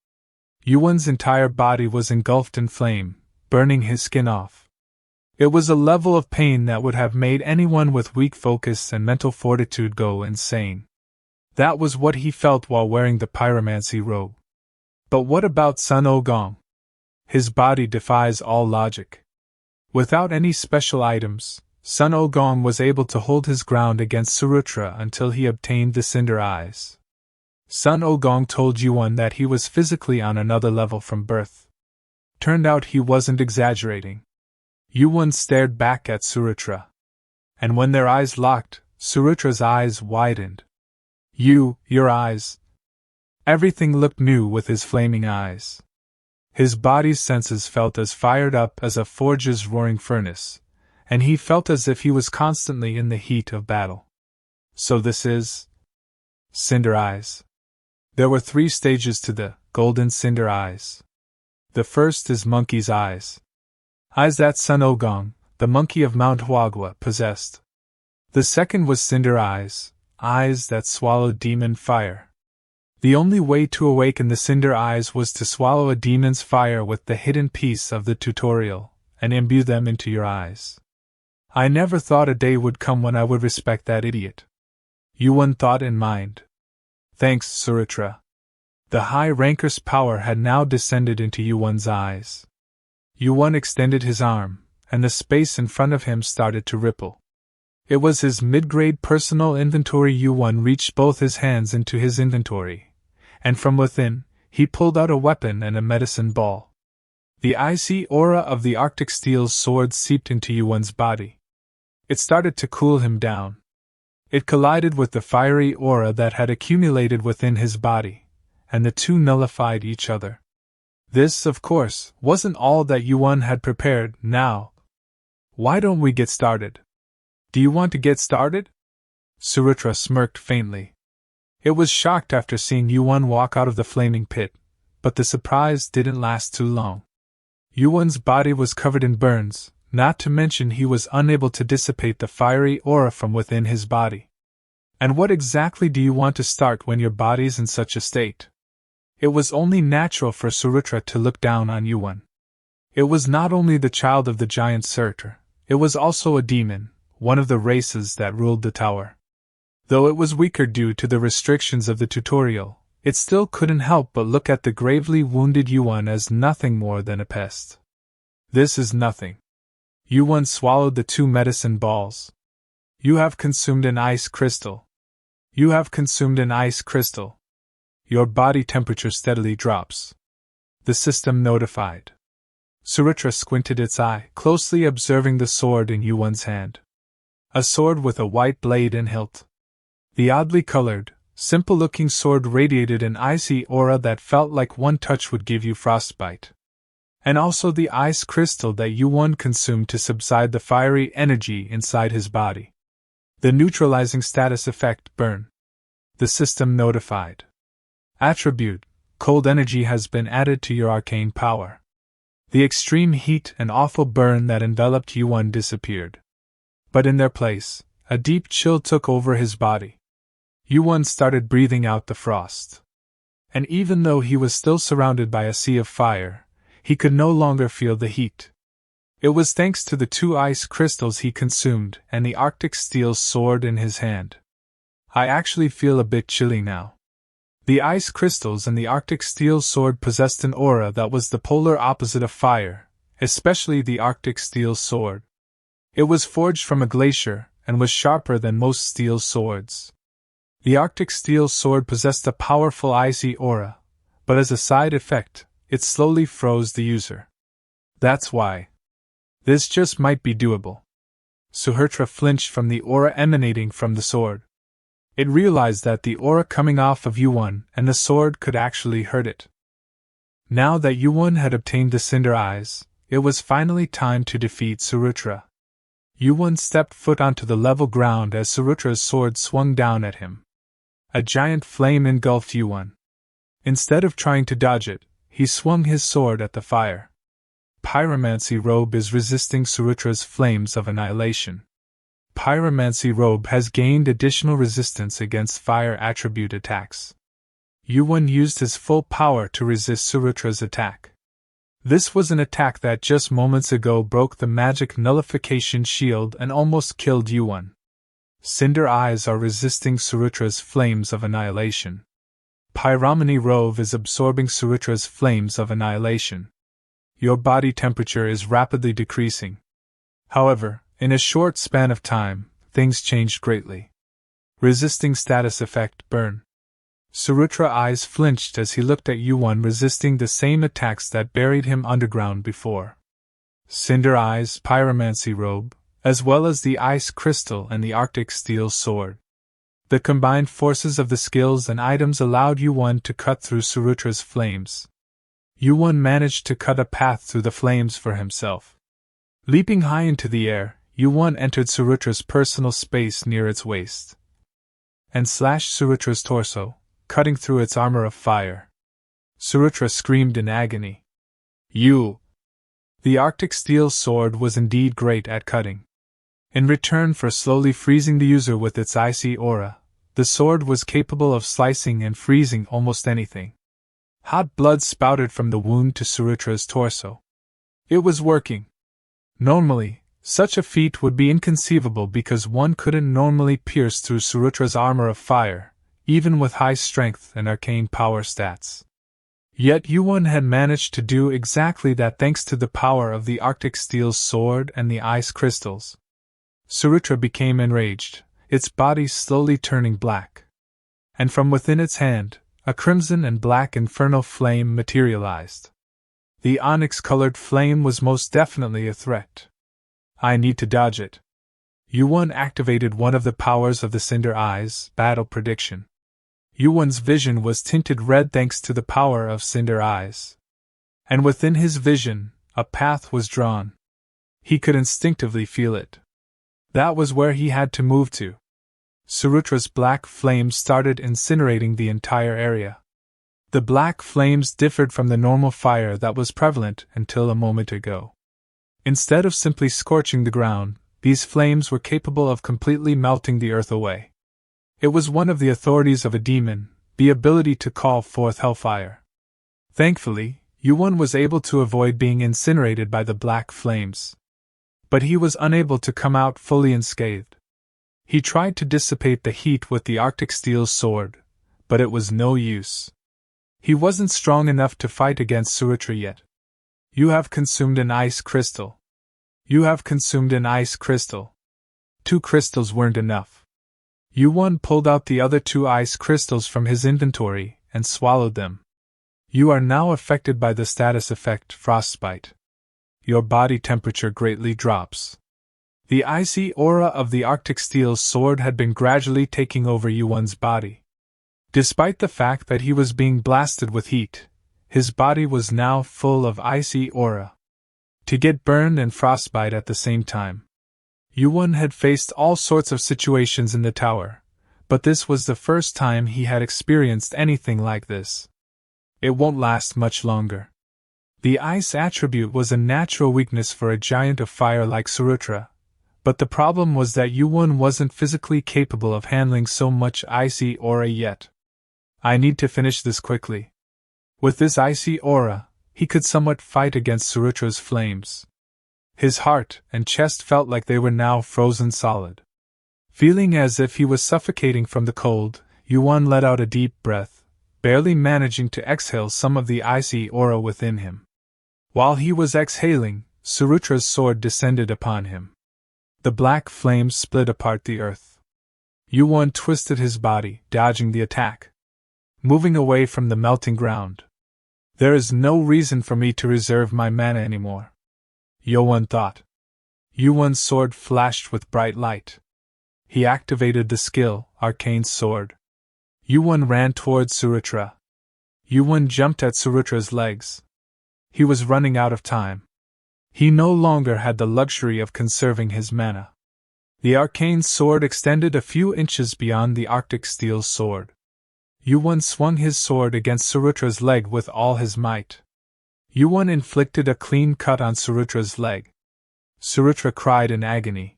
YuWon's entire body was engulfed in flame, burning his skin off. It was a level of pain that would have made anyone with weak focus and mental fortitude go insane. That was what he felt while wearing the pyromancy robe. But what about Sun Ogong? His body defies all logic. Without any special items, Sun Ogong was able to hold his ground against Surutra until he obtained the Cinder Eyes. Sun Ogong told YuWon that he was physically on another level from birth. Turned out he wasn't exaggerating. YuWon stared back at Surutra. And when their eyes locked, Surutra's eyes widened. Your eyes. Everything looked new with his flaming eyes. His body's senses felt as fired up as a forge's roaring furnace, and he felt as if he was constantly in the heat of battle. So this is Cinder Eyes. There were 3 stages to the Golden Cinder Eyes. The first is Monkey's Eyes. Eyes that Sun Ogong, the monkey of Mount Huagua, possessed. The second was Cinder Eyes, eyes that swallowed demon fire. The only way to awaken the Cinder Eyes was to swallow a demon's fire with the hidden piece of the tutorial, and imbue them into your eyes. I never thought a day would come when I would respect that idiot. YuWon thought in mind. Thanks, Surutra. The high ranker's power had now descended into YuWon's eyes. YuWon extended his arm, and the space in front of him started to ripple. It was his mid-grade personal inventory. YuWon reached both his hands into his inventory, and from within, he pulled out a weapon and a medicine ball. The icy aura of the Arctic Steel's sword seeped into YuWon's body. It started to cool him down. It collided with the fiery aura that had accumulated within his body, and the two nullified each other. This, of course, wasn't all that YuWon had prepared. Now, why don't we get started? Do you want to get started? Surutra smirked faintly. It was shocked after seeing YuWon walk out of the flaming pit, but the surprise didn't last too long. YuWon's body was covered in burns, not to mention he was unable to dissipate the fiery aura from within his body. And what exactly do you want to start when your body's in such a state? It was only natural for Surutra to look down on YuWon. It was not only the child of the giant Surtur, it was also a demon, one of the races that ruled the tower. Though it was weaker due to the restrictions of the tutorial, it still couldn't help but look at the gravely wounded YuWon as nothing more than a pest. This is nothing. YuWon swallowed the 2 medicine balls. You have consumed an ice crystal. You have consumed an ice crystal. Your body temperature steadily drops. The system notified. Surutra squinted its eye, closely observing the sword in YuWon's hand. A sword with a white blade and hilt. The oddly colored, simple-looking sword radiated an icy aura that felt like one touch would give you frostbite. And also the ice crystal that YuWon consumed to subside the fiery energy inside his body. The neutralizing status effect burn. The system notified. Attribute, cold energy has been added to your arcane power. The extreme heat and awful burn that enveloped YuWon disappeared. But in their place, a deep chill took over his body. YuWon started breathing out the frost. And even though he was still surrounded by a sea of fire, he could no longer feel the heat. It was thanks to the 2 ice crystals he consumed and the Arctic Steel sword in his hand. I actually feel a bit chilly now. The ice crystals and the Arctic Steel sword possessed an aura that was the polar opposite of fire, especially the Arctic steel sword. It was forged from a glacier and was sharper than most steel swords. The Arctic steel sword possessed a powerful icy aura, but as a side effect, it slowly froze the user. That's why. This just might be doable. Suhurtra flinched from the aura emanating from the sword. It realized that the aura coming off of YuWon and the sword could actually hurt it. Now that YuWon had obtained the Cinder Eyes, it was finally time to defeat Suhurtra. YuWon stepped foot onto the level ground as Suhurtra's sword swung down at him. A giant flame engulfed YuWon. Instead of trying to dodge it, he swung his sword at the fire. Pyromancy Robe is resisting Suhurtra's flames of annihilation. Pyromancy Robe has gained additional resistance against fire attribute attacks. YuWon used his full power to resist Suhurtra's attack. This was an attack that just moments ago broke the magic nullification shield and almost killed YuWon. Cinder Eyes are resisting Suhurtra's flames of annihilation. Pyromany Robe is absorbing Suhurtra's flames of annihilation. Your body temperature is rapidly decreasing. However, in a short span of time, things changed greatly. Resisting status effect Burn. Suhurtra's eyes flinched as he looked at YuWon resisting the same attacks that buried him underground before. Cinder Eyes, Pyromancy Robe, as well as the Ice Crystal and the Arctic Steel Sword. The combined forces of the skills and items allowed YuWon to cut through Suhurtra's flames. YuWon managed to cut a path through the flames for himself. Leaping high into the air, YuWon entered Suhurtra's personal space near its waist and slashed Suhurtra's torso, cutting through its armor of fire. Suhurtra screamed in agony. You! The Arctic Steel Sword was indeed great at cutting. In return for slowly freezing the user with its icy aura, the sword was capable of slicing and freezing almost anything. Hot blood spouted from the wound to Suhurtra's torso. It was working. Normally, such a feat would be inconceivable because one couldn't normally pierce through Suhurtra's armor of fire, even with high strength and arcane power stats. Yet YuWon had managed to do exactly that thanks to the power of the Arctic Steel Sword and the ice crystals. Suhurtra became enraged, its body slowly turning black. And from within its hand, a crimson and black infernal flame materialized. The onyx-colored flame was most definitely a threat. I need to dodge it. YuWon activated one of the powers of the Cinder Eyes, Battle Prediction. YuWon's vision was tinted red thanks to the power of Cinder Eyes. And within his vision, a path was drawn. He could instinctively feel it. That was where he had to move to. Suhurtra's black flames started incinerating the entire area. The black flames differed from the normal fire that was prevalent until a moment ago. Instead of simply scorching the ground, these flames were capable of completely melting the earth away. It was one of the authorities of a demon, the ability to call forth hellfire. Thankfully, YuWon was able to avoid being incinerated by the black flames. But he was unable to come out fully unscathed. He tried to dissipate the heat with the Arctic Steel Sword, but it was no use. He wasn't strong enough to fight against Suhurtra yet. You have consumed an ice crystal. You have consumed an ice crystal. 2 crystals weren't enough. YuWon pulled out the other 2 ice crystals from his inventory and swallowed them. You are now affected by the status effect Frostbite. Your body temperature greatly drops. The icy aura of the Arctic Steel Sword had been gradually taking over YuWon's body. Despite the fact that he was being blasted with heat, his body was now full of icy aura. To get burned and frostbite at the same time. YuWon had faced all sorts of situations in the tower, but this was the first time he had experienced anything like this. It won't last much longer. The ice attribute was a natural weakness for a giant of fire like Suhurtra, but the problem was that YuWon wasn't physically capable of handling so much icy aura yet. I need to finish this quickly. With this icy aura, he could somewhat fight against Suhurtra's flames. His heart and chest felt like they were now frozen solid. Feeling as if he was suffocating from the cold, YuWon let out a deep breath, barely managing to exhale some of the icy aura within him. While he was exhaling, Surutra's sword descended upon him. The black flames split apart the earth. YuWon twisted his body, dodging the attack, moving away from the melting ground. There is no reason for me to reserve my mana anymore, YuWon thought. YuWon's sword flashed with bright light. He activated the skill, Arcane Sword. YuWon ran towards Surutra. YuWon jumped at Surutra's legs. He was running out of time. He no longer had the luxury of conserving his mana. The arcane sword extended a few inches beyond the Arctic steel sword. YuWon swung his sword against Surutra's leg with all his might. YuWon inflicted a clean cut on Surutra's leg. Surutra cried in agony.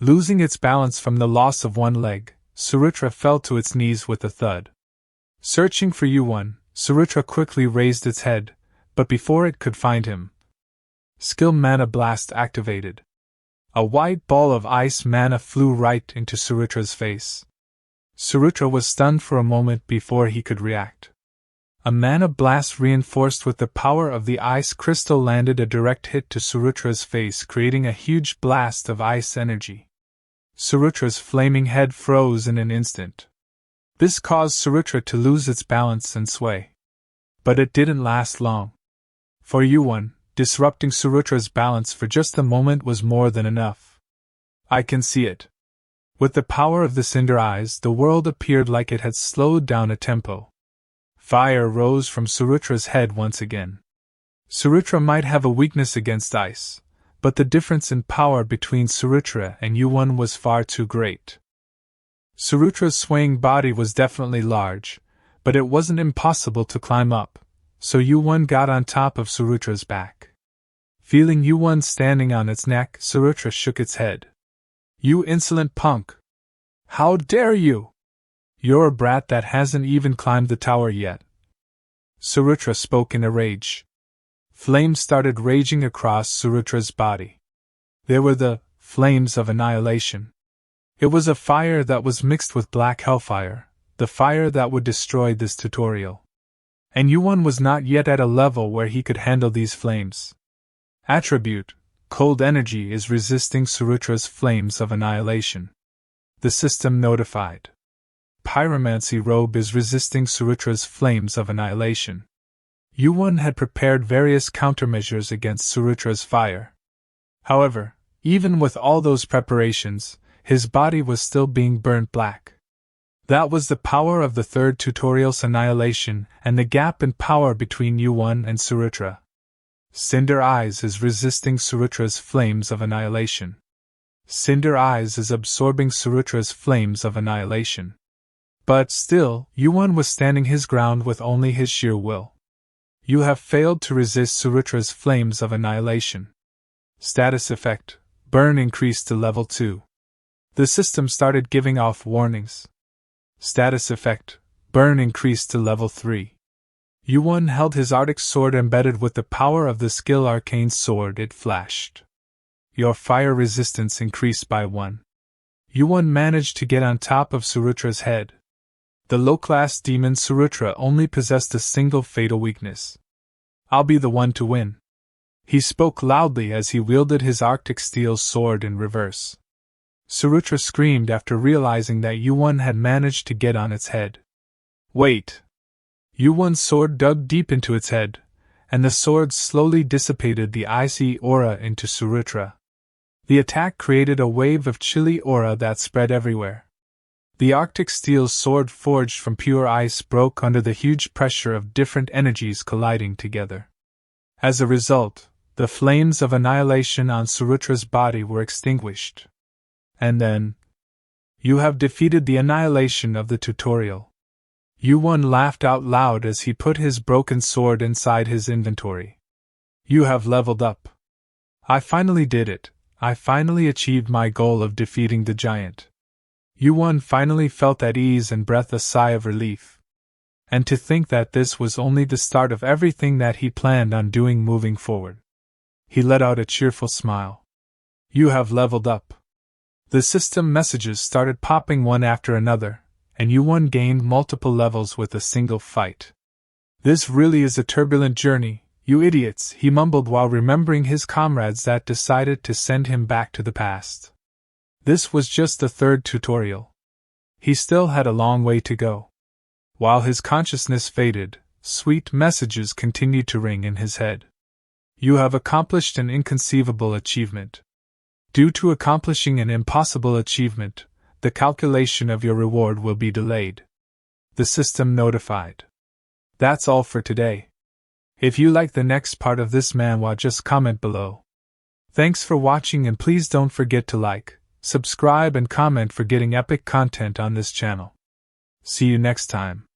Losing its balance from the loss of one leg, Surutra fell to its knees with a thud. Searching for YuWon, Surutra quickly raised its head, but before it could find him, Skill Mana Blast activated. A white ball of ice mana flew right into Surutra's face. Surutra was stunned for a moment before he could react. A mana blast reinforced with the power of the ice crystal landed a direct hit to Surutra's face, creating a huge blast of ice energy. Surutra's flaming head froze in an instant. This caused Surutra to lose its balance and sway. But it didn't last long. For YuWon, disrupting Surutra's balance for just a moment was more than enough. I can see it. With the power of the Cinder Eyes, the world appeared like it had slowed down a tempo. Fire rose from Surutra's head once again. Surutra might have a weakness against ice, but the difference in power between Surutra and YuWon was far too great. Surutra's swaying body was definitely large, but it wasn't impossible to climb up, so YuWon got on top of Surutra's back. Feeling YuWon standing on its neck, Surutra shook its head. You insolent punk! How dare you! You're a brat that hasn't even climbed the tower yet. Surutra spoke in a rage. Flames started raging across Surutra's body. They were the flames of annihilation. It was a fire that was mixed with black hellfire, the fire that would destroy this tutorial. And YuWon was not yet at a level where he could handle these flames. Attribute: Cold Energy is resisting Surutra's flames of annihilation. The system notified. Pyromancy Robe is resisting Surutra's flames of annihilation. YuWon had prepared various countermeasures against Surutra's fire. However, even with all those preparations, his body was still being burnt black. That was the power of the third tutorial's annihilation and the gap in power between YuWon and Surutra. Cinder Eyes is resisting Surutra's flames of annihilation. Cinder Eyes is absorbing Surutra's flames of annihilation. But still, YuWon was standing his ground with only his sheer will. You have failed to resist Surutra's flames of annihilation. Status effect: Burn increased to level 2. The system started giving off warnings. Status effect: Burn increased to level 3. YuWon held his Arctic sword embedded with the power of the skill Arcane Sword. It flashed. Your fire resistance increased by 1. YuWon managed to get on top of Surutra's head. The low-class demon Surutra only possessed a single fatal weakness. I'll be the one to win. He spoke loudly as he wielded his Arctic steel sword in reverse. Surutra screamed after realizing that YuWon had managed to get on its head. Wait! YuWon's sword dug deep into its head, and the sword slowly dissipated the icy aura into Surutra. The attack created a wave of chilly aura that spread everywhere. The Arctic steel sword forged from pure ice broke under the huge pressure of different energies colliding together. As a result, the flames of annihilation on Surutra's body were extinguished. And then, you have defeated the annihilation of the tutorial. YuWon laughed out loud as he put his broken sword inside his inventory. You have leveled up. I finally did it. I finally achieved my goal of defeating the giant. YuWon finally felt at ease and breathed a sigh of relief. And to think that this was only the start of everything that he planned on doing moving forward. He let out a cheerful smile. You have leveled up. The system messages started popping one after another, and YuWon gained multiple levels with a single fight. This really is a turbulent journey, You idiots, he mumbled while remembering his comrades that decided to send him back to the past. This was just the third tutorial. He still had a long way to go. While his consciousness faded, sweet messages continued to ring in his head. You have accomplished an inconceivable achievement. Due to accomplishing an impossible achievement, the calculation of your reward will be delayed. The system notified. That's all for today. If you like the next part of this manhwa, just comment below. Thanks for watching, and please don't forget to like, subscribe and comment for getting epic content on this channel. See you next time.